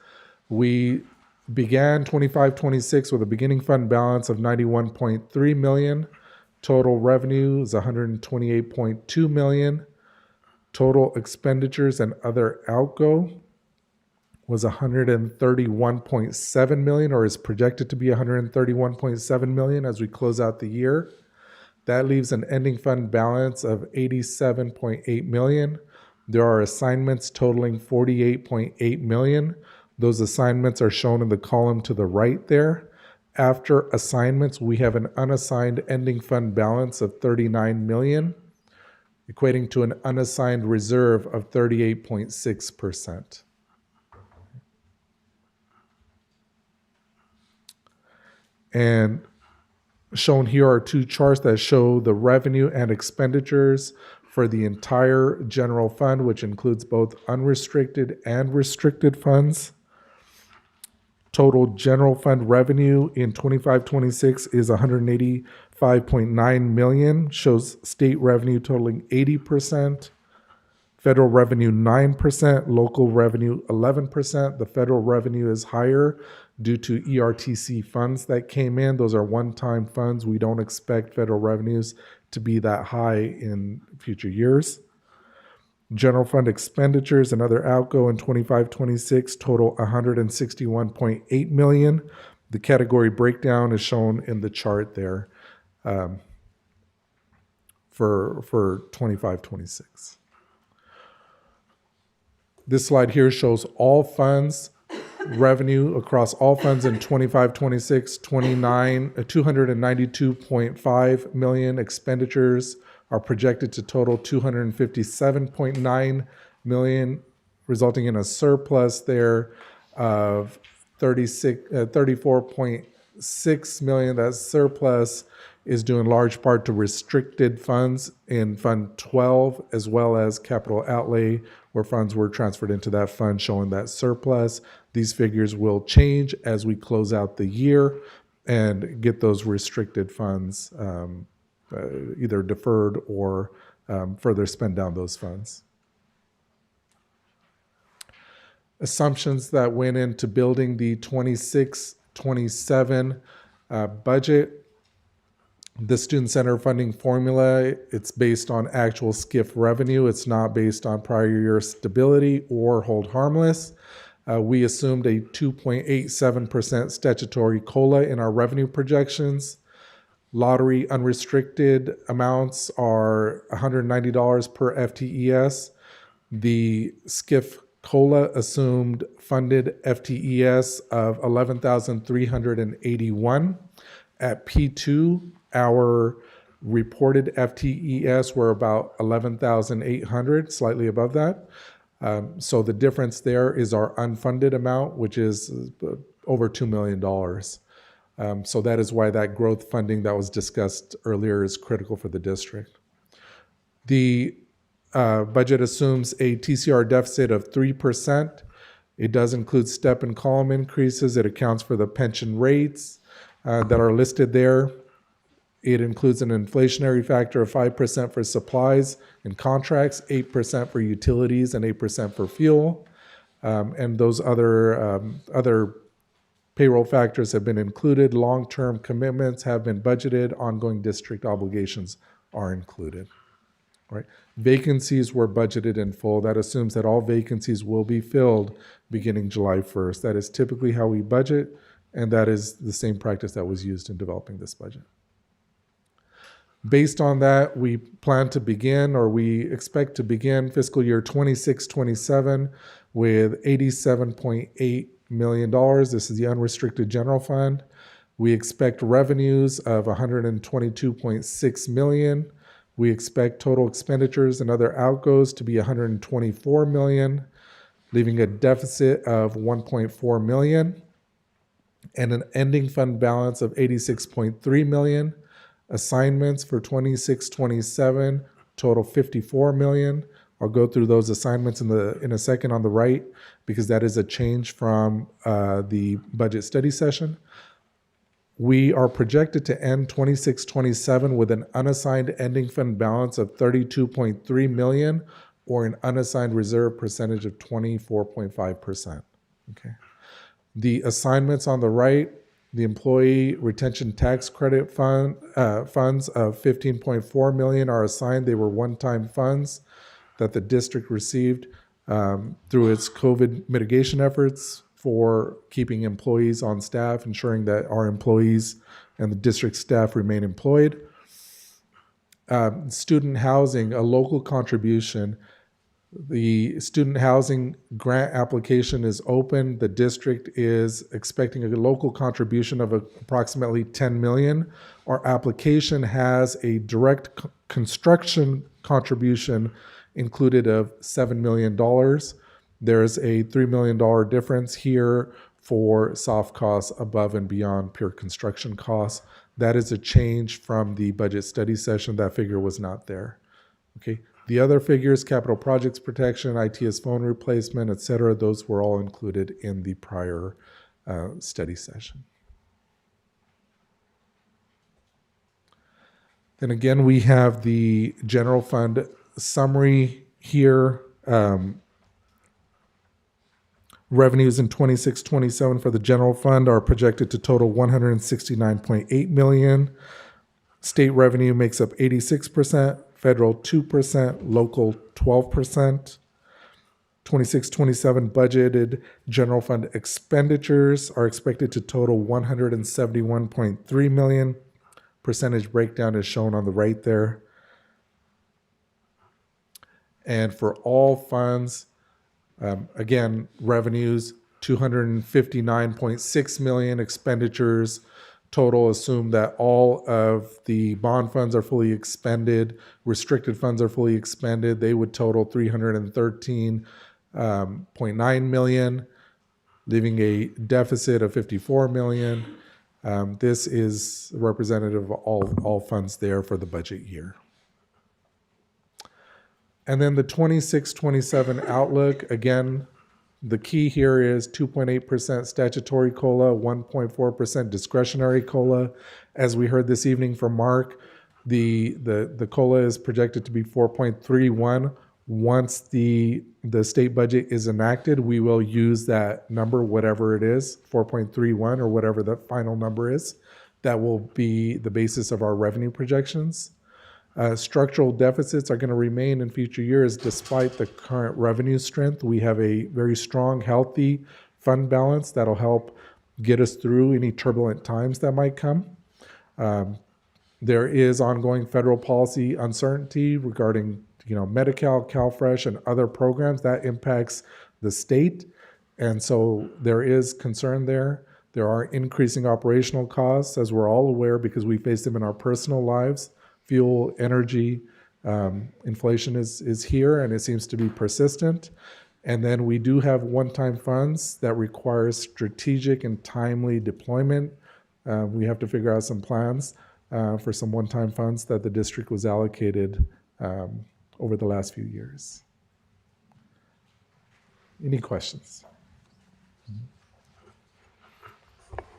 We began 25-26 with a beginning fund balance of $91.3 million. Total revenue is $128.2 million. Total expenditures and other outgo was $131.7 million, or is projected to be $131.7 million as we close out the year. That leaves an ending fund balance of $87.8 million. There are assignments totaling $48.8 million. Those assignments are shown in the column to the right there. After assignments, we have an unassigned ending fund balance of $39 million, equating to an unassigned reserve of 38.6%. And shown here are two charts that show the revenue and expenditures for the entire general fund, which includes both unrestricted and restricted funds. Total general fund revenue in 25-26 is $185.9 million, shows state revenue totaling 80%, federal revenue 9%, local revenue 11%. The federal revenue is higher due to ERTC funds that came in. Those are one-time funds. We don't expect federal revenues to be that high in future years. General fund expenditures and other outgo in 25-26 total $161.8 million. The category breakdown is shown in the chart there for 25-26. This slide here shows all funds, revenue across all funds in 25-26, $292.5 million. Expenditures are projected to total $257.9 million, resulting in a surplus there of $34.6 million. That surplus is due in large part to restricted funds in Fund 12, as well as capital outlay, where funds were transferred into that fund, showing that surplus. These figures will change as we close out the year and get those restricted funds either deferred or further spend down those funds. Assumptions that went into building the 26-27 budget. The student center funding formula, it's based on actual SCIF revenue. It's not based on prior year stability or hold harmless. We assumed a 2.87% statutory COLA in our revenue projections. Lottery unrestricted amounts are $190 per FTES. The SCIF COLA assumed funded FTES of 11,381. At P2, our reported FTES were about 11,800, slightly above that. So the difference there is our unfunded amount, which is over $2 million. So that is why that growth funding that was discussed earlier is critical for the district. The budget assumes a TCR deficit of 3%. It does include step and column increases. It accounts for the pension rates that are listed there. It includes an inflationary factor of 5% for supplies and contracts, 8% for utilities, and 8% for fuel. And those other payroll factors have been included. Long-term commitments have been budgeted. Ongoing district obligations are included. Right? Vacancies were budgeted in full. That assumes that all vacancies will be filled beginning July 1st. That is typically how we budget, and that is the same practice that was used in developing this budget. Based on that, we plan to begin, or we expect to begin fiscal year 26-27 with $87.8 million. This is the unrestricted general fund. We expect revenues of $122.6 million. We expect total expenditures and other outgoes to be $124 million, leaving a deficit of $1.4 million and an ending fund balance of $86.3 million. Assignments for 26-27 total $54 million. I'll go through those assignments in a second on the right, because that is a change from the budget study session. We are projected to end 26-27 with an unassigned ending fund balance of $32.3 million, or an unassigned reserve percentage of 24.5%. Okay. The assignments on the right, the employee retention tax credit funds of $15.4 million are assigned. They were one-time funds that the district received through its COVID mitigation efforts for keeping employees on staff, ensuring that our employees and the district staff remain employed. Student housing, a local contribution. The student housing grant application is open. The district is expecting a local contribution of approximately $10 million. Our application has a direct construction contribution included of $7 million. There's a $3 million difference here for soft costs above and beyond pure construction costs. That is a change from the budget study session. That figure was not there. Okay. The other figures, capital projects protection, ITS phone replacement, et cetera, those were all included in the prior study session. Then again, we have the general fund summary here. Revenues in 26-27 for the general fund are projected to total $169.8 million. State revenue makes up 86%, federal 2%, local 12%. 26-27 budgeted general fund expenditures are expected to total $171.3 million. Percentage breakdown is shown on the right there. And for all funds, again, revenues, $259.6 million, expenditures, total assume that all of the bond funds are fully expended, restricted funds are fully expended. They would total $313.9 million, leaving a deficit of $54 million. This is representative of all funds there for the budget year. And then the 26-27 outlook, again, the key here is 2.8% statutory COLA, 1.4% discretionary COLA. As we heard this evening from Mark, the COLA is projected to be 4.31. Once the state budget is enacted, we will use that number, whatever it is, 4.31 or whatever the final number is. That will be the basis of our revenue projections. Structural deficits are going to remain in future years despite the current revenue strength. We have a very strong, healthy fund balance that'll help get us through any turbulent times that might come. There is ongoing federal policy uncertainty regarding, Medi-Cal, CalFresh, and other programs that impacts the state. And so there is concern there. There are increasing operational costs, as we're all aware, because we face them in our personal lives. Fuel, energy, inflation is here, and it seems to be persistent. And then we do have one-time funds that require strategic and timely deployment. We have to figure out some plans for some one-time funds that the district was allocated over the last few years. Any questions?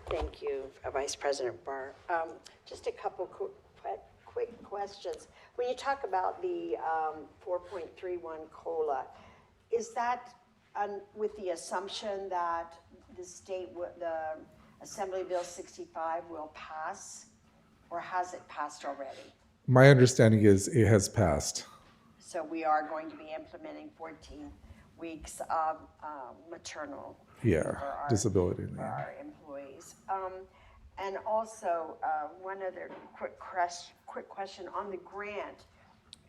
Thank you, Vice President Barr. Just a couple quick questions. When you talk about the 4.31 COLA, is that with the assumption that the Assembly Bill 65 will pass, or has it passed already? My understanding is it has passed. So we are going to be implementing 14 weeks of maternal Yeah, for our, disability. for our employees. And also, one other quick question on the grant.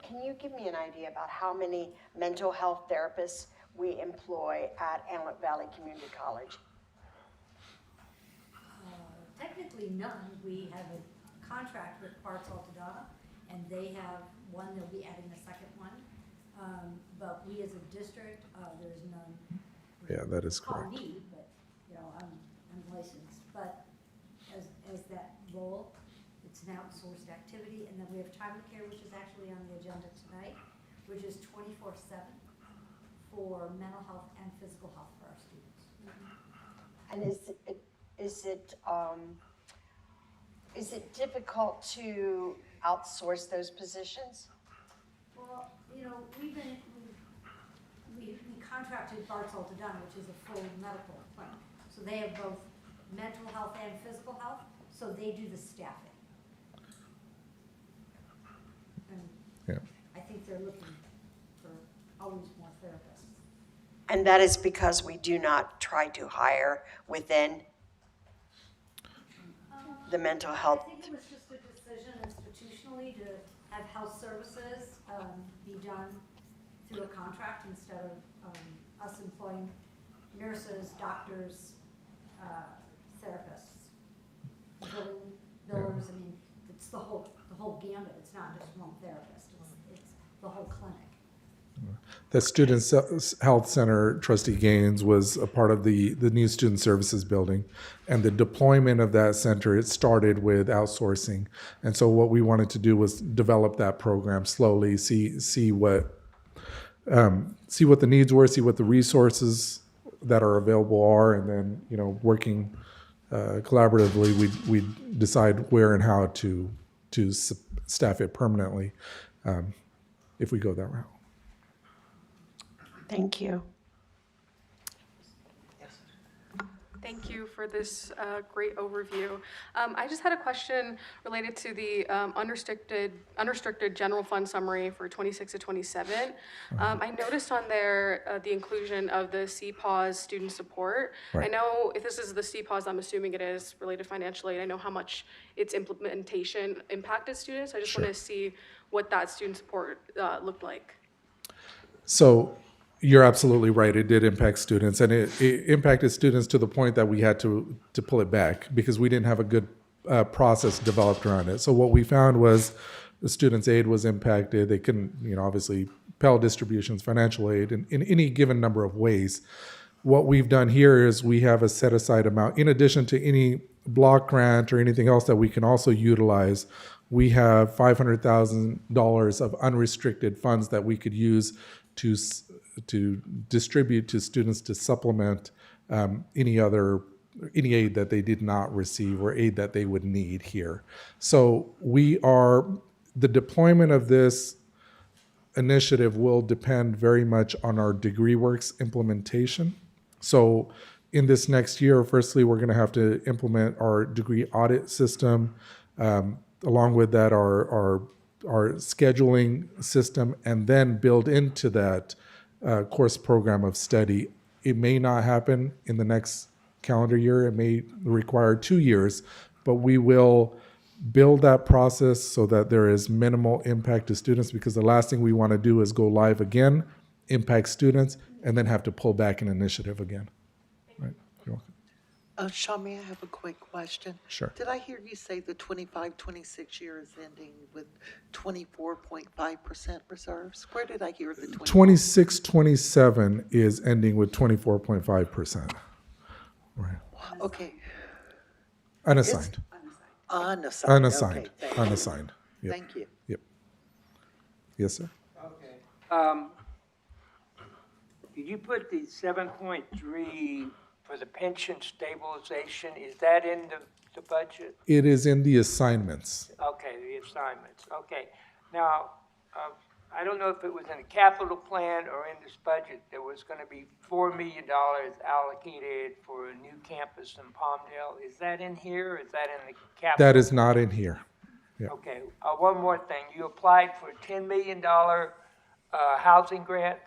Can you give me an idea about how many mental health therapists we employ at Antelope Valley Community College? Technically none. We have a contract with Parts Altadena, and they have one. They'll be adding a second one. But we as a district, there's none. Yeah, that is correct. Need, but I'm licensed. But as that role, it's an outsourced activity, and then we have time of care, which is actually on the agenda tonight, which is 24/7 for mental health and physical health for our students. And is it difficult to outsource those positions? Well, we contracted Barts Altadena, which is a full medical clinic. So they have both mental health and physical health, so they do the staffing. And yeah. I think they're looking for always more therapists. And that is because we do not try to hire within the mental health. I think it was just a decision institutionally to have health services be done through a contract instead of us employing nurses, doctors, therapists, billers. I mean, it's the whole gambit. It's not just one therapist. It's the whole clinic. The Student Health Center, Trustee Gaines, was a part of the new Student Services building. And the deployment of that center, it started with outsourcing. And so what we wanted to do was develop that program slowly, see what the needs were, see what the resources that are available are, and then, working collaboratively, we decide where and how to staff it permanently if we go that route. Thank you. Thank you for this great overview. I just had a question related to the unrestricted general fund summary for 26 to 27. I noticed on there the inclusion of the CPAWS student support. Right. I know if this is the CPAWS, I'm assuming it is related to financial aid. I know how much its implementation impacted students. I just Sure. want to see what that student support looked like. So you're absolutely right. It did impact students, and it impacted students to the point that we had to pull it back because we didn't have a good process developed around it. So what we found was the students' aid was impacted. They couldn't, obviously, Pell distributions, financial aid, in any given number of ways. What we've done here is we have a set-aside amount. In addition to any block grant or anything else that we can also utilize, we have $500,000 of unrestricted funds that we could use to distribute to students to supplement any aid that they did not receive or aid that they would need here. So the deployment of this initiative will depend very much on our DegreeWorks implementation. So in this next year, firstly, we're going to have to implement our degree audit system. Along with that, our scheduling system, and then build into that course program of study. It may not happen in the next calendar year. It may require 2 years, but we will build that process so that there is minimal impact to students, because the last thing we want to do is go live again, impact students, and then have to pull back an initiative again. Right? You're welcome. Sean, may I have a quick question? Sure. Did I hear you say the 25-26 year is ending with 24.5% reserves? Where did I hear the 26-27 is ending with 24.5%. Right. Okay. Unassigned. Unassigned. Unassigned. Okay, thank you. Unassigned. Yep. Thank you. Yep. Yes, sir. Did you put the 7.3 for the pension stabilization? Is that in the budget? It is in the assignments. Okay, the assignments. Okay. Now, I don't know if it was in the capital plan or in this budget. There was going to be $4 million allocated for a new campus in Palmdale. Is that in here? Or is that in the capital? That is not in here. Yeah. Okay. One more thing. You applied for a $10 million housing grant?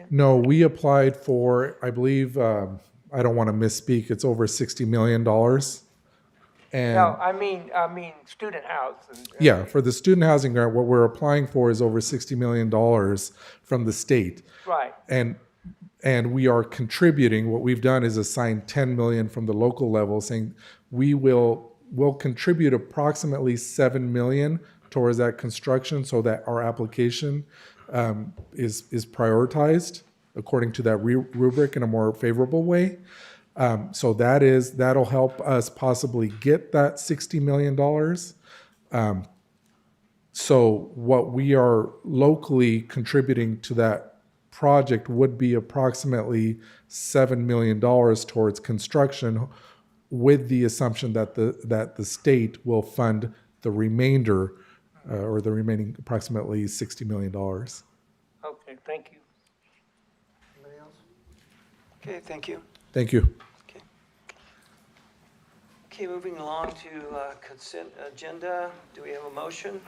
No, we applied for, I believe, I don't want to misspeak, it's over $60 million. And No, I mean student housing. yeah, for the student housing grant, what we're applying for is over $60 million from the state. Right. And we are contributing. What we've done is assign $10 million from the local level, saying we'll contribute approximately $7 million towards that construction, so that our application is prioritized according to that rubric in a more favorable way. So that'll help us possibly get that $60 million. So what we are locally contributing to that project would be approximately $7 million towards construction, with the assumption that the state will fund the remainder, or the remaining approximately $60 million. Okay, thank you. Anybody else? Okay, thank you. Thank you. Okay, moving along to consent agenda. Do we have a motion?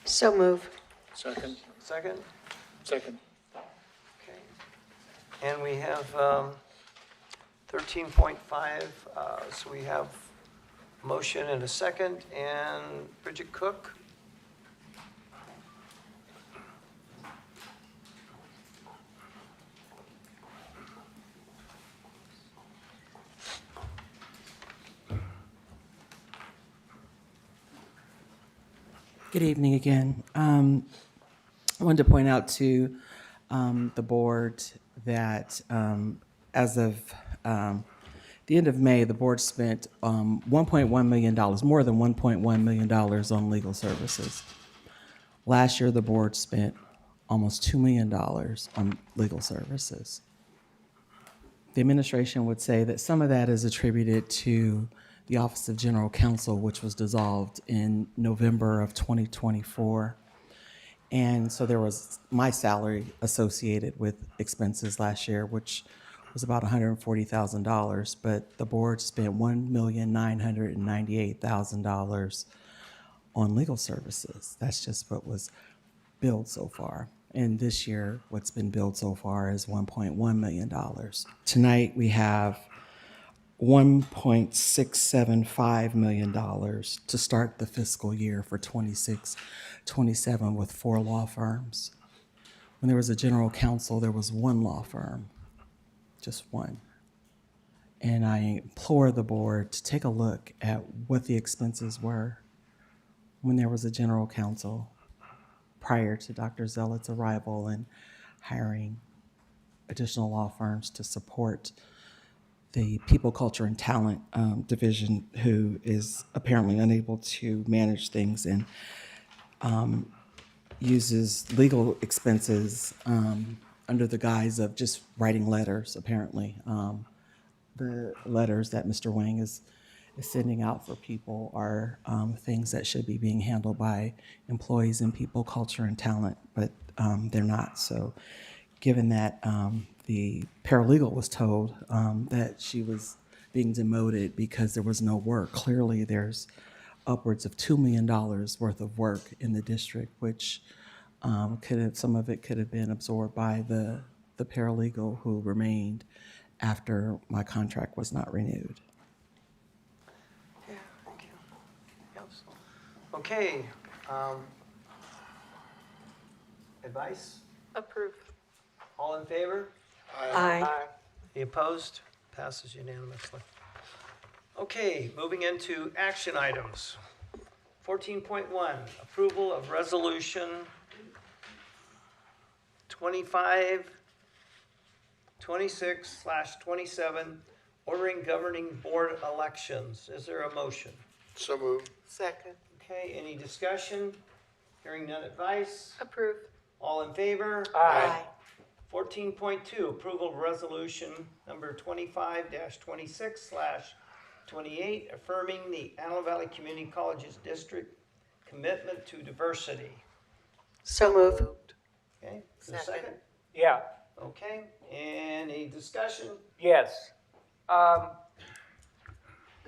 So move. Second. Second? Second. Okay. And we have 13.5, so we have motion and a second, and Bridget Cook. Good evening again. I wanted to point out to the board that as of the end of May, the board spent $1.1 million, more than $1.1 million on legal services. Last year, the board spent almost $2 million on legal services. The administration would say that some of that is attributed to the Office of General Counsel, which was dissolved in November of 2024. And so there was my salary associated with expenses last year, which was about $140,000, but the board spent $1,998,000 on legal services. That's just what was billed so far. And this year, what's been billed so far is $1.1 million. Tonight, we have $1.675 million to start the fiscal year for 26-27 with 4 law firms. When there was a general counsel, there was 1 law firm, just 1. And I implore the board to take a look at what the expenses were when there was a general counsel prior to Dr. Zealot's arrival and hiring additional law firms to support the People, Culture, and Talent division, who is apparently unable to manage things and uses legal expenses under the guise of just writing letters, apparently. The letters that Mr. Wang is sending out for people are things that should be being handled by employees in People, Culture, and Talent, but they're not. So given that the paralegal was told that she was being demoted because there was no work, clearly there's upwards of $2 million worth of work in the district, which some of it could have been absorbed by the paralegal who remained after my contract was not renewed. Yeah, thank you. Yes. Okay. Advice? Approve. All in favor? Aye. Any opposed? Passes unanimously. Okay, moving into action items. 14.1, approval of resolution 2526/27, ordering governing board elections. Is there a motion? So moved. Second. Okay, any discussion? Hearing none advice? Approve. All in favor? Aye. 14.2, approval of resolution number 25-26/28, affirming the Antelope Valley Community Colleges District commitment to diversity. So moved. Okay, is there a second? Yeah, Okay, any discussion? yes. The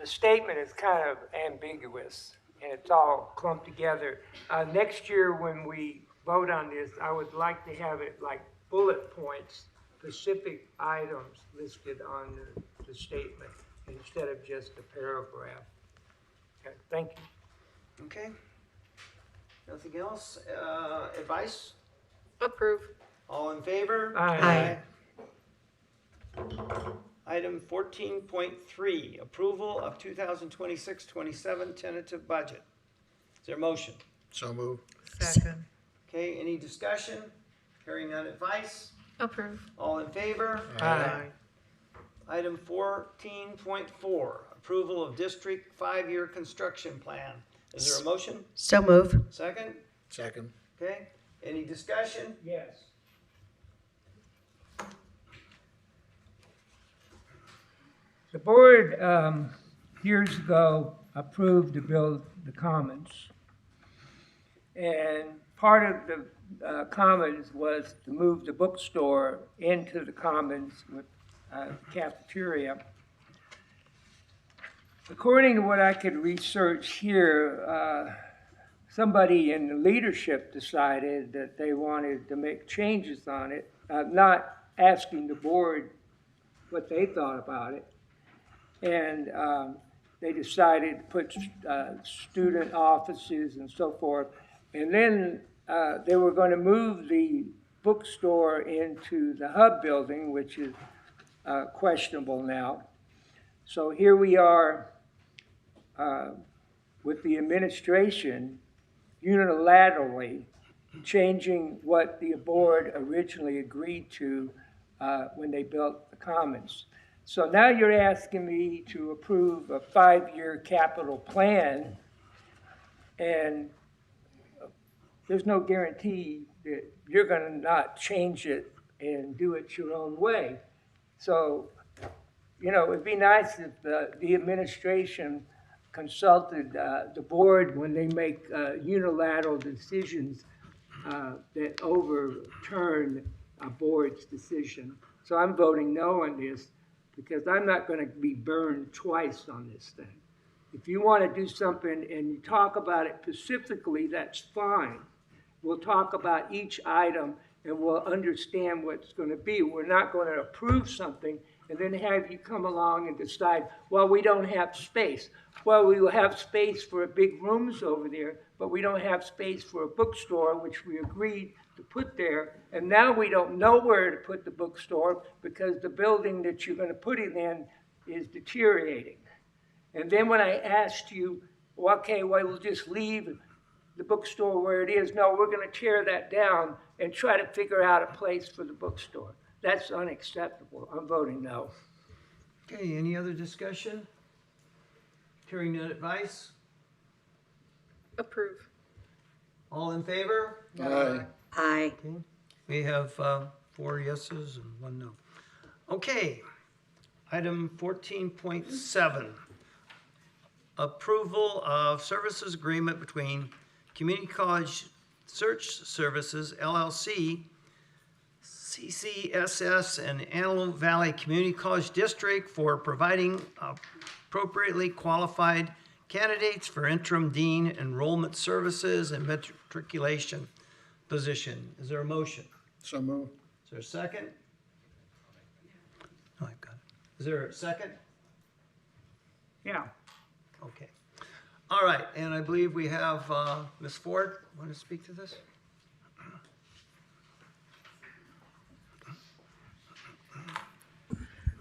statement is kind of ambiguous, and it's all clumped together. Next year, when we vote on this, I would like to have it like bullet points, specific items listed on the statement instead of just a paragraph. Okay, thank you. Okay. Nothing else? Advice? Approve. All in favor? Aye. Item 14.3, approval of 2026-27 tentative budget. Is there a motion? So moved. Second. Okay, any discussion? Hearing none advice? Approve. All in favor? Aye. Item 14.4, approval of district 5-year construction plan. Is there a motion? So moved. Second? Second. Okay, any discussion? Yes. The board, years ago, approved to build the commons. And part of the commons was to move the bookstore into the commons with cafeteria. According to what I could research here, somebody in the leadership decided that they wanted to make changes on it, not asking the board what they thought about it. And they decided to put student offices and so forth. And then they were going to move the bookstore into the hub building, which is questionable now. So here we are with the administration unilaterally changing what the board originally agreed to when they built the commons. So now you're asking me to approve a 5-year capital plan, and there's no guarantee that you're going to not change it and do it your own way. So, you know, it'd be nice if the administration consulted the board when they make unilateral decisions that overturn a board's decision. So I'm voting no on this, because I'm not going to be burned twice on this thing. If you want to do something and you talk about it specifically, that's fine. We'll talk about each item and we'll understand what's going to be. We're not going to approve something and then have you come along and decide, well, we don't have space. Well, we will have space for big rooms over there, but we don't have space for a bookstore, which we agreed to put there. And now we don't know where to put the bookstore because the building that you're going to put it in is deteriorating. And then when I asked you, well, okay, well, we'll just leave the bookstore where it is. No, we're going to tear that down and try to figure out a place for the bookstore. That's unacceptable. I'm voting no. Okay, any other discussion? Hearing none advice? Approve. All in favor? Aye. Aye. Okay. We have 4 yeses and 1 no. Okay, item 14.7. Approval of services agreement between Community College Search Services, LLC, CCSS, and Antelope Valley Community College District for providing appropriately qualified candidates for interim dean enrollment services and matriculation position. Is there a motion? So moved. Is there a second? Oh, I've got it. Is there a second? Yeah. Okay. All right, and I believe we have Ms. Ford. Want to speak to this?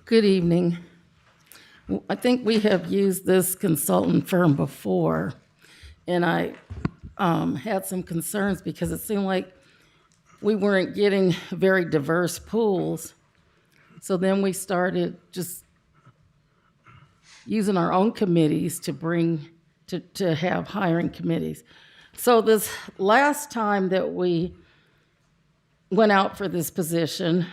Good evening. I think we have used this consultant firm before, and I had some concerns because it seemed like we weren't getting very diverse pools. So then we started just using our own committees to have hiring committees. So this last time that we went out for this position,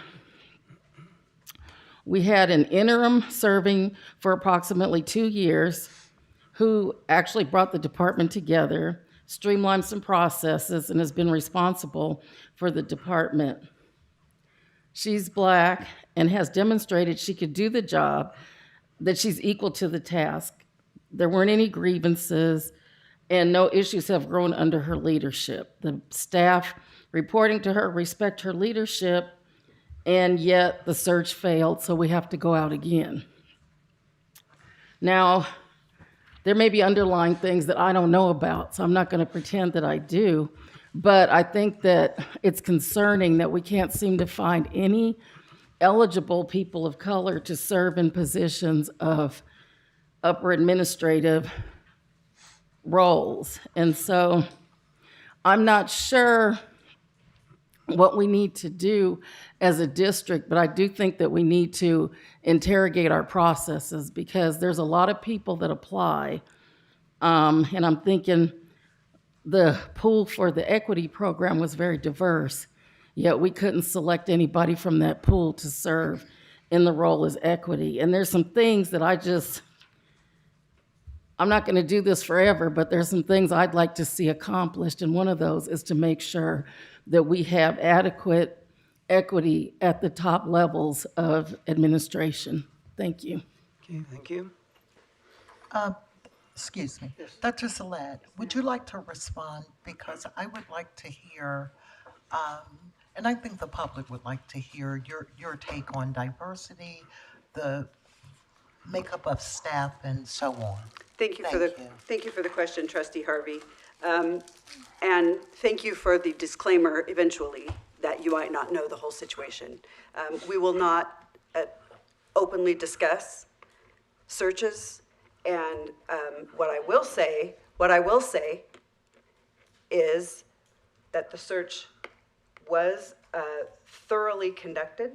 we had an interim serving for approximately 2 years who actually brought the department together, streamlined some processes, and has been responsible for the department. She's Black and has demonstrated she could do the job, that she's equal to the task. There weren't any grievances, and no issues have grown under her leadership. The staff reporting to her respect her leadership, and yet the search failed, so we have to go out again. Now, there may be underlying things that I don't know about, so I'm not going to pretend that I do, but I think that it's concerning that we can't seem to find any eligible people of color to serve in positions of upper administrative roles. And so I'm not sure what we need to do as a district, but I do think that we need to interrogate our processes because there's a lot of people that apply. And I'm thinking the pool for the equity program was very diverse, yet we couldn't select anybody from that pool to serve in the role as equity. And there's some things that I'm not going to do this forever, but there's some things I'd like to see accomplished. And one of those is to make sure that we have adequate equity at the top levels of administration. Thank you. Okay, thank you. Excuse me. Dr. Salat, would you like to respond? Because I would like to hear, and I think the public would like to hear your take on diversity, the makeup of staff, and so on. Thank you for the question, Trustee Harvey. And thank you for the disclaimer eventually that you might not know the whole situation. We will not openly discuss searches. And what I will say is that the search was thoroughly conducted.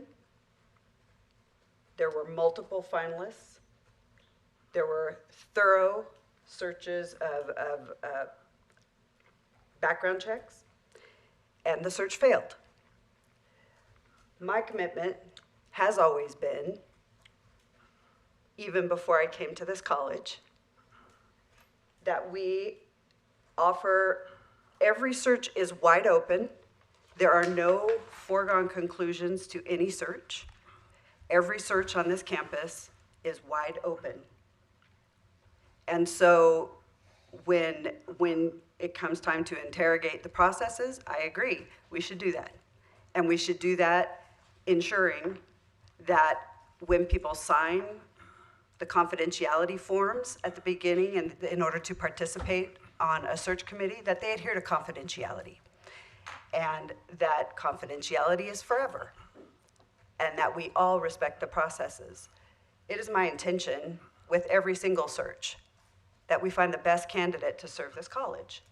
There were multiple finalists. There were thorough searches of background checks, and the search failed. My commitment has always been, even before I came to this college, that we offer, every search is wide open. There are no foregone conclusions to any search. Every search on this campus is wide open. And so when it comes time to interrogate the processes, I agree, we should do that. And we should do that ensuring that when people sign the confidentiality forms at the beginning and in order to participate on a search committee, that they adhere to confidentiality. And that confidentiality is forever. And that we all respect the processes. It is my intention with every single search that we find the best candidate to serve this college.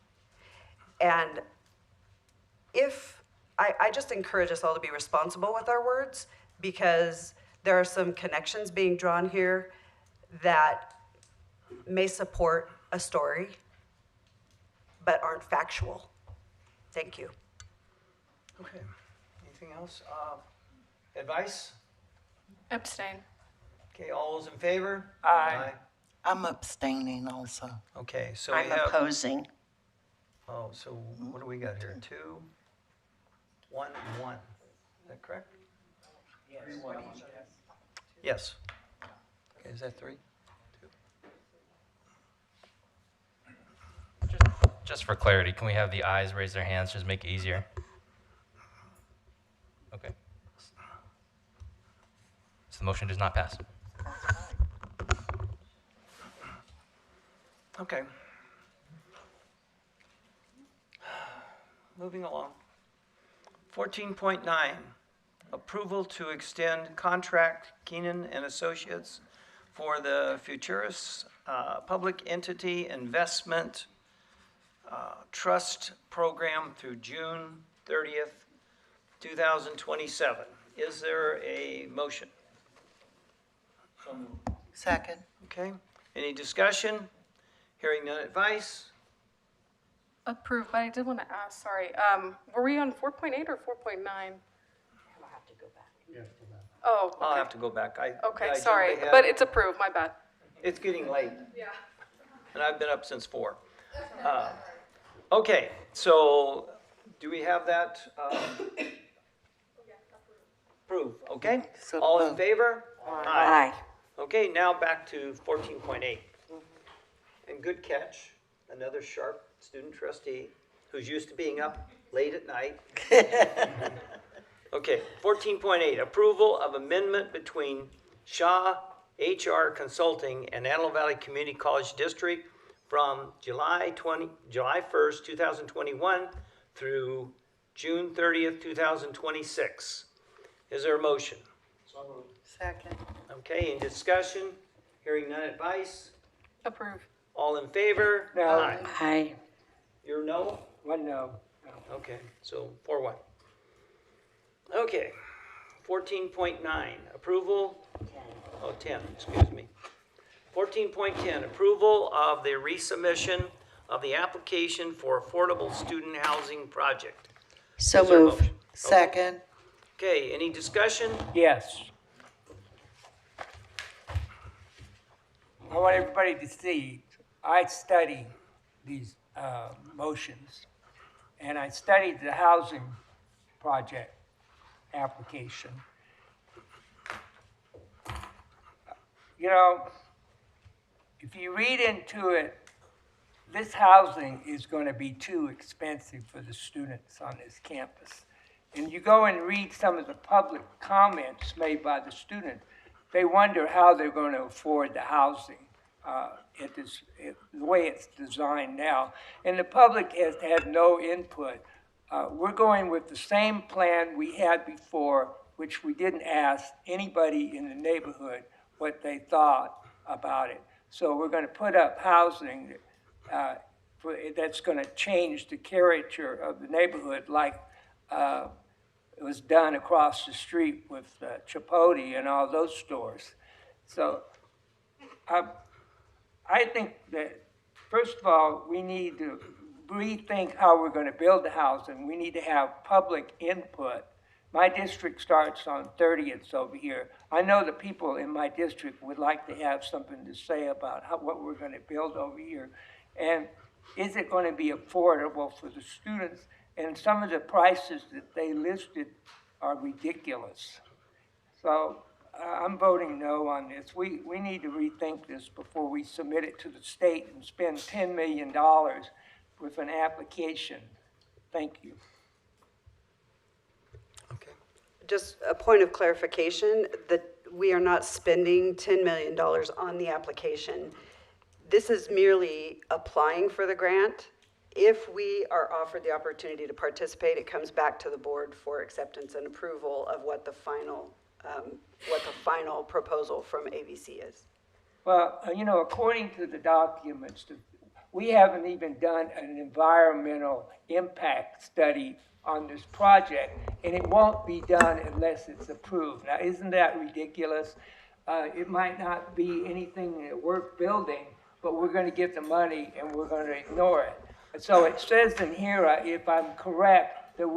And I just encourage us all to be responsible with our words, because there are some connections being drawn here that may support a story, but aren't factual. Thank you. Okay, anything else? Advice? Abstain. Okay, all those in favor? Aye. I'm abstaining also. Okay, so we I'm have. opposing. Oh, so what do we got here? 2, 1, and 1. Is that correct? Yes. Okay, is that 3? Just for clarity, can we have the ayes raise their hands, just make it easier? Okay. So the motion does not pass. Okay. Moving along. 14.9, approval to extend contract Keenan and Associates for the Futurus Public Entity Investment Trust Program through June 30th, 2027. Is there a motion? Second. Okay. Any discussion? Hearing none advice? Approved, but I did want to ask, sorry, were we on 4.8 or 4.9? Oh, I'll okay. have to go back. I Okay, jumped sorry, ahead. but it's approved, my bad. It's getting late, Yeah. and I've been up since 4. Okay, so do we have that? Approve, okay? All in favor? Aye. Okay, now back to 14.8. And good catch, another sharp student trustee who's used to being up late at night. Okay, 14.8, approval of amendment between Shaw HR Consulting and Antelope Valley Community College District from July 1st, 2021 through June 30th, 2026. Is there a motion? Second. Okay, in discussion, hearing none advice? Approved. All in favor? No. Aye. Aye. Your no? One no. Okay, so 4-1. Okay, 14.9, approval, 10, excuse me. 14.10, approval of the resubmission of the application for affordable student housing project. So Is there a moved. motion? Second. Okay, any discussion? Yes. I want everybody to see, I study these motions, and I studied the housing project application. You know, if you read into it, this housing is going to be too expensive for the students on this campus. And you go and read some of the public comments made by the students, they wonder how they're going to afford the housing the way it's designed now. And the public has had no input. We're going with the same plan we had before, which we didn't ask anybody in the neighborhood what they thought about it. So we're going to put up housing that's going to change the character of the neighborhood, like it was done across the street with Chipotle and all those stores. So I think that, first of all, we need to rethink how we're going to build the housing. We need to have public input. My district starts on 30th over here. I know the people in my district would like to have something to say about what we're going to build over here. And is it going to be affordable for the students? And some of the prices that they listed are ridiculous. So I'm voting no on this. We need to rethink this before we submit it to the state and spend $10 million with an application. Thank you. Just a point of clarification, that we are not spending $10 million on the application. This is merely applying for the grant. If we are offered the opportunity to participate, it comes back to the board for acceptance and approval of what the final proposal from AVC is. Well, you know, according to the documents, we haven't even done an environmental impact study on this project, and it won't be done unless it's approved. Now, isn't that ridiculous? It might not be anything that we're building, but we're going to get the money and we're going to ignore it. And so it says in here, if I'm correct, that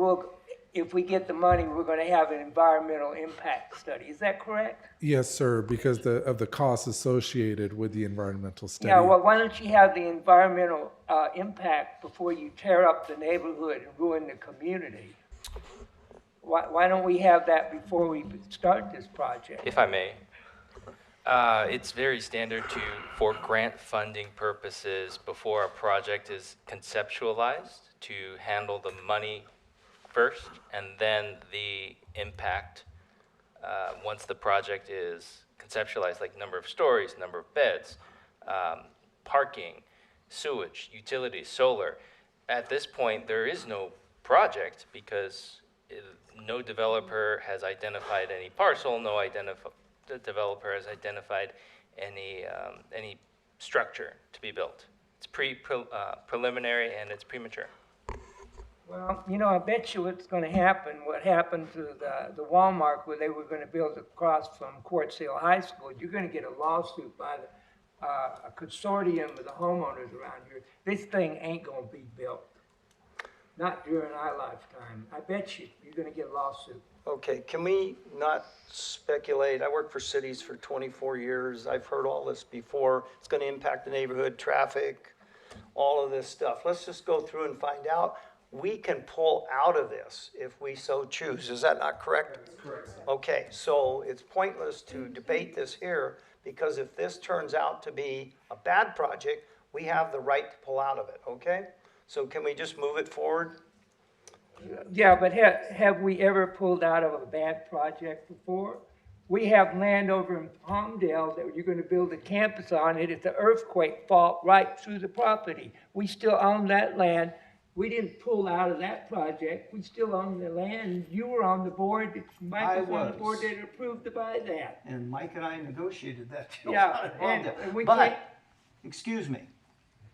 if we get the money, we're going to have an environmental impact study. Is that correct? Yes, sir, because of the costs associated with the environmental study. Yeah, well, why don't you have the environmental impact before you tear up the neighborhood and ruin the community? Why don't we have that before we start this project? If I may, it's very standard for grant funding purposes, before a project is conceptualized, to handle the money first and then the impact once the project is conceptualized, like number of stories, number of beds, parking, sewage, utilities, solar. At this point, there is no project because no developer has identified any parcel, the developer has identified any structure to be built. It's preliminary and it's premature. Well, you know, I bet you what's going to happen, what happened to the Walmart where they were going to build across from Quartz Hill High School, you're going to get a lawsuit by a consortium of the homeowners around here. This thing ain't going to be built. Not during our lifetime. I bet you're going to get a lawsuit. Okay, can we not speculate? I worked for cities for 24 years. I've heard all this before. It's going to impact the neighborhood, traffic, all of this stuff. Let's just go through and find out. We can pull out of this if we so choose. Is that not correct? That's correct. Okay, so it's pointless to debate this here because if this turns out to be a bad project, we have the right to pull out of it, okay? So can we just move it forward? Yeah, but have we ever pulled out of a bad project before? We have land over in Palmdale that you're going to build a campus on it. It's an earthquake fault right through the property. We still own that land. We didn't pull out of that project. We still own the land. You were on the board. Mike was on the board that approved to buy that. And Mike and I negotiated that deal. Yeah, and we can't. But, excuse me,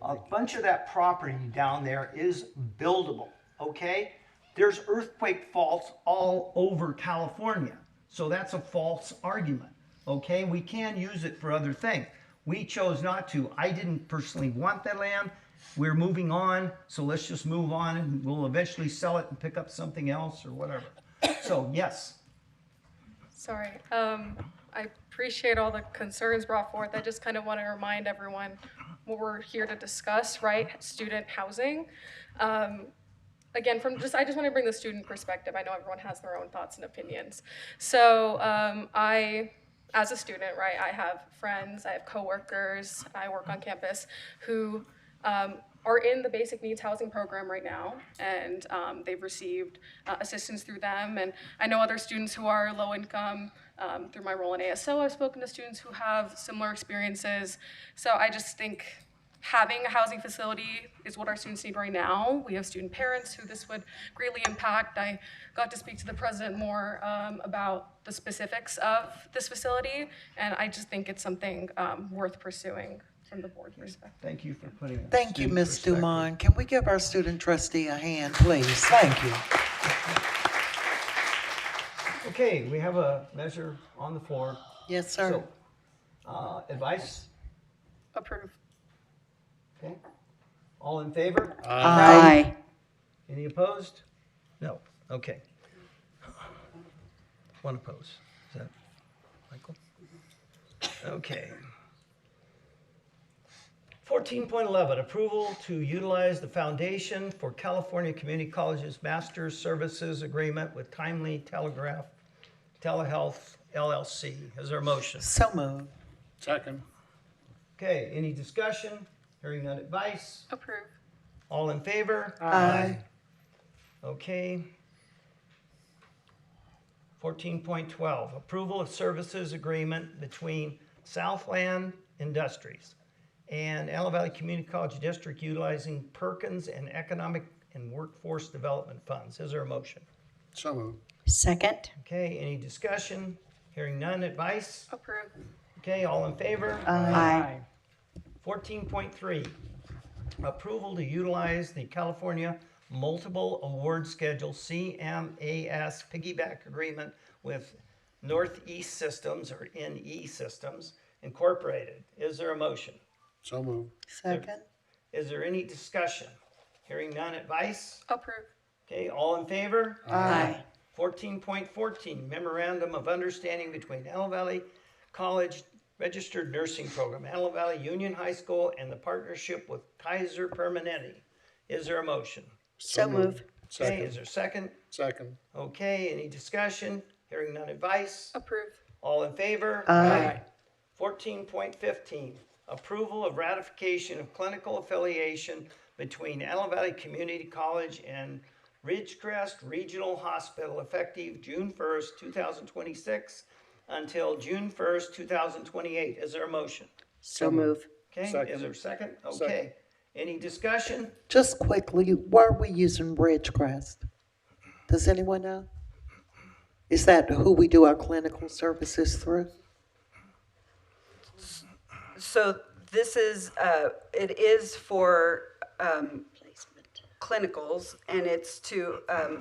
a bunch of that property down there is buildable, okay? There's earthquake faults all over California. So that's a false argument, okay? We can use it for other things. We chose not to. I didn't personally want that land. We're moving on, so let's just move on and we'll eventually sell it and pick up something else or whatever. So, yes. Sorry. I appreciate all the concerns brought forth. I just kind of want to remind everyone what we're here to discuss, right? Student housing. Again, I just want to bring the student perspective. I know everyone has their own thoughts and opinions. So as a student, right, I have friends, I have coworkers, I work on campus who are in the basic needs housing program right now, and they've received assistance through them. And I know other students who are low income through my role in ASO. I've spoken to students who have similar experiences. So I just think having a housing facility is what our students need right now. We have student parents who this would greatly impact. I got to speak to the president more about the specifics of this facility, and I just think it's something worth pursuing from the board perspective. Thank you for putting it. Thank you, Ms. Dumont. Can we give our student trustee a hand, please? Thank you. Okay, we have a measure on the floor. Yes, sir. So, advice? Approve. Okay. All in favor? Aye. Any opposed? No. Okay. One opposed. Is that Michael? Okay. 14.11, approval to utilize the Foundation for California Community Colleges Master's Services Agreement with Timely Telegraph Telehealth LLC. Is there a motion? So moved. Second. Okay, any discussion? Hearing none, advice? Approve. All in favor? Aye. Okay. 14.12, approval of services agreement between Southland Industries and Antelope Valley Community College District utilizing Perkins and Economic and Workforce Development Funds. Is there a motion? So moved. Second. Okay, any discussion? Hearing none, advice? Approve. Okay, all in favor? Aye. 14.3, approval to utilize the California Multiple Award Schedule CMAS piggyback agreement with Northeast Systems or NE Systems Incorporated. Is there a motion? So moved. Second. Is there any discussion? Hearing none, advice? Approve. Okay, all in favor? Aye. 14.14, memorandum of understanding between Antelope Valley College Registered Nursing Program, Antelope Valley Union High School, and the partnership with Kaiser Permanente. Is there a motion? So moved. Okay, Second. is there a second? Second. Okay, any discussion? Hearing none, advice? Approve. All in favor? Aye. 14.15, approval of ratification of clinical affiliation between Antelope Valley Community College and Ridgecrest Regional Hospital effective June 1st, 2026 until June 1st, 2028. Is there a motion? So move. Okay, Second. is there a second? Second. Okay. Any discussion? Just quickly, why are we using Ridgecrest? Does anyone know? Is that who we do our clinical services through? So this is, it is for clinicals, and it's to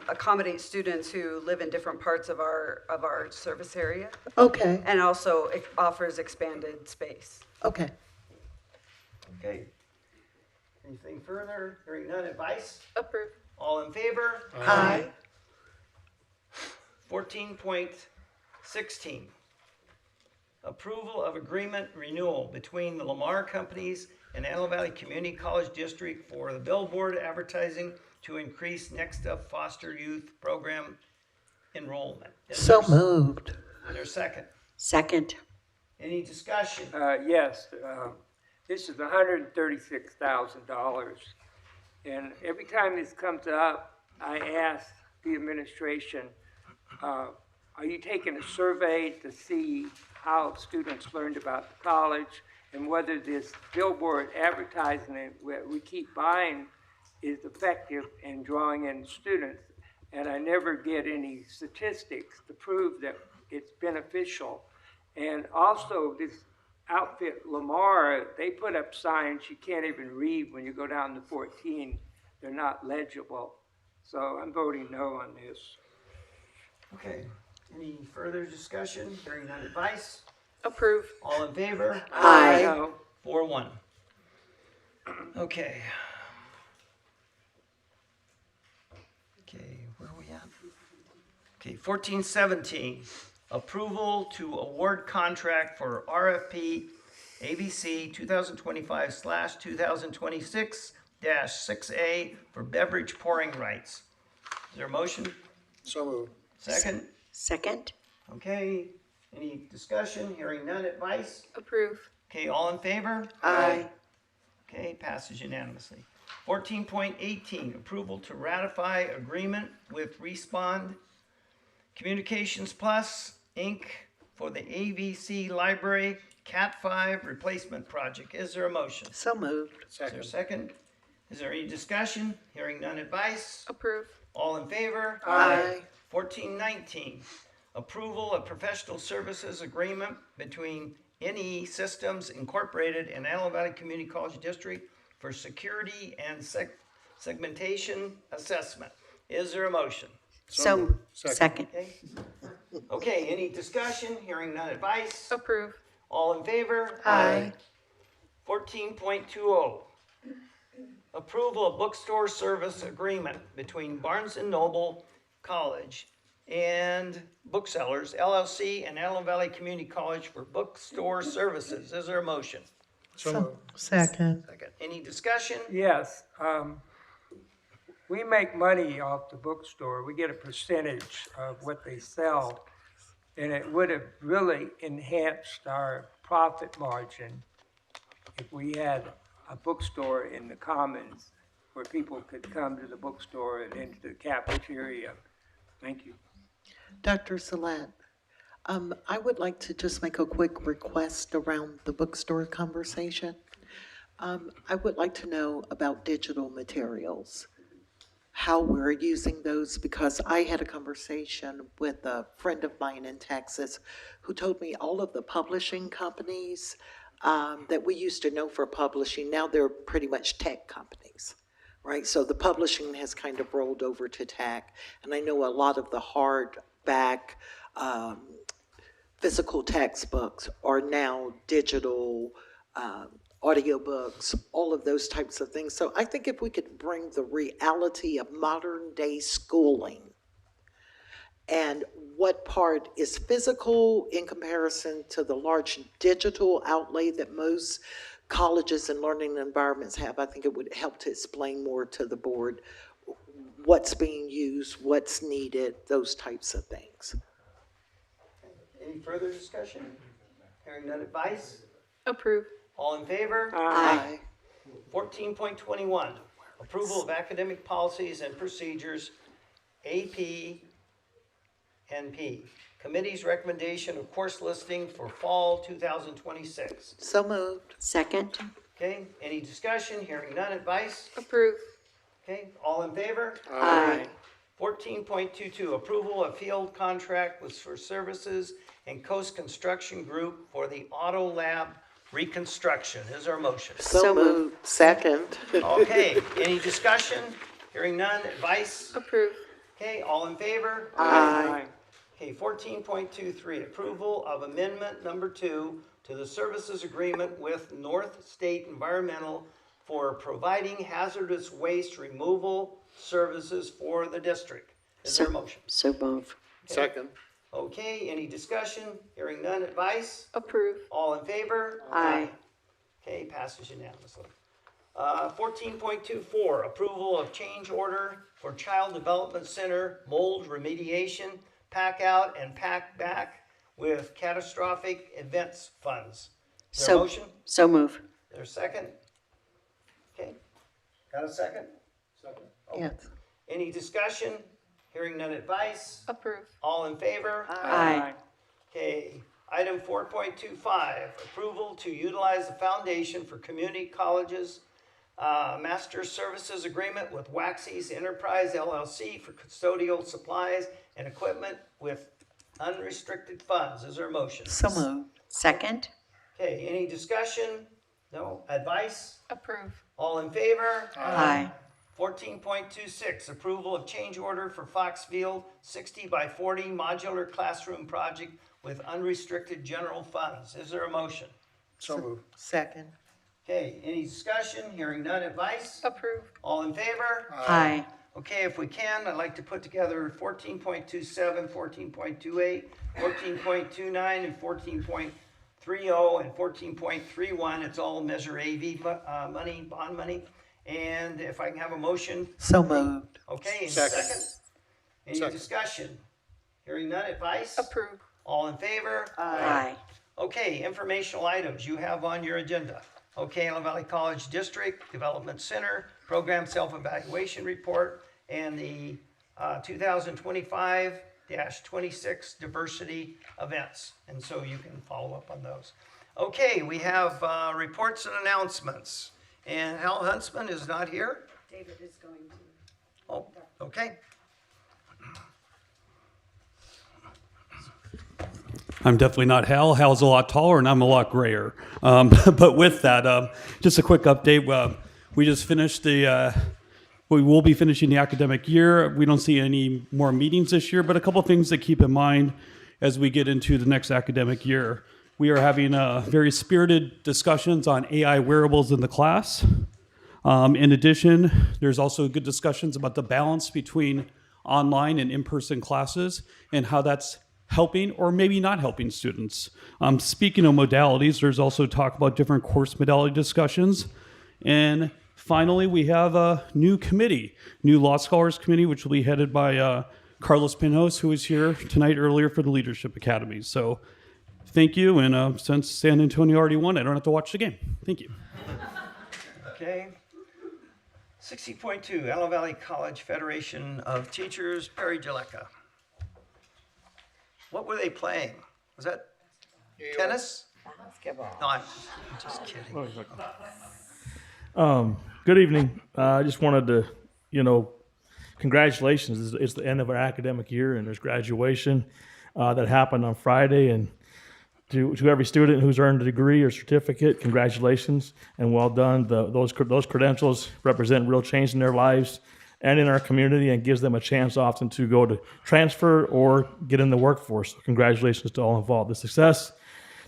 accommodate students who live in different parts of our service area. Okay, And also it offers expanded space. okay. Okay. Anything further? Hearing none, advice? Approve. All in favor? Aye. 14.16. Approval of agreement renewal between the Lamar Companies and Antelope Valley Community College District for the billboard advertising to increase Next Up Foster Youth Program enrollment. So moved. Is there a second? Second. Any discussion? Yes, this is $136,000. And every time this comes up, I ask the administration, are you taking a survey to see how students learned about the college and whether this billboard advertising we keep buying is effective in drawing in students? And I never get any statistics to prove that it's beneficial. And also this outfit, Lamar, they put up signs you can't even read when you go down to 14. They're not legible. So I'm voting no on this. Okay. Any further discussion? Hearing none, advice? Approve. All in favor? Aye. No. 4-1. Okay. Okay, where are we at? Okay, 1417, approval to award contract for RFP AVC 2025/2026-6A for beverage pouring rights. Is there a motion? So moved. Second? Second. Okay, any discussion? Hearing none, advice? Approve. Okay, all in favor? Aye. Okay, passes unanimously. 14.18, approval to ratify agreement with Respond Communications Plus, Inc. for the AVC Library Cat 5 replacement project. Is there a motion? So moved. Is there a second? Is there any discussion? Hearing none, advice? Approve. All in favor? Aye. 1419, approval of professional services agreement between NE Systems Incorporated and Antelope Valley Community College District for security and segmentation assessment. Is there a motion? So, second. Okay. Okay, any discussion? Hearing none, advice? Approve. All in favor? Aye. 14.20, approval of bookstore service agreement between Barnes & Noble College and Booksellers LLC and Antelope Valley Community College for bookstore services. Is there a motion? So moved. Second. Second. Any discussion? Yes, we make money off the bookstore. We get a percentage of what they sell. And it would have really enhanced our profit margin if we had a bookstore in the commons where people could come to the bookstore and into the cafeteria. Thank you. Dr. Salat, I would like to just make a quick request around the bookstore conversation. I would like to know about digital materials, how we're using those, because I had a conversation with a friend of mine in Texas who told me all of the publishing companies that we used to know for publishing, now they're pretty much tech companies, right? So the publishing has kind of rolled over to tech, and I know a lot of the hardback physical textbooks are now digital audiobooks, all of those types of things. So I think if we could bring the reality of modern day schooling and what part is physical in comparison to the large digital outlay that most colleges and learning environments have, I think it would help to explain more to the board what's being used, what's needed, those types of things. Any further discussion? Hearing none, advice? Approve. All in favor? Aye. 14.21, approval of academic policies and procedures, AP NP. Committee's recommendation of course listing for fall 2026. So moved. Second. Okay, any discussion? Hearing none, advice? Approve. Okay, all in favor? Aye. 14.22, approval of field contract with for services and Coast Construction Group for the Auto Lab reconstruction. Is there a motion? So moved. Second. Okay, any discussion? Hearing none, advice? Approve. Okay, all in favor? Aye. Okay, 14.23, approval of amendment number 2 to the services agreement with North State Environmental for providing hazardous waste removal services for the district. Is there a motion? So move. Second. Okay, any discussion? Hearing none, advice? Approve. All in favor? Aye. Okay, passes unanimously. 14.24, approval of change order for Child Development Center mold remediation, pack out and pack back with catastrophic events funds. Is there a motion? So move. There's a second? Okay, got a second? Second. Yes. Any discussion? Hearing none, advice? Approve. All in favor? Aye. Okay, item 4.25, approval to utilize the Foundation for Community Colleges Master Services Agreement with Waxy's Enterprise LLC for custodial supplies and equipment with unrestricted funds. Is there a motion? So moved. Second. Okay, any discussion? No? Advice? Approve. All in favor? Aye. 14.26, approval of change order for Foxfield 60 by 40 modular classroom project with unrestricted general funds. Is there a motion? So moved. Second. Okay, any discussion? Hearing none, advice? Approve. All in favor? Aye. Okay, if we can, I'd like to put together 14.27, 14.28, 14.29, and 14.30, and 14.31. It's all Measure AV money, bond money. And if I can have a motion. So moved. Okay, any second? Any discussion? Hearing none, advice? Approve. All in favor? Aye. Okay, informational items you have on your agenda. Okay, Antelope Valley College District Development Center, Program Self-Evaluation Report, and the 2025-26 diversity events. And so you can follow up on those. Okay, we have reports and announcements. And Hal Huntsman is not here? David is going to. Oh, okay. I'm definitely not Hal. Hal's a lot taller and I'm a lot grayer. But with that, just a quick update. We just finished we will be finishing the academic year. We don't see any more meetings this year, but a couple things to keep in mind as we get into the next academic year. We are having very spirited discussions on AI wearables in the class. In addition, there's also good discussions about the balance between online and in-person classes and how that's helping or maybe not helping students. Speaking of modalities, there's also talk about different course modality discussions. And finally, we have a new committee, new Law Scholars Committee, which will be headed by Carlos Pinhos, who was here tonight earlier for the Leadership Academy. So thank you, and since San Antonio already won, I don't have to watch the game. Thank you. Okay. 60.2, Antelope Valley College Federation of Teachers, Perry Jaleka. What were they playing? Was that tennis? Basketball. No, I'm just kidding. Good evening. I just wanted to, congratulations. It's the end of our academic year, and there's graduation that happened on Friday. And to every student who's earned a degree or certificate, congratulations and well done. Those credentials represent real change in their lives and in our community, and gives them a chance often to go to transfer or get in the workforce. So congratulations to all involved. The success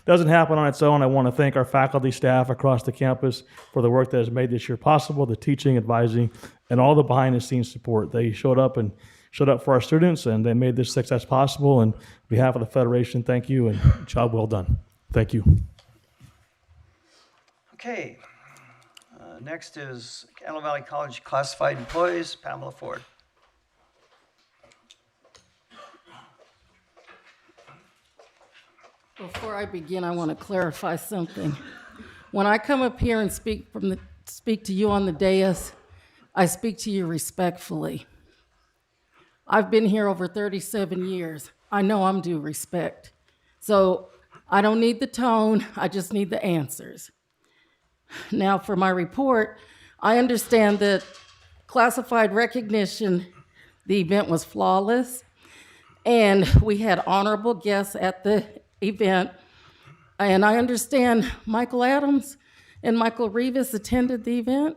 doesn't happen on its own. I want to thank our faculty, staff across the campus for the work that has made this year possible, the teaching, advising, and all the behind-the-scenes support. They showed up for our students, and they made this success possible. And on behalf of the Federation, thank you, and job well done. Thank you. Okay. Next is Antelope Valley College Classified Employees, Pamela Ford. Before I begin, I want to clarify something. When I come up here and speak to you on the dais, I speak to you respectfully. I've been here over 37 years. I know I'm due respect. So I don't need the tone, I just need the answers. Now for my report, I understand that classified recognition, the event was flawless, and we had honorable guests at the event. And I understand Michael Adams and Michael Rivas attended the event.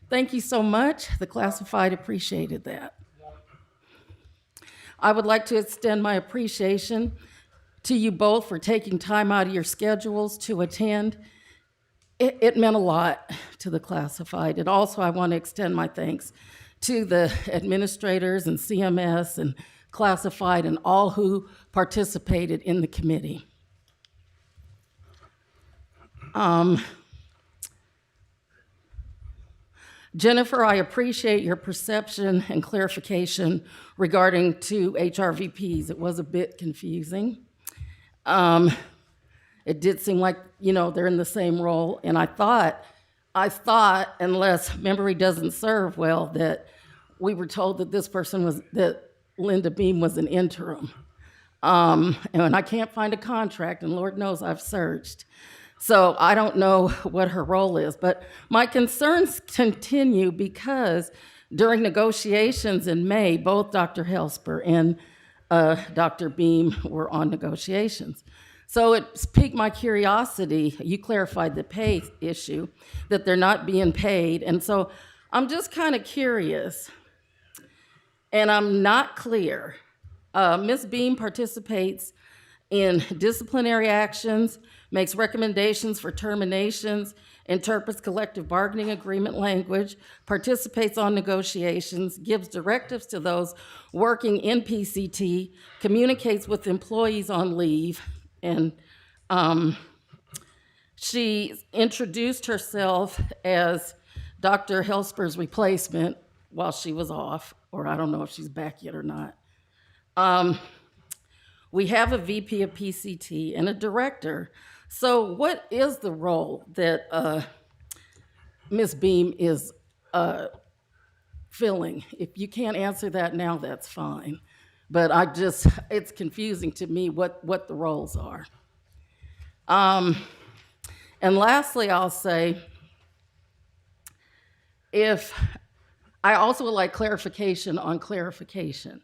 Thank you so much. The classified appreciated that. I would like to extend my appreciation to you both for taking time out of your schedules to attend. It meant a lot to the classified. And also I want to extend my thanks to the administrators and CMS and classified and all who participated in the committee. Jennifer, I appreciate your perception and clarification regarding two HRVPs. It was a bit confusing. It did seem like, they're in the same role, and I thought, unless memory doesn't serve well, that we were told that that Linda Beam was an interim. And I can't find a contract, and Lord knows I've searched. So I don't know what her role is, but my concerns continue because during negotiations in May, both Dr. Helsper and Dr. Beam were on negotiations. So it piqued my curiosity. You clarified the pay issue, that they're not being paid. And so I'm just kind of curious, and I'm not clear. Ms. Beam participates in disciplinary actions, makes recommendations for terminations, interprets collective bargaining agreement language, participates on negotiations, gives directives to those working in PCT, communicates with employees on leave, and she introduced herself as Dr. Helsper's replacement while she was off, or I don't know if she's back yet or not. We have a VP of PCT and a director. So what is the role that Ms. Beam is filling? If you can't answer that now, that's fine. But it's confusing to me what the roles are. And lastly, I'll say, I also would like clarification on clarification,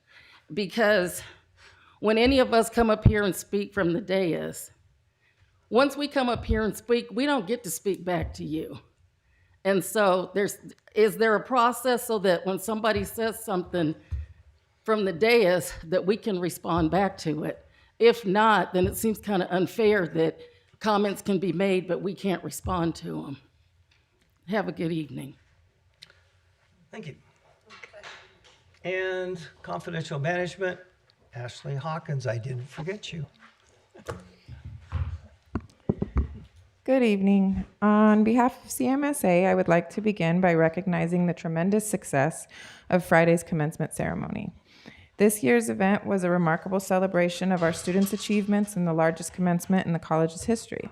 because when any of us come up here and speak from the dais, once we come up here and speak, we don't get to speak back to you. And so is there a process so that when somebody says something from the dais that we can respond back to it? If not, then it seems kind of unfair that comments can be made, but we can't respond to them. Have a good evening. Thank you. And confidential management, Ashley Hawkins, I didn't forget you. Good evening. On behalf of CMSA, I would like to begin by recognizing the tremendous success of Friday's commencement ceremony. This year's event was a remarkable celebration of our students' achievements and the largest commencement in the college's history.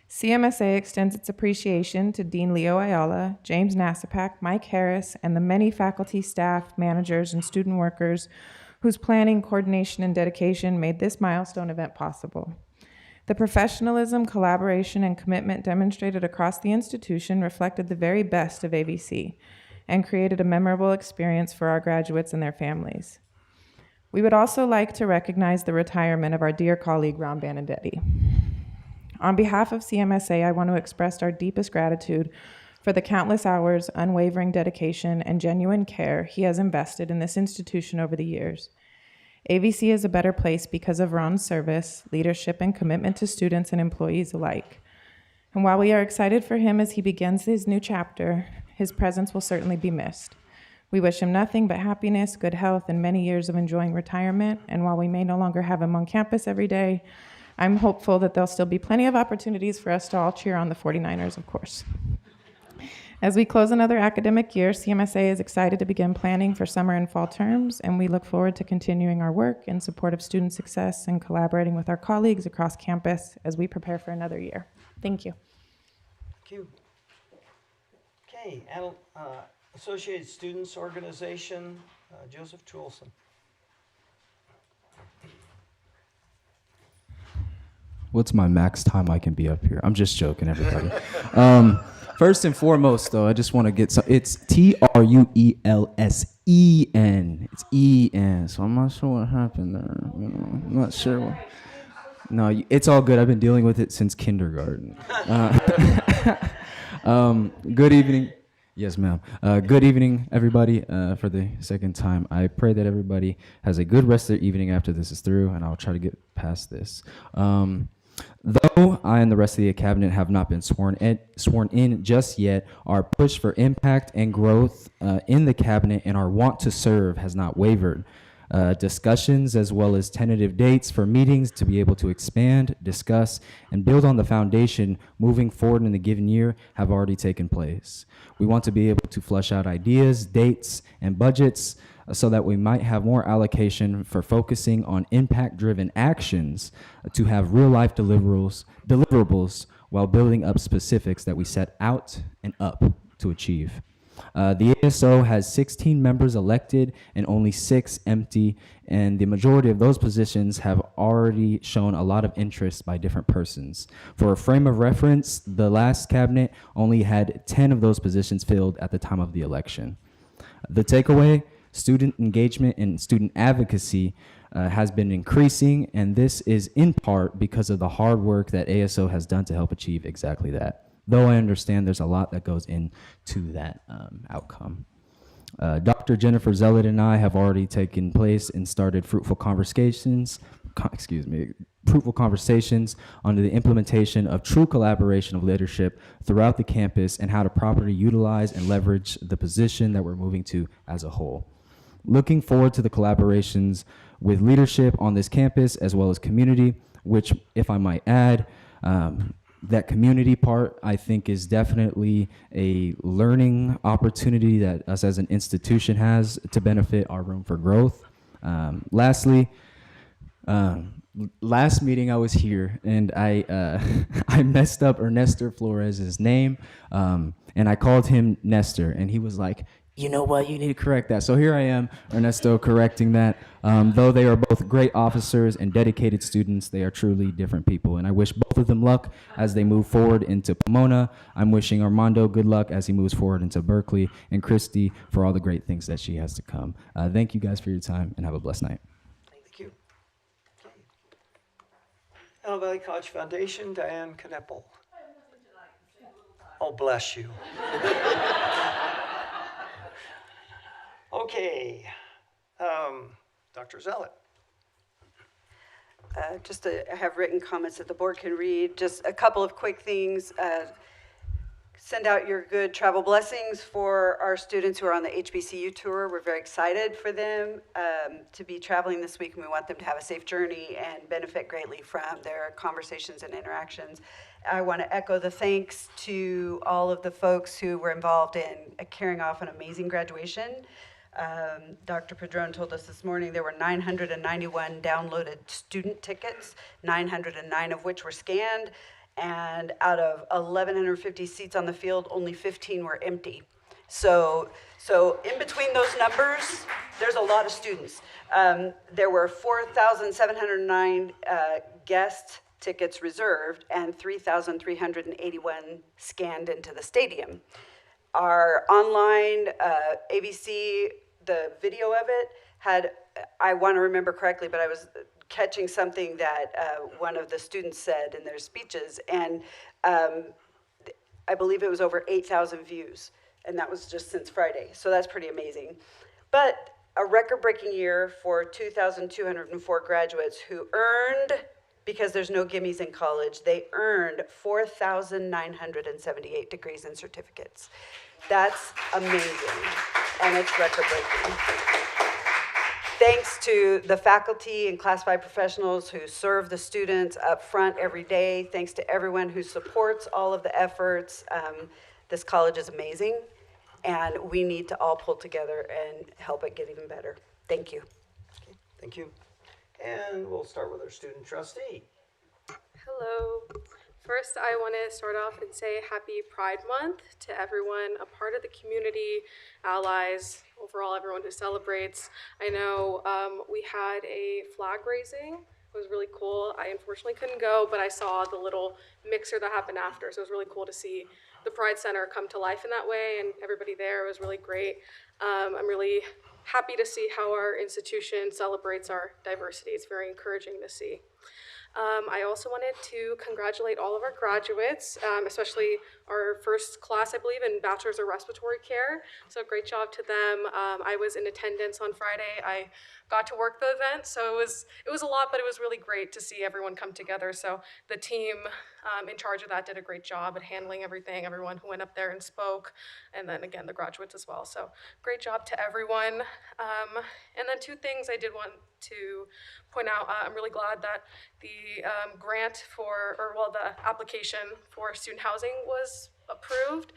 CMSA extends its appreciation to Dean Leo Ayala, James Nasapak, Mike Harris, and the many faculty, staff, managers, and student workers whose planning, coordination, and dedication made this milestone event possible. The professionalism, collaboration, and commitment demonstrated across the institution reflected the very best of AVC and created a memorable experience for our graduates and their families. We would also like to recognize the retirement of our dear colleague, Ron Benedetti. On behalf of CMSA, I want to express our deepest gratitude for the countless hours, unwavering dedication, and genuine care he has invested in this institution over the years. AVC is a better place because of Ron's service, leadership, and commitment to students and employees alike. And while we are excited for him as he begins his new chapter, his presence will certainly be missed. We wish him nothing but happiness, good health, and many years of enjoying retirement. And while we may no longer have him on campus every day, I'm hopeful that there'll still be plenty of opportunities for us to all cheer on the 49ers, of course. As we close another academic year, CMSA is excited to begin planning for summer and fall terms, and we look forward to continuing our work in support of student success and collaborating with our colleagues across campus as we prepare for another year. Thank you. Thank you. Okay, Associated Students Organization, Joseph Trulson. What's my max time I can be up here? I'm just joking, everybody. First and foremost, though, I just want to get some. It's Truelsen. It's EN. So I'm not sure what happened there. I'm not sure. No, it's all good. I've been dealing with it since kindergarten. Good evening. Yes, ma'am. Good evening, everybody, for the second time. I pray that everybody has a good rest of their evening after this is through, and I'll try to get past this. Though I and the rest of the cabinet have not been sworn in just yet, our push for impact and growth in the cabinet and our want to serve has not wavered. Discussions as well as tentative dates for meetings to be able to expand, discuss, and build on the foundation moving forward in the given year have already taken place. We want to be able to flesh out ideas, dates, and budgets so that we might have more allocation for focusing on impact-driven actions to have real-life deliverables while building up specifics that we set out and up to achieve. The ASO has 16 members elected and only 6 empty, and the majority of those positions have already shown a lot of interest by different persons. For a frame of reference, the last cabinet only had 10 of those positions filled at the time of the election. The takeaway, student engagement and student advocacy has been increasing, and this is in part because of the hard work that ASO has done to help achieve exactly that. Though I understand there's a lot that goes into that outcome. Dr. Jennifer Zealot and I have already taken place and started fruitful conversations under the implementation of true collaboration of leadership throughout the campus and how to properly utilize and leverage the position that we're moving to as a whole. Looking forward to the collaborations with leadership on this campus as well as community, which, if I might add, that community part, I think, is definitely a learning opportunity that us as an institution has to benefit our room for growth. Lastly, last meeting I was here and I messed up Ernesto Flores's name, and I called him Nestor, and he was like, you know what, you need to correct that. So here I am, Ernesto, correcting that. Though they are both great officers and dedicated students, they are truly different people. And I wish both of them luck as they move forward into Pomona. I'm wishing Armando good luck as he moves forward into Berkeley, and Christy for all the great things that she has to come. Thank you guys for your time, and have a blessed night. Thank you. Okay. Antelope Valley College Foundation, Diane Kneppel. Oh, bless you. Okay, Dr. Zealot. I have written comments that the board can read. Just a couple of quick things. Send out your good travel blessings for our students who are on the HBCU tour. We're very excited for them to be traveling this week, and we want them to have a safe journey and benefit greatly from their conversations and interactions. I want to echo the thanks to all of the folks who were involved in carrying off an amazing graduation. Dr. Padron told us this morning there were 991 downloaded student tickets, 909 of which were scanned, and out of 1,150 seats on the field, only 15 were empty. So in between those numbers, there's a lot of students. There were 4,709 guest tickets reserved and 3,381 scanned into the stadium. Our online AVC, the video of it had, I want to remember correctly, but I was catching something that one of the students said in their speeches, and I believe it was over 8,000 views, and that was just since Friday, so that's pretty amazing. But a record-breaking year for 2,204 graduates who earned, because there's no gimmies in college, they earned 4,978 degrees and certificates. That's amazing, and it's record-breaking. Thanks to the faculty and classified professionals who serve the students up front every day. Thanks to everyone who supports all of the efforts. This college is amazing, and we need to all pull together and help it get even better. Thank you. Okay, thank you. And we'll start with our student trustee. Hello. First, I want to start off and say Happy Pride Month to everyone, a part of the community, allies, overall everyone who celebrates. I know we had a flag raising. It was really cool. I unfortunately couldn't go, but I saw the little mixer that happened after, so it was really cool to see the Pride Center come to life in that way, and everybody there was really great. I'm really happy to see how our institution celebrates our diversity. It's very encouraging to see. I also wanted to congratulate all of our graduates, especially our first class, I believe, in Bachelor's of Respiratory Care. So great job to them. I was in attendance on Friday. I got to work the event, so it was a lot, but it was really great to see everyone come together. So the team in charge of that did a great job at handling everything, everyone who went up there and spoke, and then again, the graduates as well. So great job to everyone. And then two things I did want to point out. I'm really glad that the grant the application for student housing was approved.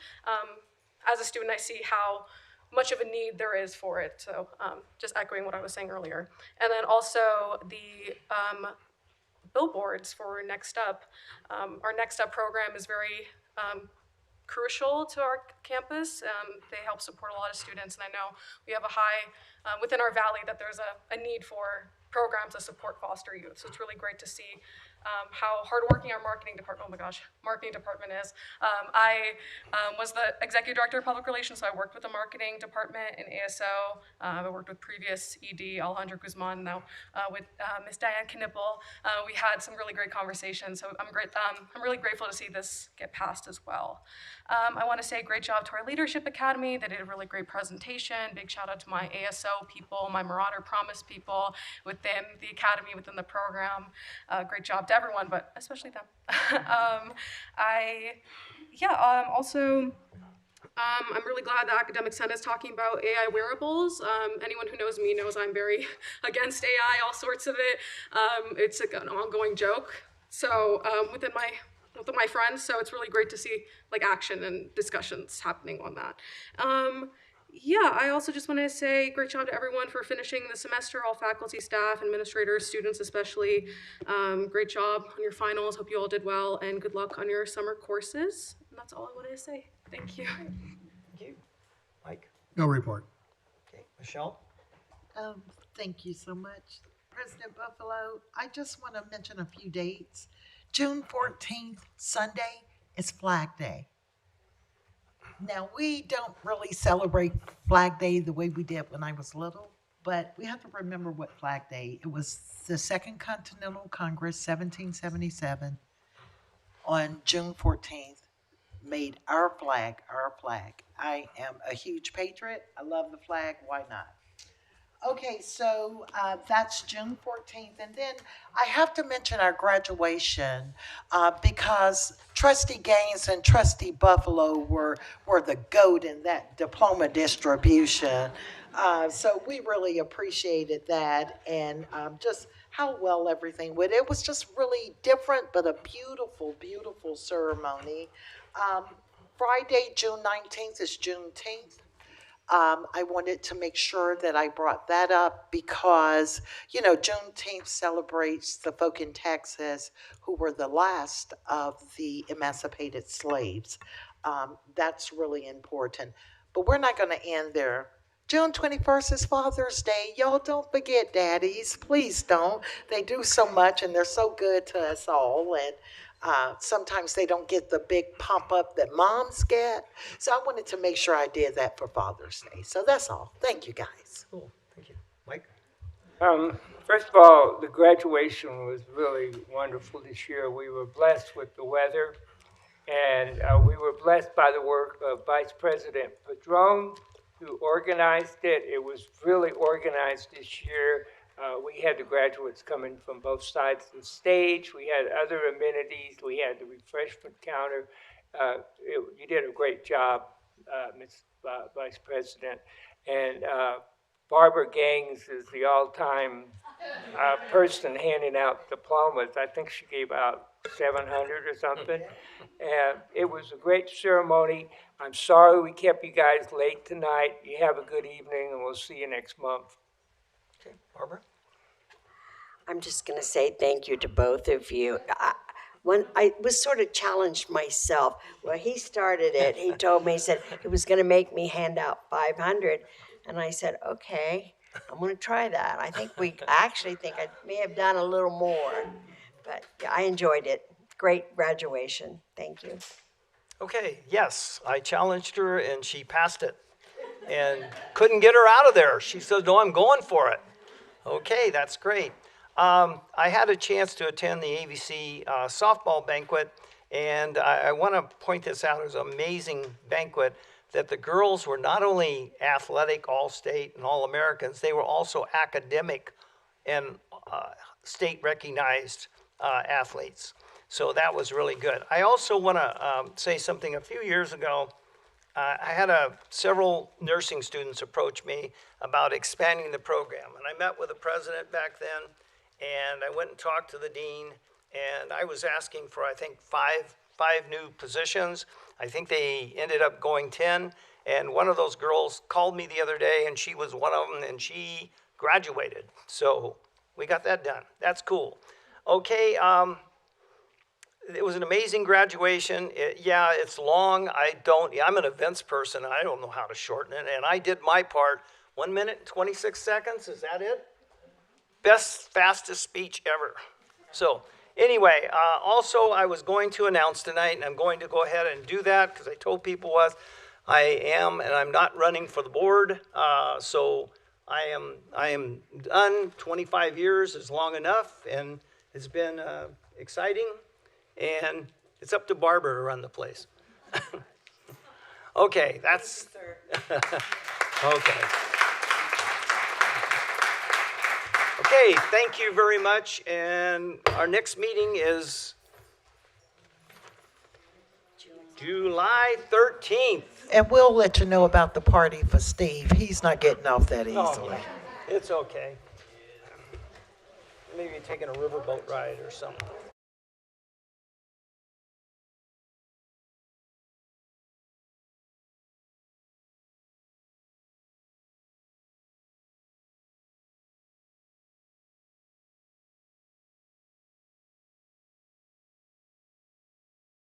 As a student, I see how much of a need there is for it. So just echoing what I was saying earlier. And then also the billboards for Next Up. Our Next Up program is very crucial to our campus. They help support a lot of students, and I know we have a high, within our valley, that there's a need for programs that support foster youth. So it's really great to see how hardworking our marketing department, marketing department is. I was the executive director of public relations, so I worked with the marketing department in ASO. I worked with previous ED, Alejandro Guzman, now with Ms. Diane Knippel. We had some really great conversations, so I'm really grateful to see this get passed as well. I want to say great job to our Leadership Academy. They did a really great presentation. Big shout out to my ASO people, my Marauder Promise people within the academy, within the program. Great job to everyone, but especially them. I'm really glad the Academic Senate is talking about AI wearables. Anyone who knows me knows I'm very against AI, all sorts of it. It's like an ongoing joke. So within my friends, so it's really great to see like action and discussions happening on that. I also just wanted to say great job to everyone for finishing the semester, all faculty, staff, administrators, students especially. Great job on your finals. Hope you all did well, and good luck on your summer courses. And that's all I wanted to say. Thank you. Thank you. Mike? No report. Okay. Michelle? Thank you so much, President Buffalo. I just want to mention a few dates. June 14th, Sunday, is Flag Day. Now, we don't really celebrate Flag Day the way we did when I was little, but we have to remember what Flag Day, it was the Second Continental Congress, 1777, on June 14th, made our flag our flag. I am a huge patriot. I love the flag. Why not? Okay, so that's June 14th. And then I have to mention our graduation because Trustee Gaines and Trustee Buffalo were the GOAT in that diploma distribution. So we really appreciated that and just how well everything went. It was just really different, but a beautiful, beautiful ceremony. Friday, June 19th is Juneteenth. I wanted to make sure that I brought that up because, Juneteenth celebrates the folk in Texas who were the last of the emancipated slaves. That's really important. But we're not going to end there. June 21st is Father's Day. Y'all don't forget daddies. Please don't. They do so much and they're so good to us all. And sometimes they don't get the big pump up that moms get. So I wanted to make sure I did that for Father's Day. So that's all. Thank you, guys. Cool. Thank you. Mike? First of all, the graduation was really wonderful this year. We were blessed with the weather, and we were blessed by the work of Vice President Padron, who organized it. It was really organized this year. We had the graduates coming from both sides of the stage. We had other amenities. We had the refreshment counter. You did a great job, Ms. Vice President. And Barbara Gaines is the all-time person handing out diplomas. I think she gave out 700 or something. And it was a great ceremony. I'm sorry we kept you guys late tonight. You have a good evening, and we'll see you next month. Okay, Barbara? I'm just going to say thank you to both of you. When I was sort of challenged myself, well, he started it. He told me, he said he was going to make me hand out 500. And I said, okay, I'm going to try that. I actually think I may have done a little more. But yeah, I enjoyed it. Great graduation. Thank you. Okay, yes, I challenged her and she passed it and couldn't get her out of there. She said, no, I'm going for it. Okay, that's great. I had a chance to attend the AVC softball banquet, and I want to point this out. It was an amazing banquet that the girls were not only athletic, all-state, and all-Americans, they were also academic and state recognized athletes. So that was really good. I also want to say something. A few years ago, I had several nursing students approach me about expanding the program. And I met with the president back then, and I went and talked to the dean, and I was asking for, I think, five new positions. I think they ended up going 10. And one of those girls called me the other day, and she was one of them, and she graduated. So we got that done. That's cool. Okay, it was an amazing graduation. It's long. I'm an events person. I don't know how to shorten it. And I did my part. 1 minute and 26 seconds. Is that it? Fastest speech ever. So anyway, also I was going to announce tonight, and I'm going to go ahead and do that because I told people I'm not running for the board. So I am done. 25 years is long enough, and it's been exciting. And it's up to Barbara to run the place. Okay, that's okay. Okay, thank you very much. And our next meeting is July 13th. And we'll let you know about the party for Steve. He's not getting off that easily. Oh, it's okay. Maybe taking a riverboat ride or something.